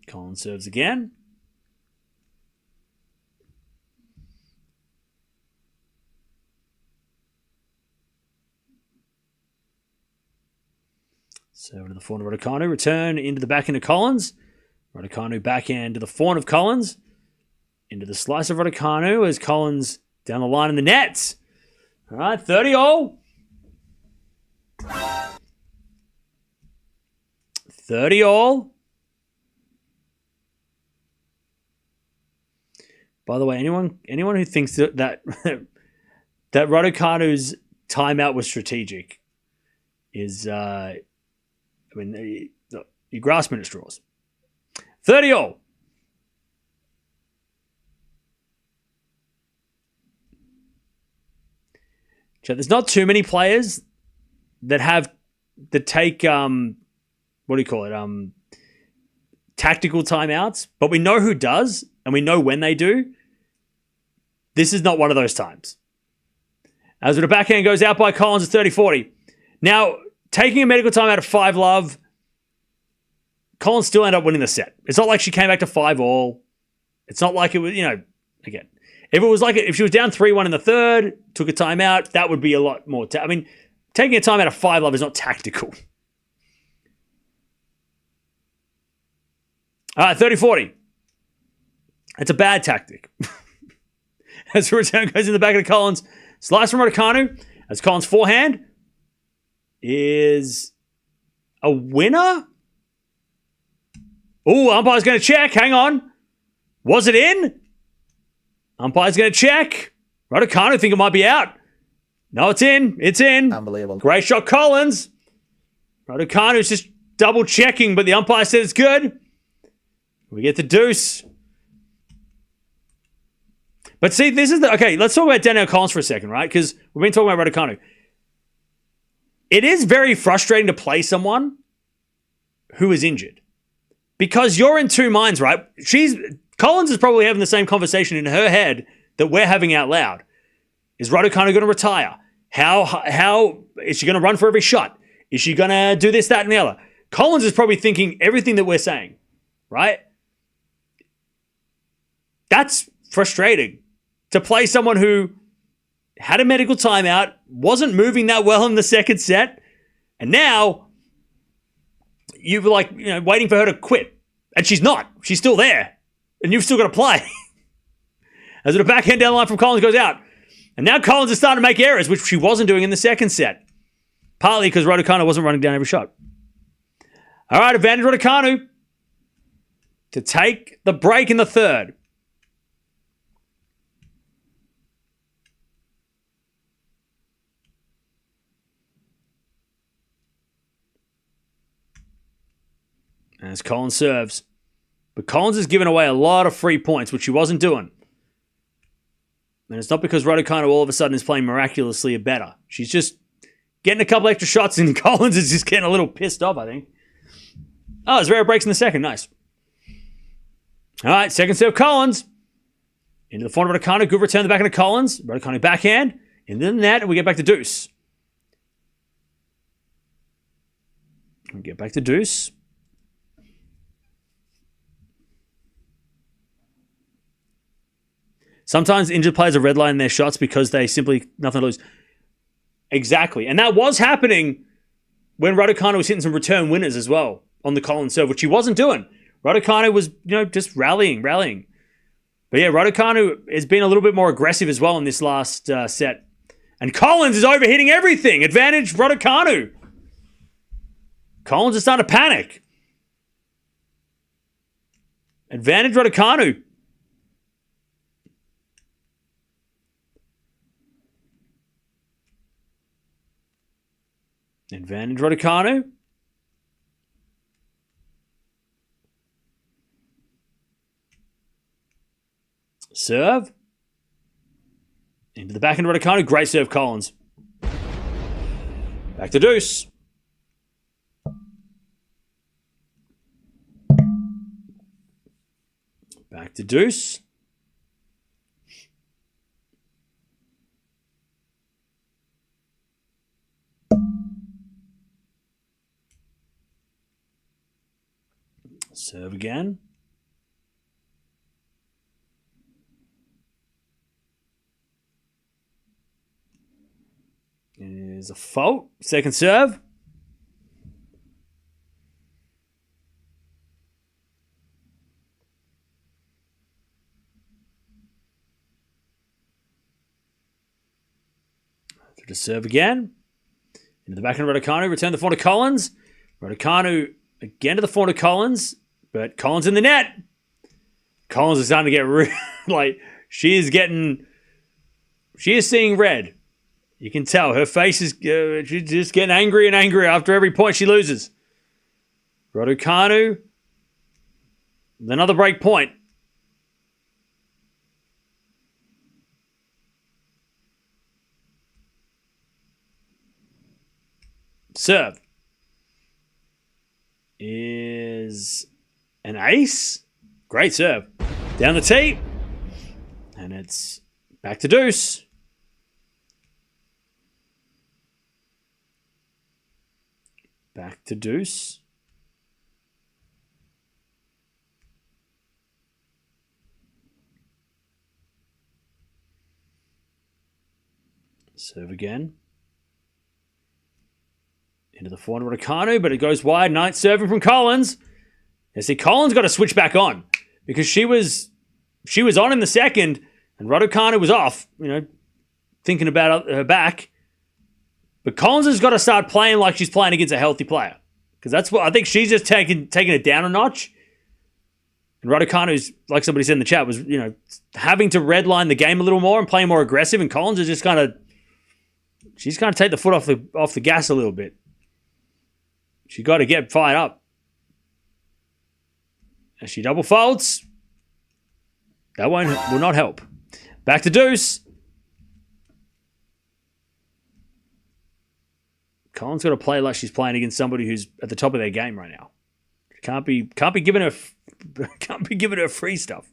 Collins serves again. Serve to the forehand of Raducanu. Return into the backhand of Collins. Raducanu backhand to the forehand of Collins. Into the slice of Raducanu as Collins down the line in the nets. All right, 30-0. 30-0. By the way, anyone who thinks that that Raducanu's timeout was strategic is, you're grasping at straws. 30-0. So there's not too many players that take tactical timeouts, but we know who does and we know when they do. This is not one of those times. As the backhand goes out by Collins at 30-40. Now, taking a medical timeout at 5-love, Collins still ended up winning the set. It's not like she came back to 5-all. It's not like it was, again, if she was down 3-1 in the third, took a timeout, that would be a lot more. Taking a timeout at 5-love is not tactical. All right, 30-40. It's a bad tactic. As the return goes in the back of the Collins, slice from Raducanu, as Collins' forehand is a winner. Oh, umpire's going to check. Hang on. Was it in? Umpire's going to check. Raducanu think it might be out. No, it's in. It's in. Unbelievable. Great shot, Collins. Raducanu's just double checking, but the umpire said it's good. We get the deuce. But see, okay, let's talk about Danielle Collins for a second, right? Because we've been talking about Raducanu. It is very frustrating to play someone who is injured. Because you're in two minds, right? Collins is probably having the same conversation in her head that we're having out loud. Is Raducanu going to retire? How is she going to run for every shot? Is she going to do this, that, and the other? Collins is probably thinking everything that we're saying, right? That's frustrating. To play someone who had a medical timeout, wasn't moving that well in the second set, and now you were waiting for her to quit. And she's not. She's still there. And you've still got to play. As the backhand down the line from Collins goes out. And now Collins is starting to make errors, which she wasn't doing in the second set. Partly because Raducanu wasn't running down every shot. All right, advantage Raducanu to take the break in the third. As Collins serves. But Collins has given away a lot of free points, which she wasn't doing. And it's not because Raducanu all of a sudden is playing miraculously better. She's just getting a couple extra shots, and Collins is just getting a little pissed off, I think. Oh, Zverev breaks in the second. Nice. All right, second serve Collins. Into the forehand of Raducanu. Good return the backhand of Collins. Raducanu backhand. Into the net, and we get back to deuce. We get back to deuce. Sometimes injured players are redlining their shots because they simply nothing to lose. Exactly. And that was happening when Raducanu was hitting some return winners as well on the Collins serve, which he wasn't doing. Raducanu was, just rallying. But yeah, Raducanu has been a little bit more aggressive as well in this last set. And Collins is overhitting everything. Advantage Raducanu. Collins is starting to panic. Advantage Raducanu. Advantage Raducanu. Serve. Into the backhand of Raducanu. Great serve, Collins. Back to deuce. Back to deuce. Serve again. Is a fault. Second serve. To serve again. Into the backhand of Raducanu. Return the forehand to Collins. Raducanu again to the forehand to Collins. But Collins in the net. Collins is starting to get she is seeing red. You can tell her face is she's just getting angry and angrier after every point she loses. Raducanu, another break point. Serve is an ace. Great serve. Down the tee. And it's back to deuce. Back to deuce. Serve again. Into the forehand of Raducanu, but it goes wide. Ninth serving from Collins. You see, Collins got to switch back on because she was on in the second, and Raducanu was off. Thinking about her back. But Collins has got to start playing like she's playing against a healthy player, because that's what I think she's just taking it down a notch. And Raducanu's, like somebody said in the chat, was having to redline the game a little more and playing more aggressive. And Collins is just she's kind of take the foot off the gas a little bit. She got to get fired up. As she double faults, that will not help. Back to deuce. Collins got to play like she's playing against somebody who's at the top of their game right now. Can't be giving her free stuff.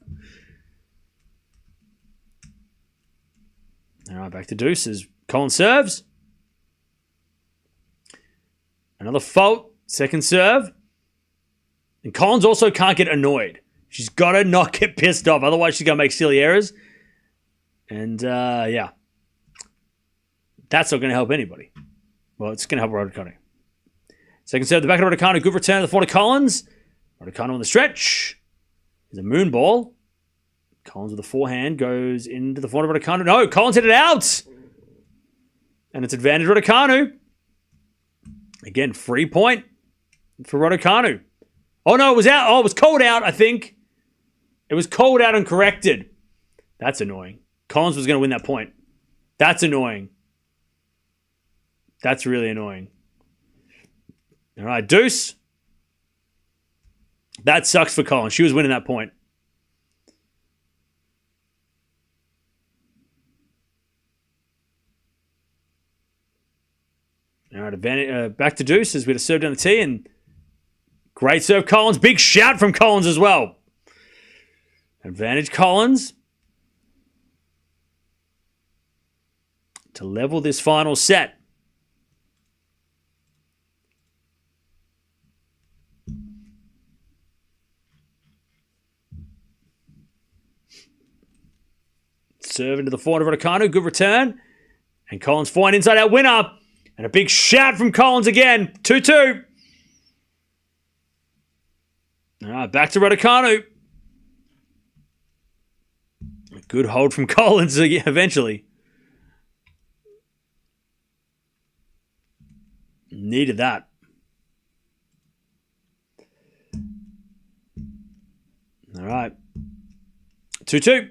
All right, back to deuce as Collins serves. Another fault, second serve. And Collins also can't get annoyed. She's got to not get pissed off, otherwise she's going to make silly errors. And yeah, that's not going to help anybody. Well, it's going to help Raducanu. Second serve, the back of Raducanu. Good return to the forehand of Collins. Raducanu on the stretch. There's a moon ball. Collins with the forehand goes into the forehand of Raducanu. No, Collins hit it out. And it's advantage Raducanu. Again, free point for Raducanu. Oh, no, it was out. Oh, it was called out, I think. It was called out and corrected. That's annoying. Collins was going to win that point. That's annoying. That's really annoying. All right, deuce. That sucks for Collins. She was winning that point. All right, back to deuces with a serve down the tee, and great serve, Collins. Big shout from Collins as well. Advantage, Collins. To level this final set. Serve into the forehand of Raducanu. Good return. And Collins forehand inside out winner. And a big shout from Collins again. 2-2. All right, back to Raducanu. A good hold from Collins eventually. Needed that. All right. 2-2.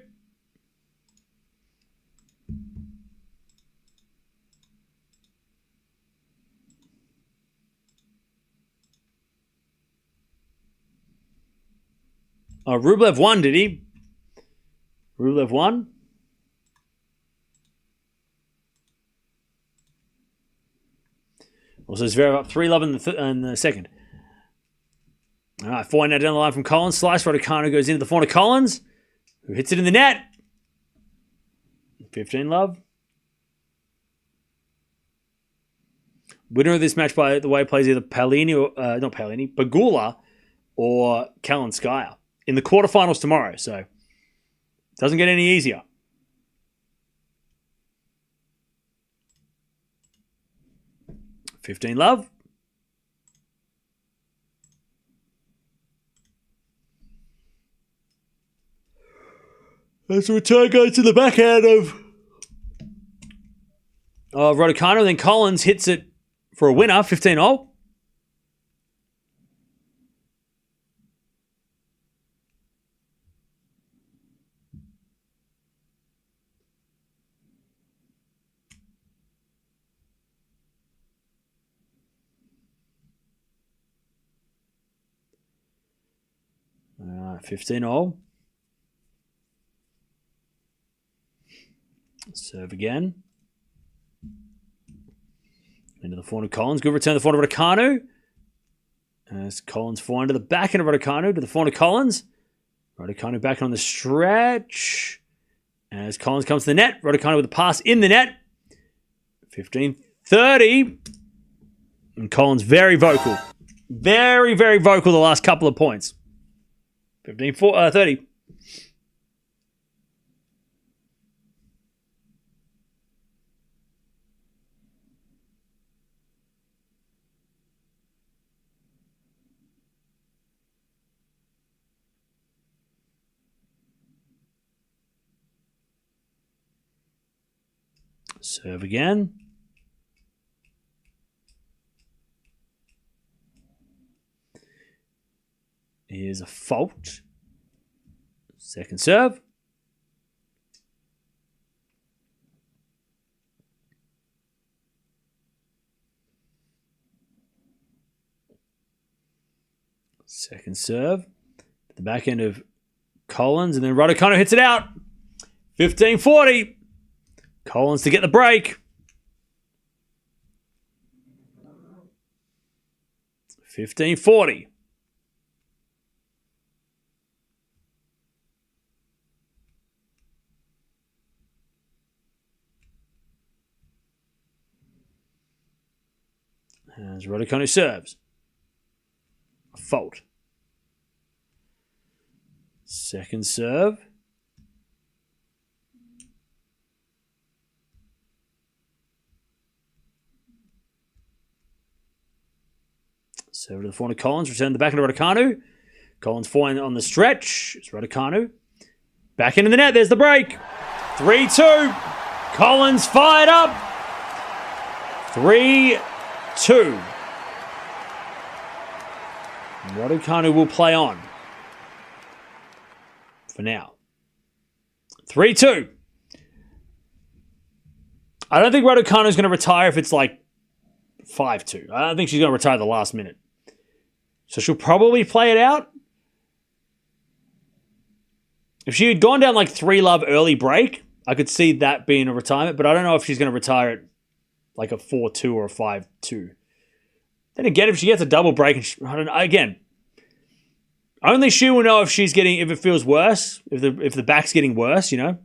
Oh, Rublev won, did he? Rublev won? Also, Zverev up 3-love in the second. All right, forehand now down the line from Collins. Slice, Raducanu goes into the forehand of Collins, who hits it in the net. 15-love. Winner of this match, by the way, plays either Pegula or Kalinskaya in the quarterfinals tomorrow, so it doesn't get any easier. $15-love. As the return goes to the backhand of Raducanu, then Collins hits it for a winner, 15-all. All right, 15-all. Serve again. Into the forehand of Collins. Good return to the forehand of Raducanu. As Collins forehand to the backhand of Raducanu to the forehand of Collins. Raducanu back on the stretch. As Collins comes to the net. Raducanu with a pass in the net. 15-30. And Collins very vocal. Very, very vocal the last couple of points. 15-30. Serve again. Here's a fault. Second serve. Second serve. The back end of Collins, and then Raducanu hits it out. 15-40. Collins to get the break. 15-40. As Raducanu serves. A fault. Second serve. Serve to the forehand of Collins. Return to the back end of Raducanu. Collins forehand on the stretch. It's Raducanu. Back into the net. There's the break. 3-2. Collins fired up. 3-2. Raducanu will play on. For now. 3-2. I don't think Raducanu is going to retire if it's like 5-2. I don't think she's going to retire the last minute. So she'll probably play it out. If she had gone down like 3-love early break, I could see that being a retirement, but I don't know if she's going to retire it like a 4-2 or a 5-2. Then again, if she gets a double break, and I don't know, again, only she will know if it feels worse, if the back's getting worse, you know.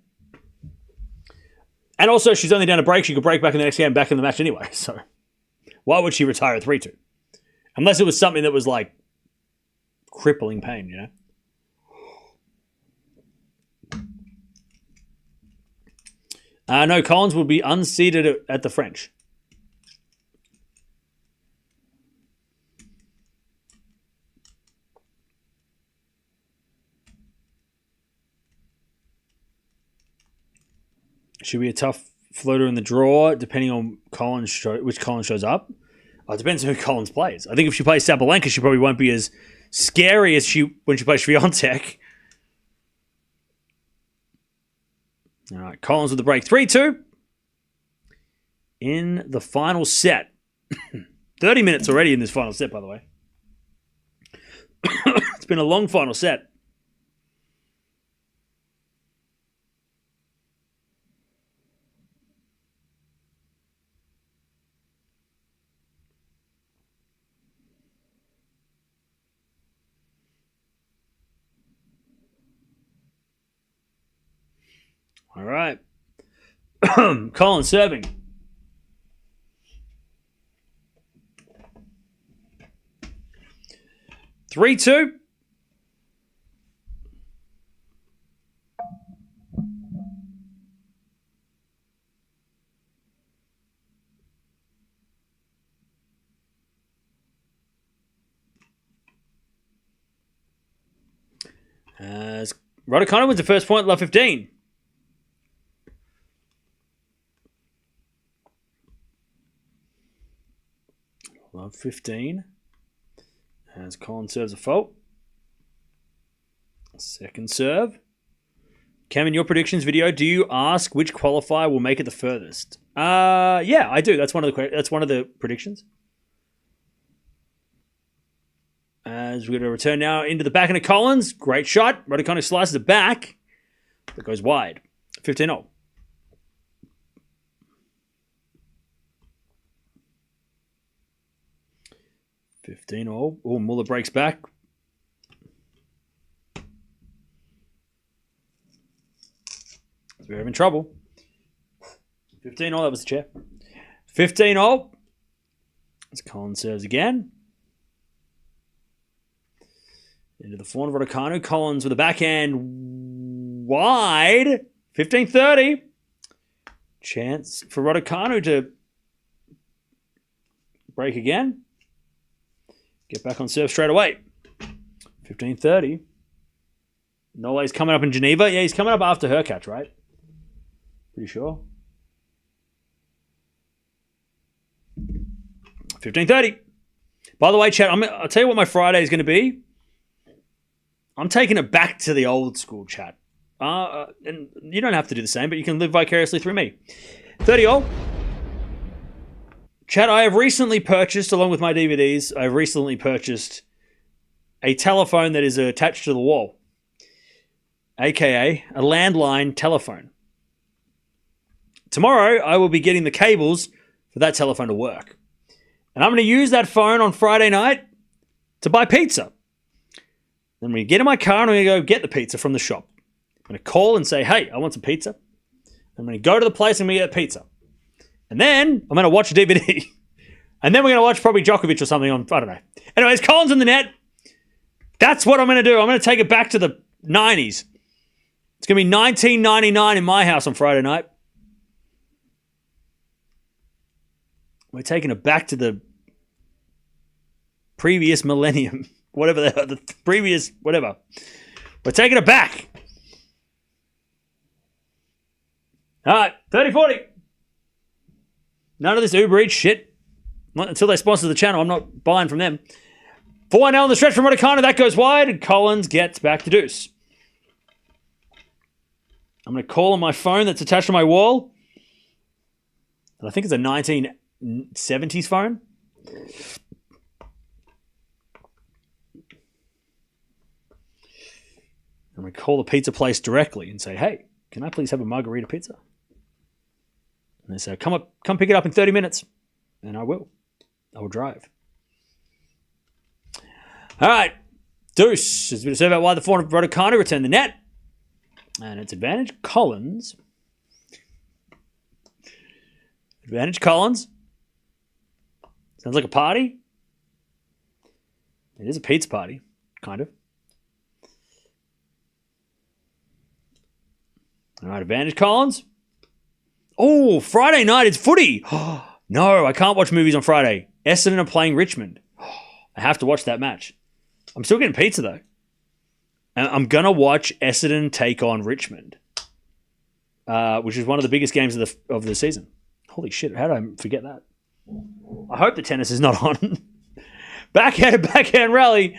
And also, she's only down a break. She could break back in the next game, back in the match anyway. So why would she retire at 3-2? Unless it was something that was like crippling pain, you know. No, Collins will be unseated at the French. Should be a tough floater in the draw, depending on which Collins shows up. It depends on who Collins plays. I think if she plays Sabalenka, she probably won't be as scary as when she plays Swiatek. All right, Collins with the break. 3-2 in the final set. 30 minutes already in this final set, by the way. It's been a long final set. All right. Collins serving. Three, two. As Raducanu wins the first point, love 15. Love 15. As Collins serves a fault. Second serve. Cam, in your predictions video, do you ask which qualifier will make it the furthest? Yeah, I do. That's one of the predictions. As we're going to return now into the backhand of Collins. Great shot. Raducanu slices it back. That goes wide. 15-0. Oh, Muller breaks back. We're having trouble. 15-0, that was the chair. 15-0. As Collins serves again. Into the forehand of Raducanu. Collins with a backhand wide. 15-30. Chance for Raducanu to break again. Get back on serve straight away. 15-30. Nole's coming up in Geneva. Yeah, he's coming up after her catch, right? Pretty sure. 15-30. By the way, chat, I'll tell you what my Friday is going to be. I'm taking it back to the old school, chat. And you don't have to do the same, but you can live vicariously through me. 30-all. Chat, I have recently purchased, along with my DVDs, I've recently purchased a telephone that is attached to the wall. AKA a landline telephone. Tomorrow, I will be getting the cables for that telephone to work. And I'm going to use that phone on Friday night to buy pizza. Then we get in my car and we're going to go get the pizza from the shop. I'm going to call and say, hey, I want some pizza. I'm going to go to the place and we get pizza. And then I'm going to watch a DVD. And then we're going to watch probably Djokovic or something on, I don't know. Anyways, Collins in the net. That's what I'm going to do. I'm going to take it back to the 90s. It's going to be 1999 in my house on Friday night. We're taking it back to the previous millennium. Whatever the previous, whatever. We're taking it back. All right, 30-40. None of this Uber Eats shit. Until they sponsor the channel, I'm not buying from them. 4-1 on the stretch from Raducanu. That goes wide, and Collins gets back to deuce. I'm going to call on my phone that's attached to my wall. And I think it's a 1970s phone. I'm going to call the pizza place directly and say, hey, can I please have a margarita pizza? And they say, come pick it up in 30 minutes. And I will. I will drive. All right. Deuce. There's been a survey about why the forehand of Raducanu returned the net. And it's advantage Collins. Advantage Collins. Sounds like a party. It is a pizza party, kind of. All right, advantage Collins. Oh, Friday night, it's footy. No, I can't watch movies on Friday. Essendon are playing Richmond. I have to watch that match. I'm still getting pizza, though. And I'm going to watch Essendon take on Richmond, which is one of the biggest games of the season. Holy shit, how did I forget that? I hope the tennis is not on. backhand rally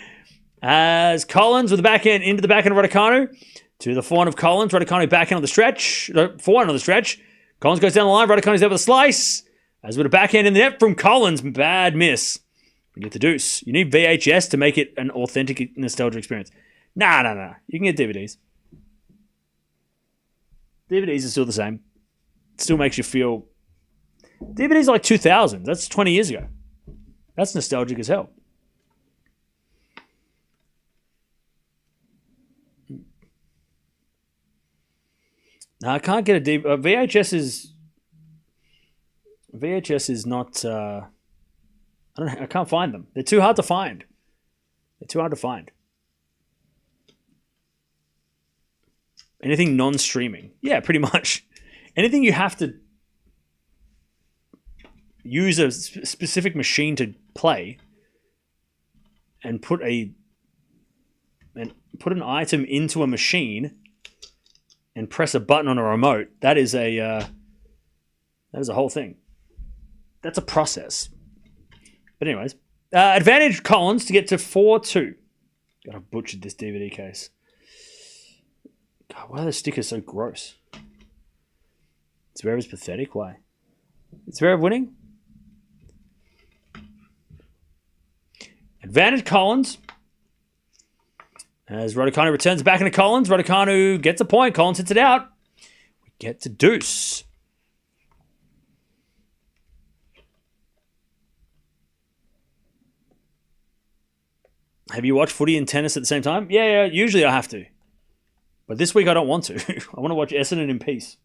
as Collins with the backhand into the backhand of Raducanu to the forehand of Collins. Raducanu backhand on the stretch. Forehand on the stretch. Collins goes down the line. Raducanu's there with a slice. As with a backhand in the net from Collins. Bad miss. We get the deuce. You need VHS to make it an authentic nostalgia experience. Nah. You can get DVDs. DVDs are still the same. It still makes you feel... DVDs are like 2000. That's 20 years ago. That's nostalgic as hell. No, I can't get a DVD. VHS is not... I can't find them. They're too hard to find. Anything non-streaming. Yeah, pretty much. Anything you have to use a specific machine to play and put an item into a machine and press a button on a remote, that is a whole thing. That's a process. But anyways, advantage Collins to get to 4-2. God, I've butchered this DVD case. God, why are the stickers so gross? Zverev's pathetic. Why? Is Zverev winning? Advantage Collins. As Raducanu returns back into Collins. Raducanu gets a point. Collins hits it out. We get to deuce. Have you watched footy and tennis at the same time? Yeah, usually I have to. But this week I don't want to. I want to watch Essendon in peace.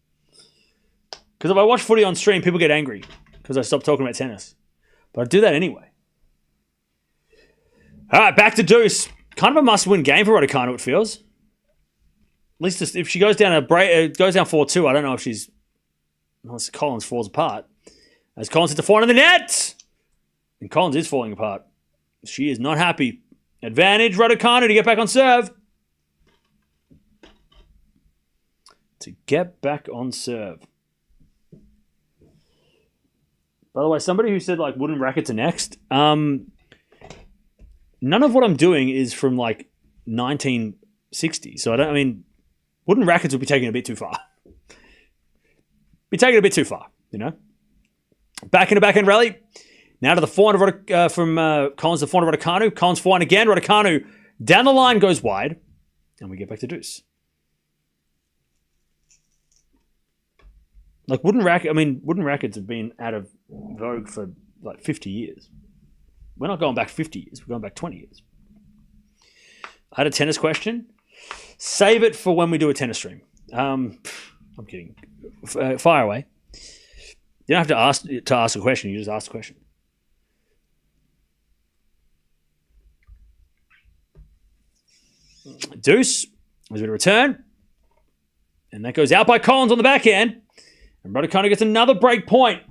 Because if I watch footy on stream, people get angry because I stopped talking about tennis. But I do that anyway. All right, back to deuce. Kind of a must-win game for Raducanu, it feels. At least if she goes down 4-2, I don't know if she's... Unless Collins falls apart. As Collins hits the forehand in the net! And Collins is falling apart. She is not happy. Advantage Raducanu to get back on serve. By the way, somebody who said wooden rackets are next. None of what I'm doing is from 1960. So wooden rackets would be taking it a bit too far. You know? Back in a backhand rally. Now to the forehand from Collins, the forehand of Raducanu. Collins forehand again. Raducanu down the line goes wide. And we get back to deuce. Wooden rackets have been out of vogue for 50 years. We're not going back 50 years. We're going back 20 years. I had a tennis question. Save it for when we do a tennis stream. I'm kidding. Fire away. You don't have to ask a question. You just ask the question. Deuce was a return. And that goes out by Collins on the backhand. And Raducanu gets another break point.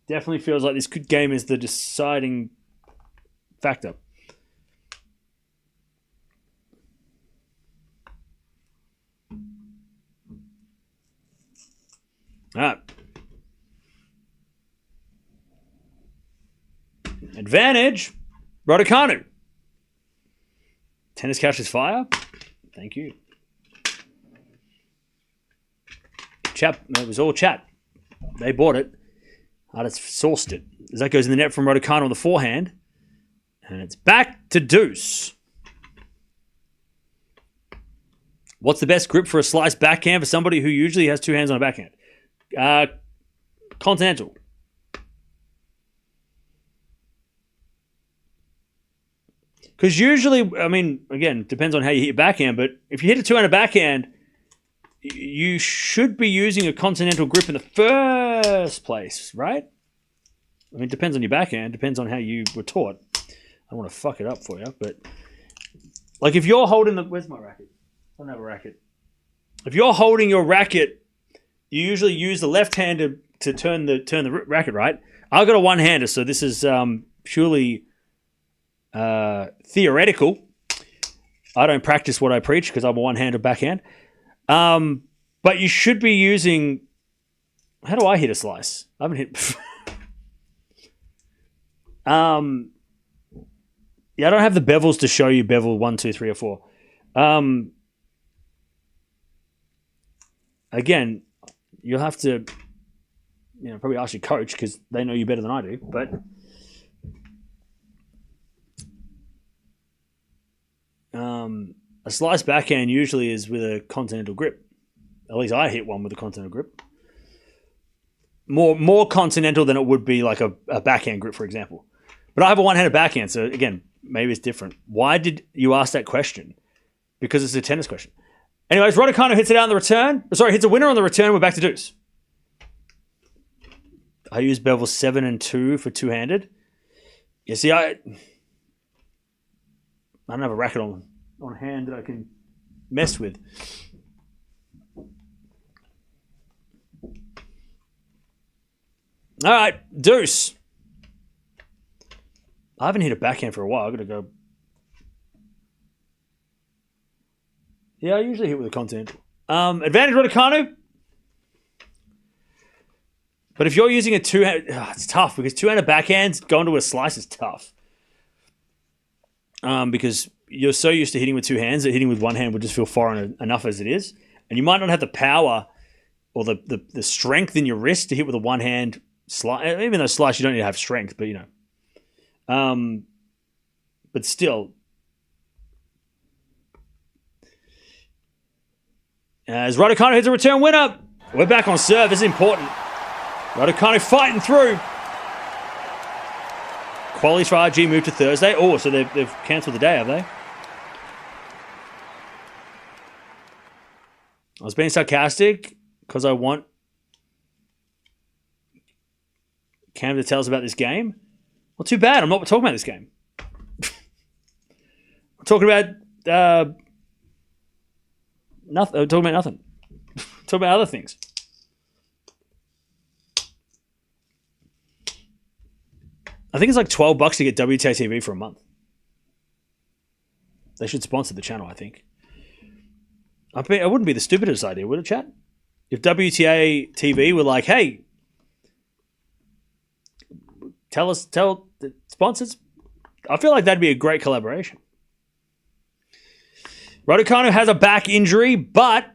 Definitely feels like this game is the deciding factor. All right. Advantage Raducanu. Tennis couch is fire. Thank you. Chat. It was all chat. They bought it. Artists sourced it. As that goes in the net from Raducanu on the forehand. And it's back to deuce. What's the best grip for a slice backhand for somebody who usually has two hands on a backhand? Continental. Because usually, I mean, again, depends on how you hit your backhand, but if you hit a two-handed backhand, you should be using a continental grip in the first place, right? I mean, it depends on your backhand, depends on how you were taught. I don't want to fuck it up for you, but like if you're holding the... Where's my racket? I don't have a racket. If you're holding your racket, you usually use the left hand to turn the racket, right? I've got a one-hander, so this is purely theoretical. I don't practice what I preach because I'm a one-handed backhand. But you should be using... How do I hit a slice? I haven't hit... Yeah, I don't have the bevels to show you bevel 1, 2, 3, or 4. Again, you'll have to, probably ask your coach because they know you better than I do. But a slice backhand usually is with a continental grip. At least I hit one with a continental grip. More continental than it would be like a backhand grip, for example. But I have a one-handed backhand, so again, maybe it's different. Why did you ask that question? Because it's a tennis question. Anyways, Raducanu hits it out on the return. Sorry, hits a winner on the return. We're back to deuce. I use bevel 7 and 2 for two-handed. You see, I don't have a racket on hand that I can mess with. All right, deuce. I haven't hit a backhand for a while. I've got to go. Yeah, I usually hit with a continental. Advantage Raducanu. But if you're using a two-hand... it's tough because two-handed backhands going to a slice is tough. Because you're so used to hitting with two hands that hitting with one hand would just feel foreign enough as it is. And you might not have the power or the strength in your wrist to hit with a one-hand slice. Even though slice, you don't need to have strength, but but still, as Raducanu hits a return winner, we're back on serve. This is important. Raducanu fighting through. Qualies for RG moved to Thursday. Oh, so they've cancelled the day, have they? I was being sarcastic because I want Cam to tell us about this game. Well, too bad. I'm not talking about this game. I'm talking about nothing. I'm talking about nothing. I'm talking about other things. I think it's like $12 to get WTA TV for a month. They should sponsor the channel, I think. It wouldn't be the stupidest idea, would it, chat? If WTA TV were like, hey, tell the sponsors. I feel like that'd be a great collaboration. Raducanu has a back injury, but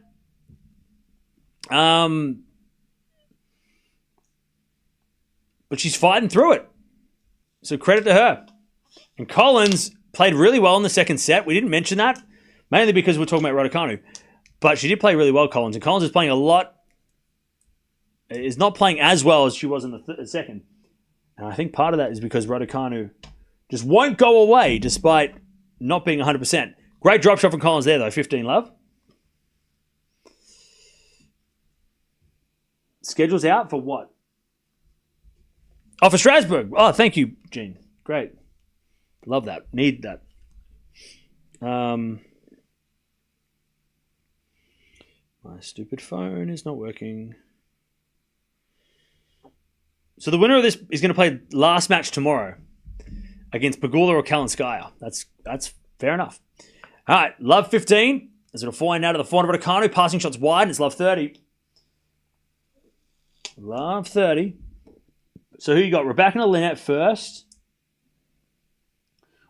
she's fighting through it. So credit to her. And Collins played really well in the second set. We didn't mention that, mainly because we're talking about Raducanu. But she did play really well, Collins. And Collins is playing is not playing as well as she was in the second. And I think part of that is because Raducanu just won't go away despite not being 100%. Great drop shot from Collins there, though. 15 love. Schedule's out for what? Oh, for Strasbourg. Oh, thank you, Gene. Great. Love that. Need that. My stupid phone is not working. So the winner of this is going to play last match tomorrow against Pegula or Kalinskaya. That's fair enough. All right, love 15. As it'll find out of the forehand of Raducanu. Passing shots wide, and it's love 30. Love 30. So who you got? Rebecca and Lynette first.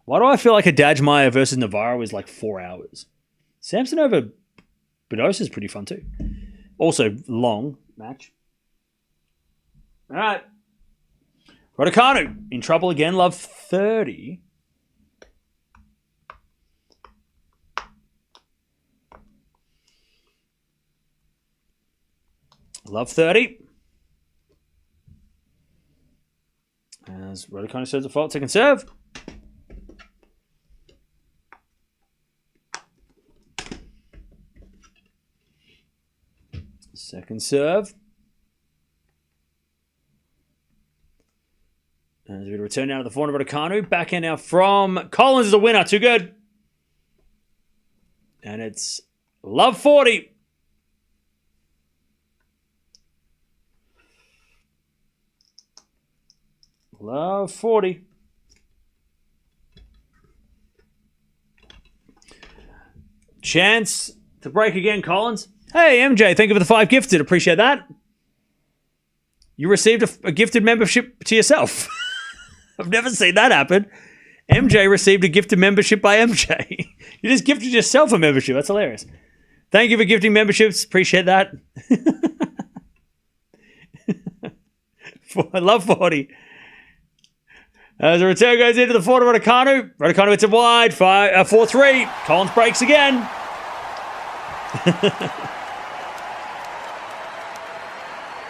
Why do I feel like a Dajmaya versus Navarro is like 4 hours? Samson over Badosa is pretty fun too. Also long match. All right. Raducanu in trouble again. Love 30. Love 30. As Raducanu serves a fault, second serve. Second serve. As we return now to the forehand of Raducanu. Backhand now from Collins is a winner. Too good. And it's love 40. Love 40. Chance to break again, Collins. Hey, MJ, thank you for the 5 gifted. Appreciate that. You received a gifted membership to yourself. I've never seen that happen. MJ received a gifted membership by MJ. You just gifted yourself a membership. That's hilarious. Thank you for gifting memberships. Appreciate that. I love 40. As the return goes into the forehand of Raducanu. Raducanu hits it wide. 4-3. Collins breaks again.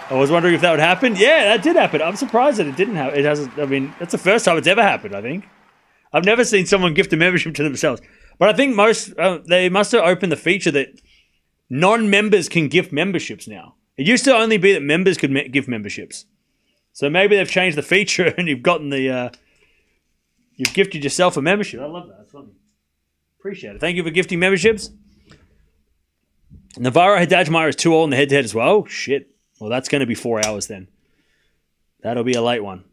I was wondering if that would happen. Yeah, that did happen. I'm surprised that it didn't happen. It hasn't. I mean, that's the first time it's ever happened, I think. I've never seen someone gift a membership to themselves. But I think they must have opened the feature that non-members can gift memberships now. It used to only be that members could gift memberships. So maybe they've changed the feature and you've gotten you've gifted yourself a membership. I love that. That's funny. Appreciate it. Thank you for gifting memberships. Navarro Hidajmire is 2-all in the head-to-head as well. Shit. Well, that's going to be 4 hours then. That'll be a late one.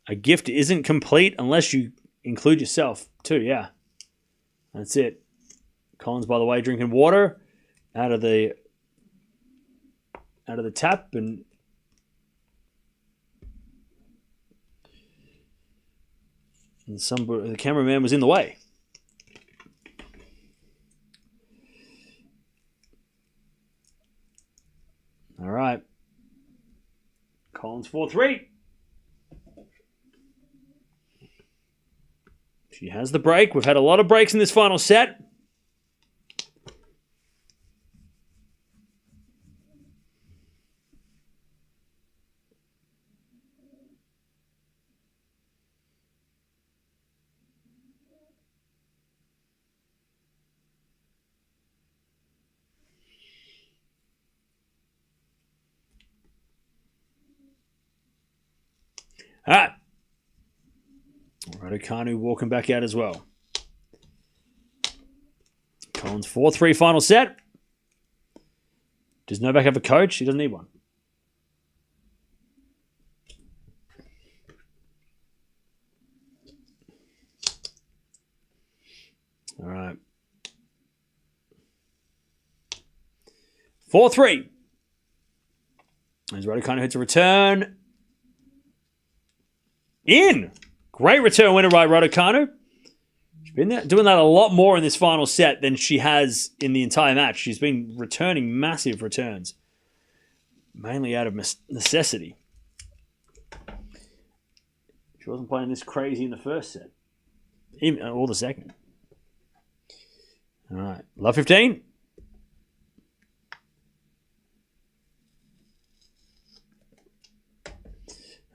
A gift isn't complete unless you include yourself too, yeah. That's it. Collins, by the way, drinking water out of the tap, and the cameraman was in the way. All right. Collins 4-3. She has the break. We've had a lot of breaks in this final set. All right. Raducanu walking back out as well. Collins 4-3 final set. Does Novak have a coach? He doesn't need one. All right. 4-3. As Raducanu hits a return. In. Great return winner by Raducanu. She's been doing that a lot more in this final set than she has in the entire match. She's been returning massive returns. Mainly out of necessity. She wasn't playing this crazy in the first set. Or the second. All right. Love 15.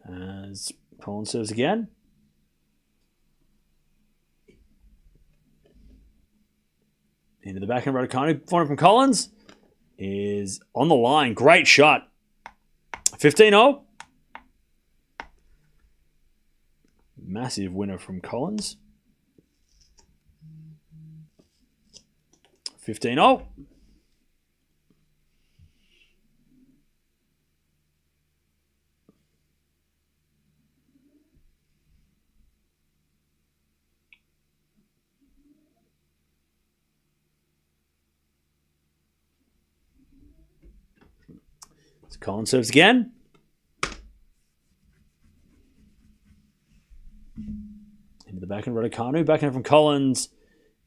As Collins serves again. Into the backhand, Raducanu. Forehand from Collins is on the line. Great shot. 15-0. Massive winner from Collins. 15-0. Collins serves again. Into the backhand, Raducanu. Backhand from Collins.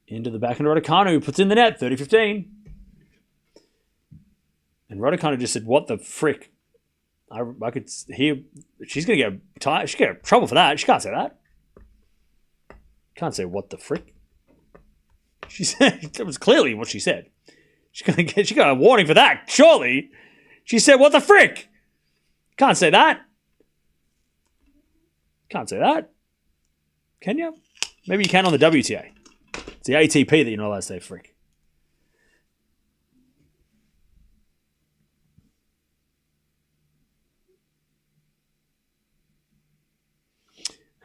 Into the backhand, Raducanu. Puts in the net. 30-15. And Raducanu just said, what the frick? I could hear. She's going to get she'll get trouble for that. She can't say that. Can't say what the frick. She said, that was clearly what she said. She got a warning for that, surely. She said, what the frick? Can't say that. Can't say that. Can you? Maybe you can on the WTA. It's the ATP that you're not allowed to say frick.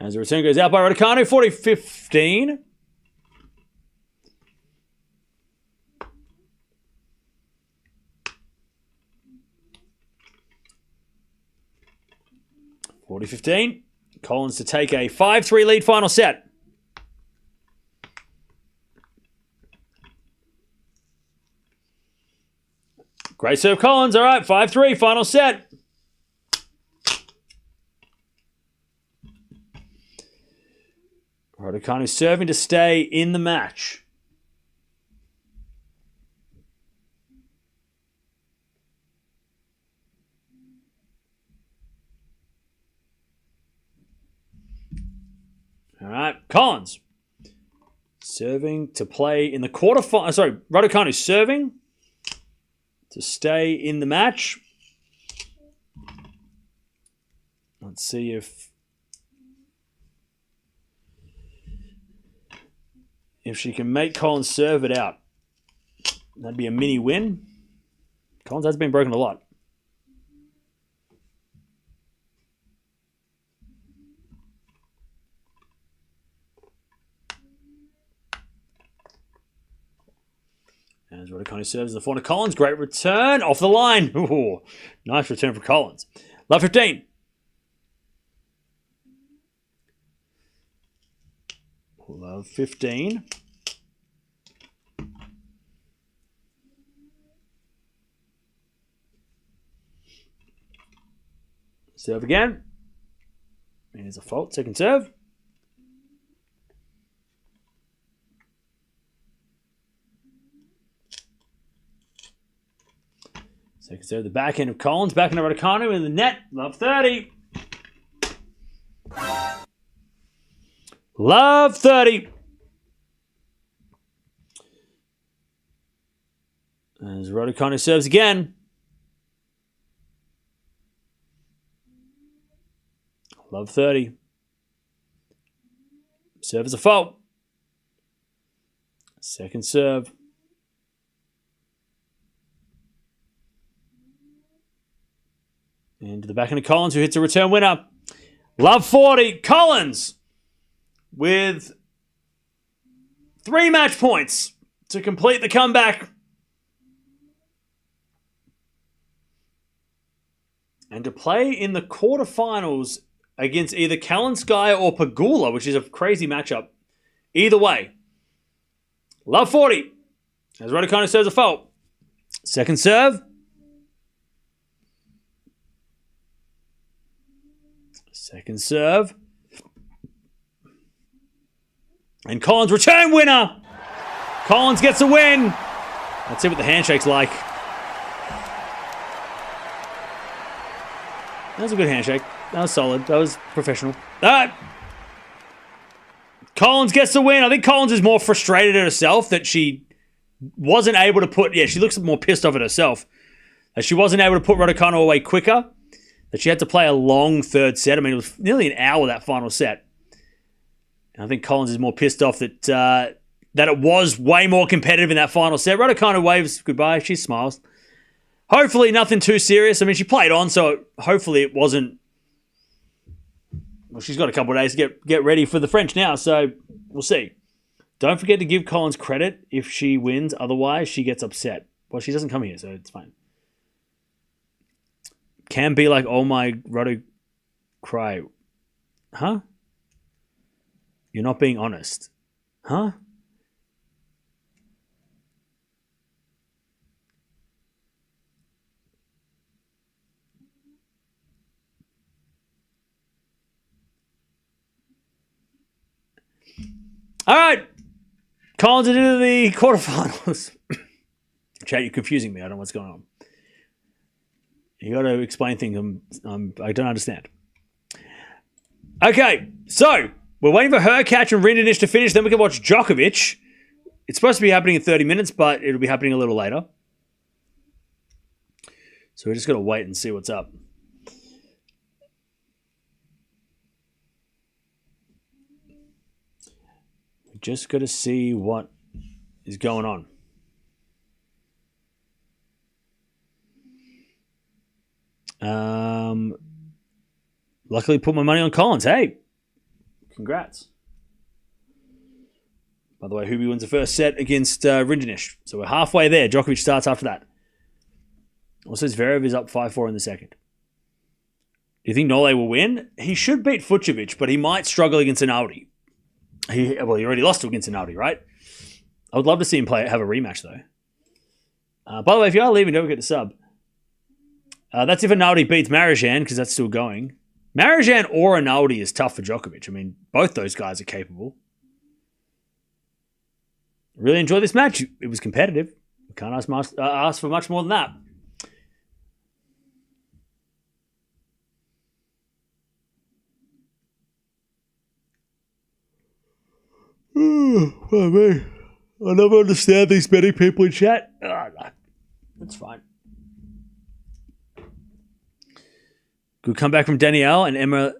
As the return goes out by Raducanu, 40-15. Collins to take a 5-3 lead final set. Great serve, Collins. All right, 5-3, final set. Raducanu serving to stay in the match. All right, Collins serving to play in the quarterfinal. Sorry, Raducanu serving to stay in the match. Let's see if she can make Collins serve it out. That'd be a mini win. Collins has been broken a lot. As Raducanu serves the forehand. Collins, great return off the line. Ooh, nice return for Collins. Love 15. Love 15. Serve again. And here's a fault. Second serve. Second serve, the backhand of Collins. Backhand of Raducanu in the net. Love 30. Love 30. As Raducanu serves again. Love 30. Serve is a fault. Second serve. And to the backhand of Collins, who hits a return winner. Love 40. Collins with 3 match points to complete the comeback. And to play in the quarterfinals against either Kalinskaya or Pegula, which is a crazy matchup. Either way. Love 40. As Raducanu serves a fault. Second serve. Second serve. And Collins, return winner. Collins gets a win. Let's see what the handshake's like. That was a good handshake. That was solid. That was professional. All right. Collins gets the win. I think Collins is more frustrated at herself that she wasn't able to put... Yeah, she looks more pissed off at herself. That she wasn't able to put Raducanu away quicker. That she had to play a long third set. I mean, it was nearly an hour, that final set. And I think Collins is more pissed off that that it was way more competitive in that final set. Raducanu waves goodbye. She smiles. Hopefully nothing too serious. I mean, she played on, so hopefully it wasn't... Well, she's got a couple of days to get ready for the French now, so we'll see. Don't forget to give Collins credit if she wins. Otherwise, she gets upset. Well, she doesn't come here, so it's fine. Can be like, oh my, Radu cry. Huh? You're not being honest. Huh? All right. Collins into the quarterfinals. Chat, you're confusing me. I don't know what's going on. You got to explain things I don't understand. Okay, so we're waiting for Hurkacz and Rinderknech to finish. Then we can watch Djokovic. It's supposed to be happening in 30 minutes, but it'll be happening a little later. So we're just going to wait and see what's up. We just got to see what is going on. Luckily put my money on Collins. Hey, congrats. By the way, Hubie wins the first set against Rinjanic. So we're halfway there. Djokovic starts after that. Also, Zverev is up 5-4 in the second. Do you think Nole will win? He should beat Fucsovics, but he might struggle against Rinaldi. He already lost against Rinaldi, right? I would love to see him have a rematch, though. By the way, if you are leaving, don't forget to sub. That's if Rinaldi beats Marijan, because that's still going. Marijan or Rinaldi is tough for Djokovic. I mean, both those guys are capable. Really enjoyed this match. It was competitive. We can't ask for much more than that. I never understand these many people in chat. No, that's fine. Good comeback from Danielle, and Emma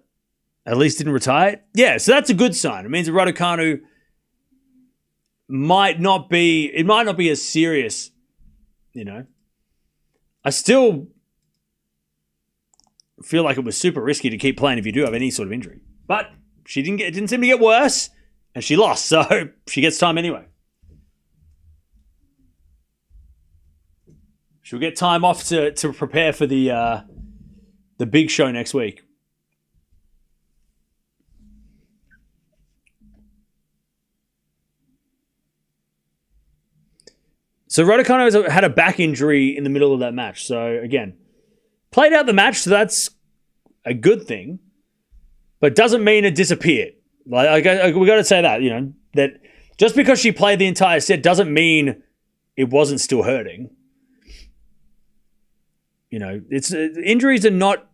at least didn't retire. Yeah, so that's a good sign. It means that Raducanu might not be as serious, you know. I still feel like it was super risky to keep playing if you do have any sort of injury. But it didn't seem to get worse, and she lost, so she gets time anyway. She'll get time off to prepare for the big show next week. So Raducanu had a back injury in the middle of that match. So again, played out the match, so that's a good thing, but doesn't mean it disappeared. We got to say that, you know, that just because she played the entire set doesn't mean it wasn't still hurting. You know, injuries are not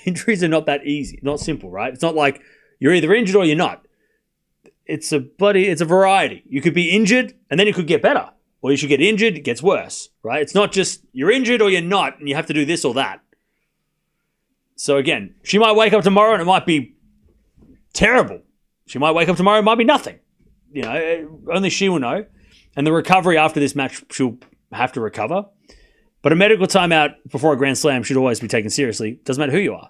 that easy, not simple, right? It's not like you're either injured or you're not. It's a variety. You could be injured and then you could get better, or you should get injured, it gets worse, right? It's not just you're injured or you're not, and you have to do this or that. So again, she might wake up tomorrow and it might be terrible. She might wake up tomorrow and it might be nothing. You know, only she will know. And the recovery after this match, she'll have to recover. But a medical timeout before a Grand Slam should always be taken seriously. Doesn't matter who you are.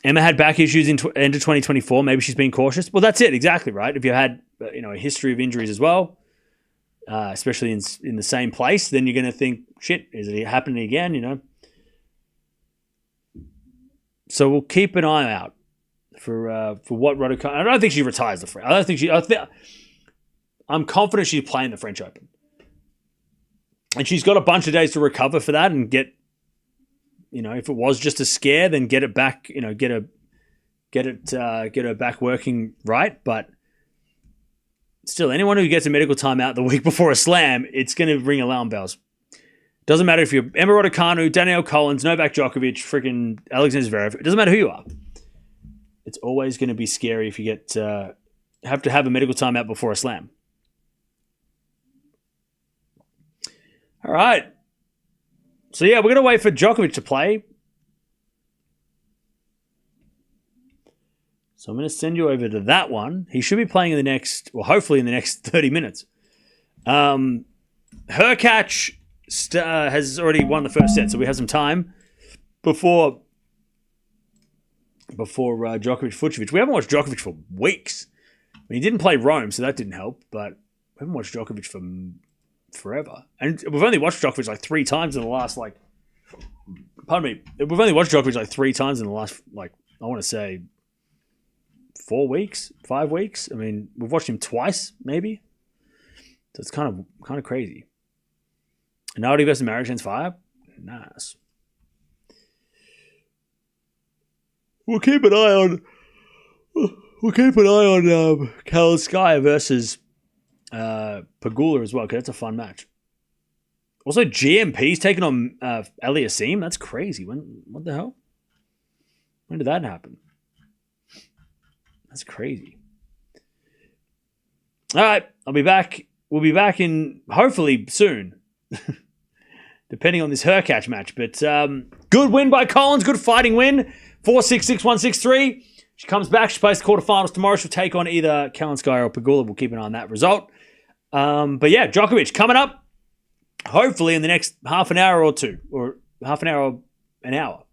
Emma had back issues in end of 2024. Maybe she's being cautious. Well, that's it. Exactly, right? If you had a history of injuries as well, especially in the same place, then you're going to think, shit, is it happening again? You know. So we'll keep an eye out for what Raducanu. I don't think she retires the French. I'm confident she's playing the French Open. And she's got a bunch of days to recover for that and get, if it was just a scare, then get it back, get her back working right. But still, anyone who gets a medical timeout the week before a slam, it's going to ring alarm bells. Doesn't matter if you're Emma Raducanu, Danielle Collins, Novak Djokovic, freaking Alexandra Zverev. It doesn't matter who you are. It's always going to be scary if you have to have a medical timeout before a slam. All right. So, yeah, we're going to wait for Djokovic to play. So I'm going to send you over to that one. He should be playing hopefully in the next 30 minutes. Hurkacz has already won the first set, so we have some time before Djokovic Fucsovics. We haven't watched Djokovic for weeks. I mean, he didn't play Rome, so that didn't help, but we haven't watched Djokovic for forever. And we've only watched Djokovic like 3 times in the last, pardon me. We've only watched Djokovic like 3 times in the last, I want to say 4 weeks, 5 weeks. I mean, we've watched him twice, maybe. So it's kind of crazy. And now he goes to Marijan's fire. Nice. We'll keep an eye on Kalinskaya versus Pegula as well, because that's a fun match. Also, GMP's taking on Aliassime. That's crazy. What the hell? When did that happen? That's crazy. All right, I'll be back. We'll be back in hopefully soon, depending on this Hurkacz match. But good win by Collins. Good fighting win. 4-6, 6-1, 6-3. She comes back. She plays the quarterfinals tomorrow. She'll take on either Kalinskaya or Pegula. We'll keep an eye on that result. But yeah, Djokovic coming up, hopefully in the next half an hour or two, or half an hour, an hour.